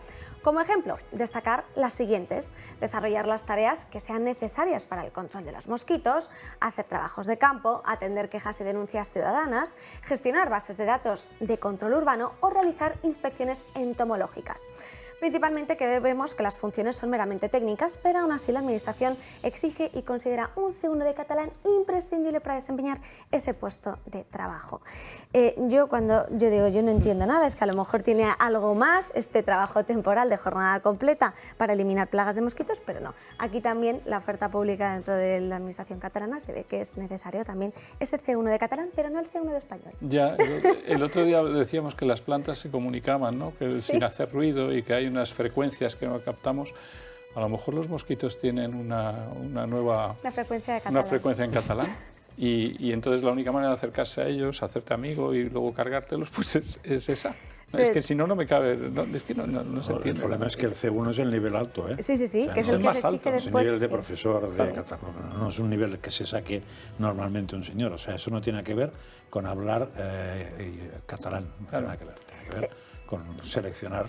Como ejemplo, destacar las siguientes: desarrollar las tareas que sean necesarias para el control de los mosquitos, hacer trabajos de campo, atender quejas y denuncias ciudadanas, gestionar bases de datos de control urbano o realizar inspecciones entomológicas. Principalmente que vemos que las funciones son meramente técnicas, pero aún así la Administración exige y considera un C1 de catalán imprescindible para desempeñar ese puesto de trabajo. Cuando yo digo yo no entiendo nada, es que a lo mejor tiene algo más este trabajo temporal de jornada completa para eliminar plagas de mosquitos, pero no. Aquí también la oferta pública dentro de la Administración catalana se ve que es necesario también ese C1 de catalán, pero no el C1 de español. Ya, el otro día decíamos que las plantas se comunicaban, ¿no? Que Sí. sin hacer ruido y que hay unas frecuencias que no captamos. A lo mejor los mosquitos tienen una nueva La frecuencia de catalán. una frecuencia en catalán y entonces la única manera de acercarse a ellos, hacerte amigo y luego cargártelos, pues es esa. Sí. Es que si no, no me cabe, es que no se entiende. El problema es que el C1 es el nivel alto, ¿eh? Sí, sí, sí, O sea, que es no el que se exige Es después. el nivel de sí. profesor Sí. de catalán, no es un nivel que se saque normalmente un señor. O sea, eso no tiene que ver con hablar catalán, no tiene nada que ver. Tiene que ver con seleccionar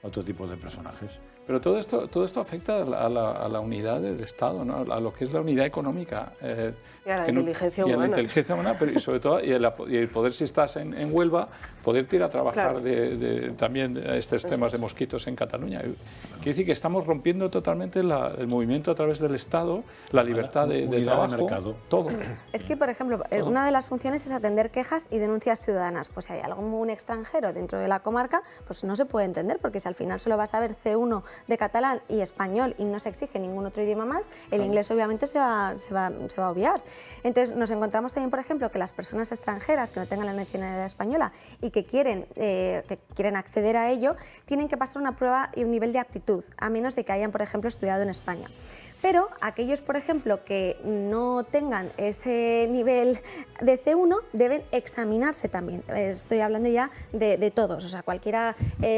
otro tipo de personajes. Pero todo esto afecta a la unidad del Estado, ¿no? A lo que es la unidad económica. Y a la que no- inteligencia y a la humana. inteligencia humana, pero y sobre todo y el poder, si estás en Huelva, poder ir a trabajar Claro. también de estos temas de mosquitos en Cataluña. Quiere decir que estamos rompiendo totalmente el movimiento a través del Estado, la libertad de unidad de trabajo, mercado. todo. Es que, por ejemplo, una de las funciones es atender quejas y denuncias ciudadanas. Pues si hay algún extranjero dentro de la comarca, pues no se puede entender, porque si al final solo vas a ver C1 de catalán y español y no se exige ningún otro idioma más, el inglés obviamente se va a obviar. Entonces nos encontramos también, por ejemplo, que las personas extranjeras que no tengan la nacionalidad española y que quieren acceder a ello, tienen que pasar una prueba y un nivel de aptitud, a menos de que hayan, por ejemplo, estudiado en España. Pero aquellos, por ejemplo, que no tengan ese nivel de C1 deben examinarse también. Estoy hablando ya de todos, o sea, cualquiera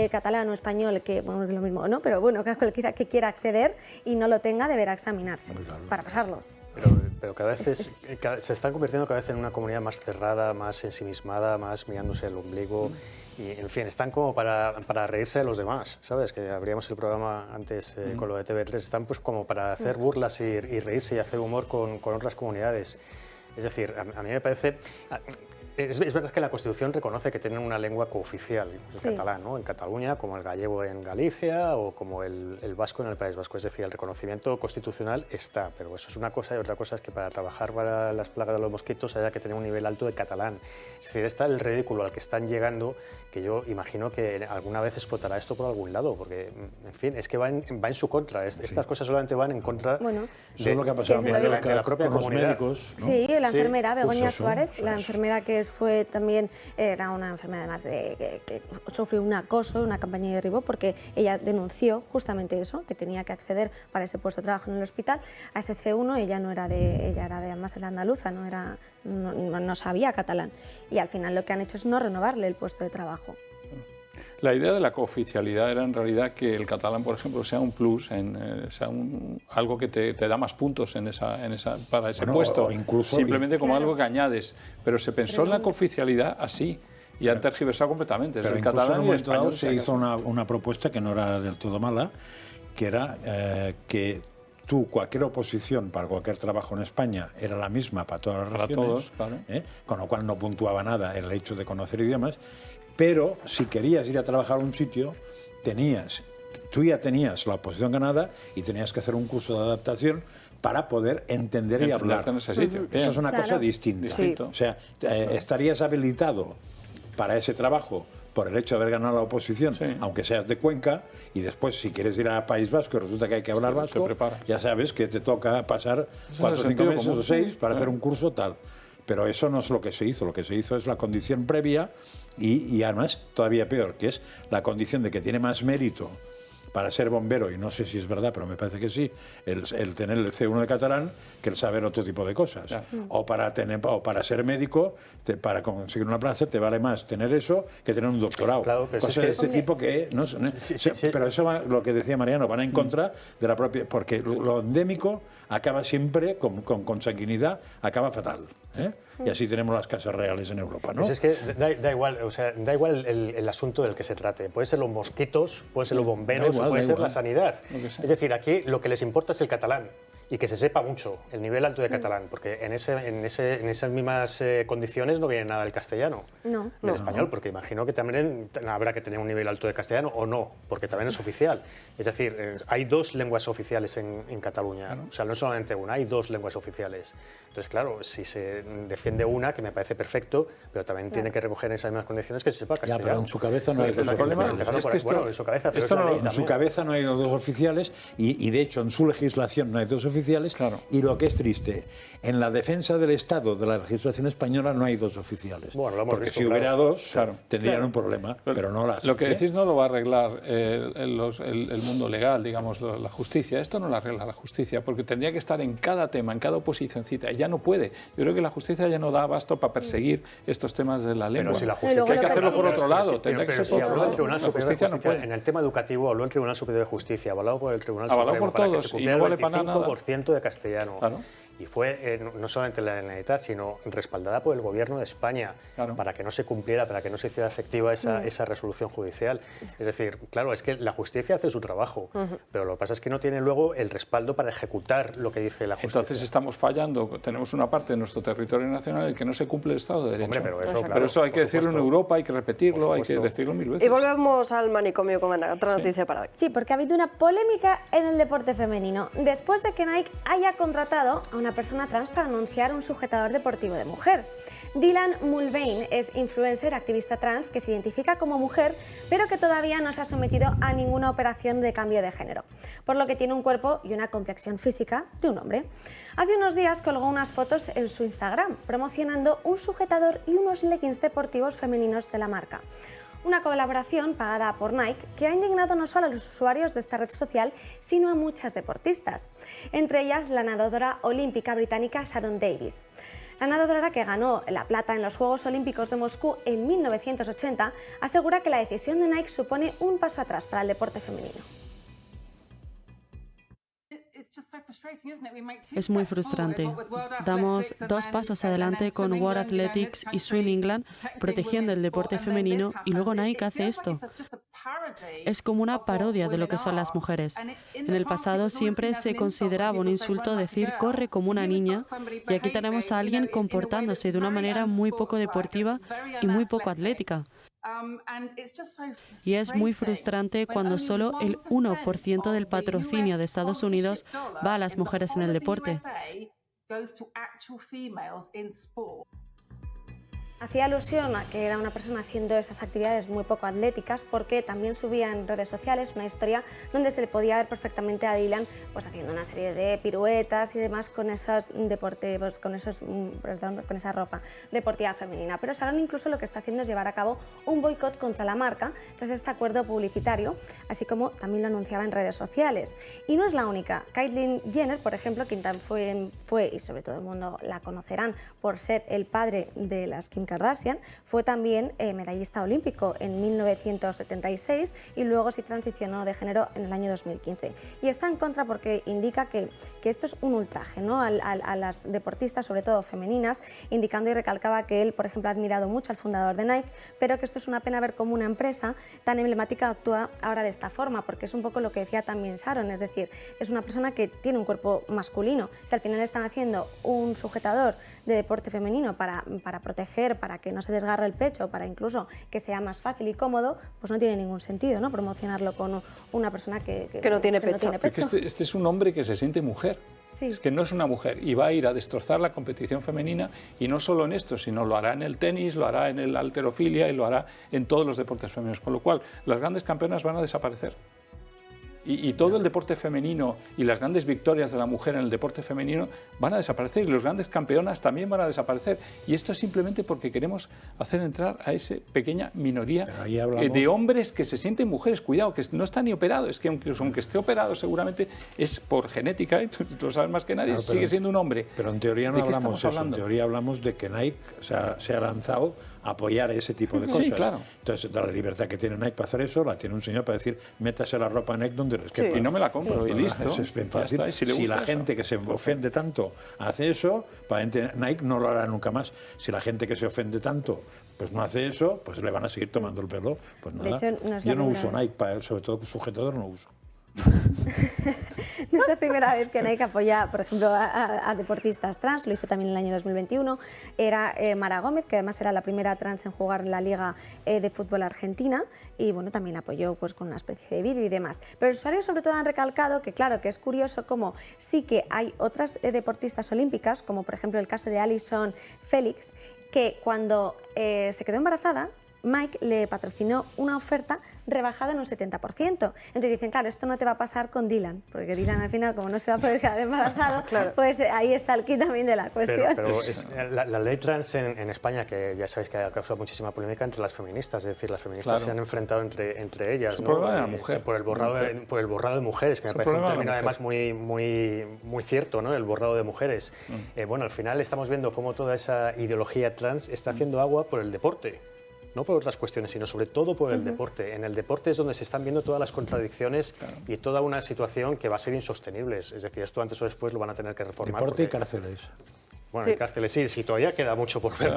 catalán o español, que bueno, es lo mismo, ¿no? Pero bueno, cualquiera que quiera acceder y no lo tenga deberá examinarse para pasarlo. Pero cada vez se están convirtiendo cada vez en una comunidad más cerrada, más ensimismada, más mirándose el ombligo. Y, en fin, están como para reírse de los demás, ¿sabes? Que abríamos el programa antes con lo de TV3, están pues como para hacer burlas y reírse y hacer humor con otras comunidades. Es decir, a mí me parece... Es verdad que la Constitución reconoce que tienen una lengua cooficial, el catalán, ¿no? En Cataluña, como el gallego en Galicia o como el vasco en el País Vasco. Es decir, el reconocimiento constitucional está, pero eso es una cosa y otra cosa es que para trabajar para las plagas de los mosquitos haya que tener un nivel alto de catalán. Es decir, está el ridículo al que están llegando, que yo imagino que alguna vez explotará esto por algún lado, porque, en fin, es que va en su contra. Estas cosas solamente van en contra Eso es lo que ha pasado de la propia con los comunidad. médicos, ¿no? Sí, la enfermera Begoña Pues eso, Suárez, pues la eso. enfermera que fue también, era una enfermera además que sufrió un acoso, una campaña de derribo, porque ella denunció justamente eso, que tenía que acceder para ese puesto de trabajo en el hospital a ese C1. Ella era de además la andaluza, no sabía catalán, y al final lo que han hecho es no renovarle el puesto de trabajo. La idea de la cooficialidad era en realidad que el catalán, por ejemplo, sea un plus, sea algo que te da más puntos para ese puesto, o incluso simplemente como algo que añades. Pero se pensó en la cooficialidad así y han tergiversado completamente. Pero el incluso catalán en un y el momento dado español se hizo una propuesta que no era del todo mala, que era que cualquier oposición para cualquier trabajo en España era la misma para todas las regiones, todos, claro. Con lo cual no puntuaba nada el hecho de conocer idiomas, pero si querías ir a trabajar a un sitio, tú ya tenías la oposición ganada y tenías que hacer un curso de adaptación para poder entender y hablar. en ese sitio. Eso es una cosa distinta. O sea, estarías habilitado para ese trabajo por el hecho de haber ganado la oposición, aunque seas de Cuenca, y después si quieres ir a País Vasco y resulta que hay que hablar vasco, ya sabes que te toca pasar 4 o 5 meses o 6 para hacer un curso tal. Pero eso no es lo que se hizo. Lo que se hizo es la condición previa y además todavía peor, que es la condición de que tiene más mérito para ser bombero, y no sé si es verdad, pero me parece que sí, el tener el C1 de catalán que el saber otro tipo de cosas. O para ser médico, para conseguir una plaza, te vale más tener eso que tener un doctorado. Claro, pero cosas de este tipo que... Pero eso va, lo que decía Mariano, van en contra de la propia... Porque lo endémico acaba siempre, con consanguinidad, acaba fatal. Y así tenemos las casas reales en Europa, ¿no? Pues es que da igual, o sea, da igual el asunto del que se trate. Puede ser los mosquitos, puede ser los bomberos, puede ser la sanidad. Es decir, aquí lo que les importa es el catalán. Y que se sepa mucho el nivel alto de catalán, porque en esas mismas condiciones no viene nada el castellano, el español, porque imagino que también habrá que tener un nivel alto de castellano o no, porque también es oficial. Es decir, hay 2 lenguas oficiales en Cataluña, o sea, no solamente una, hay 2 lenguas oficiales. Entonces, claro, si se defiende una, que me parece perfecto, pero también tiene que recoger en esas mismas condiciones que se sepa castellano. Pero en su cabeza no hay 2 oficiales. En su cabeza no hay 2 oficiales y de hecho en su legislación no hay 2 oficiales. Y lo que es triste, en la defensa del Estado de la legislación española no hay 2 oficiales. Bueno, lo hemos porque visto, si hubiera 2, tendrían un problema, pero no las. Lo que decís no lo va a arreglar el mundo legal, digamos, la justicia. Esto no lo arregla la justicia, porque tendría que estar en cada tema, en cada oposicioncita. Ya no puede. Yo creo que la justicia ya no da abasto para perseguir estos temas de la lengua. Pero si la justicia hay que hacerlo por otro lado. Tendría que ser por otro lado. La justicia no puede. En el tema educativo habló el Tribunal Superior de Justicia, avalado por el Tribunal Supremo, para que se cumpliera el 25% de castellano. Claro. Y fue no solamente la Generalitat, sino respaldada por el Gobierno de España, para que no se cumpliera, para que no se hiciera efectiva esa resolución judicial. Es decir, claro, es que la justicia hace su trabajo, pero lo que pasa es que no tiene luego el respaldo para ejecutar lo que dice la justicia. Entonces estamos fallando, tenemos una parte de nuestro territorio nacional en que no se cumple el Estado de Derecho. Hombre, pero eso, pero eso hay que decirlo en Europa, hay que repetirlo, hay que decirlo 1000 veces. Y volvemos al manicomio con otra noticia para hoy. Sí, porque ha habido una polémica en el deporte femenino, después de que Nike haya contratado a una persona trans para anunciar un sujetador deportivo de mujer. Dylan Mulvane es influencer, activista trans que se identifica como mujer, pero que todavía no se ha sometido a ninguna operación de cambio de género, por lo que tiene un cuerpo y una complexión física de un hombre. Hace unos días colgó unas fotos en su Instagram promocionando un sujetador y unos leggings deportivos femeninos de la marca. Una colaboración pagada por Nike que ha indignado no solo a los usuarios de esta red social, sino a muchas deportistas, entre ellas la nadadora olímpica británica Sharon Davis. La nadadora, que ganó la plata en los Juegos Olímpicos de Moscú en 1980, asegura que la decisión de Nike supone un paso atrás para el deporte femenino. Es muy frustrante. Damos 2 pasos adelante con World Athletics y Swim England protegiendo el deporte femenino y luego Nike hace esto. Es como una parodia de lo que son las mujeres. En el pasado siempre se consideraba un insulto decir corre como una niña y aquí tenemos a alguien comportándose de una manera muy poco deportiva y muy poco atlética. Y es muy frustrante cuando solo el 1% del patrocinio de Estados Unidos va a las mujeres en el deporte. Hacía alusión a que era una persona haciendo esas actividades muy poco atléticas porque también subía en redes sociales una historia donde se le podía ver perfectamente a Dylan pues haciendo una serie de piruetas y demás con esa ropa deportiva femenina. Pero Sharon incluso lo que está haciendo es llevar a cabo un boicot contra la marca tras este acuerdo publicitario, así como también lo anunciaba en redes sociales. Y no es la única. Caitlyn Jenner, por ejemplo, quien fue y sobre todo el mundo la conocerán por ser el padre de las Kim Kardashian, fue también medallista olímpico en 1976 y luego sí transicionó de género en el año 2015. Y está en contra porque indica que esto es un ultraje, ¿no? a las deportistas, sobre todo femeninas, indicando y recalcaba que él, por ejemplo, ha admirado mucho al fundador de Nike, pero que esto es una pena ver cómo una empresa tan emblemática actúa ahora de esta forma, porque es un poco lo que decía también Sharon, es decir, es una persona que tiene un cuerpo masculino. Si al final están haciendo un sujetador de deporte femenino para proteger, para que no se desgarre el pecho, para incluso que sea más fácil y cómodo, pues no tiene ningún sentido, ¿no? Promocionarlo con una persona que no tiene pecho. Este es un hombre que se siente mujer. Sí. Es que no es una mujer y va a ir a destrozar la competición femenina y no solo en esto, sino lo hará en el tenis, lo hará en la halterofilia y lo hará en todos los deportes femeninos, con lo cual las grandes campeonas van a desaparecer. y todo el deporte femenino y las grandes victorias de la mujer en el deporte femenino van a desaparecer, y los grandes campeonas también van a desaparecer. Y esto es simplemente porque queremos hacer entrar a esa pequeña minoría de hombres que se sienten mujeres. Cuidado, que no está ni operado, es que aunque esté operado seguramente es por genética, tú lo sabes más que nadie, claro, sigue siendo un hombre. Pero en teoría no hablamos eso, en teoría hablamos de que Nike se ha lanzado a apoyar ese tipo de cosas. Sí, claro. Entonces, la libertad que tiene Nike para hacer eso, la tiene un señor para decir, métase la ropa Nike donde les quepa. Y no me la compro, y listo. Es bien fácil. Si la gente que se ofende tanto hace eso, Nike no lo hará nunca más. Si la gente que se ofende tanto pues no hace eso, pues le van a seguir tomando el pelo. Pues nada. De hecho, yo no uso Nike, sobre todo sujetador no uso. No es la primera vez que Nike apoya, por ejemplo, a deportistas trans, lo hizo también en el año 2021. Era Mara Gómez, que además era la primera trans en jugar en la Liga de Fútbol Argentina, y bueno, también la apoyó pues, con una especie de vídeo y demás. Pero los usuarios sobre todo han recalcado que, claro, que es curioso como sí que hay otras deportistas olímpicas, como por ejemplo el caso de Allyson Felix, que cuando se quedó embarazada, Mike le patrocinó una oferta rebajada en un 70%. Entonces dicen, claro, esto no te va a pasar con Dylan, porque Dylan al final, como no se va a poder quedar embarazado, claro, pues ahí está el kit también de la cuestión. Pero la ley trans en España, que ya sabéis que ha causado muchísima polémica entre las feministas, es decir, las feministas claro, se han enfrentado entre ellas. Es un problema de la mujer. Por el borrado de mujeres, que me parece un término además muy cierto, ¿no? El borrado de mujeres. Bueno, al final estamos viendo cómo toda esa ideología trans está haciendo agua por el deporte. No por otras cuestiones, sino sobre todo por el deporte. En el deporte es donde se están viendo todas las contradicciones y toda una situación que va a ser insostenible. Es decir, esto antes o después lo van a tener que reformar. Deporte y cárceles. Bueno, en cárceles sí, todavía queda mucho por ver.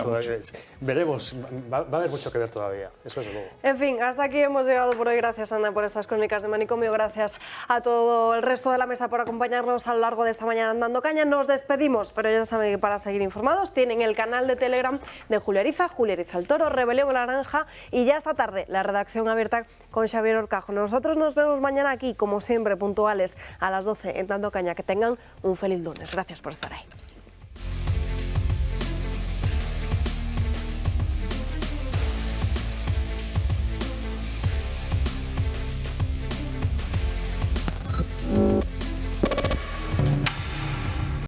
Veremos, va a haber mucho que ver todavía, eso es luego. En fin, hasta aquí hemos llegado por hoy. Gracias, Ana, por estas crónicas de manicomio. Gracias a todo el resto de la mesa por acompañarnos a lo largo de esta mañana Dando Caña. Nos despedimos, pero ya saben que para seguir informados tienen el canal de Telegram de Julia Ariza el Toro, Rebelión La Naranja, y ya esta tarde la redacción abierta con Xavier Orcajo. Nosotros nos vemos mañana aquí, como siempre, puntuales a las 12 en Dando Caña. Que tengan un feliz lunes. Gracias por estar ahí.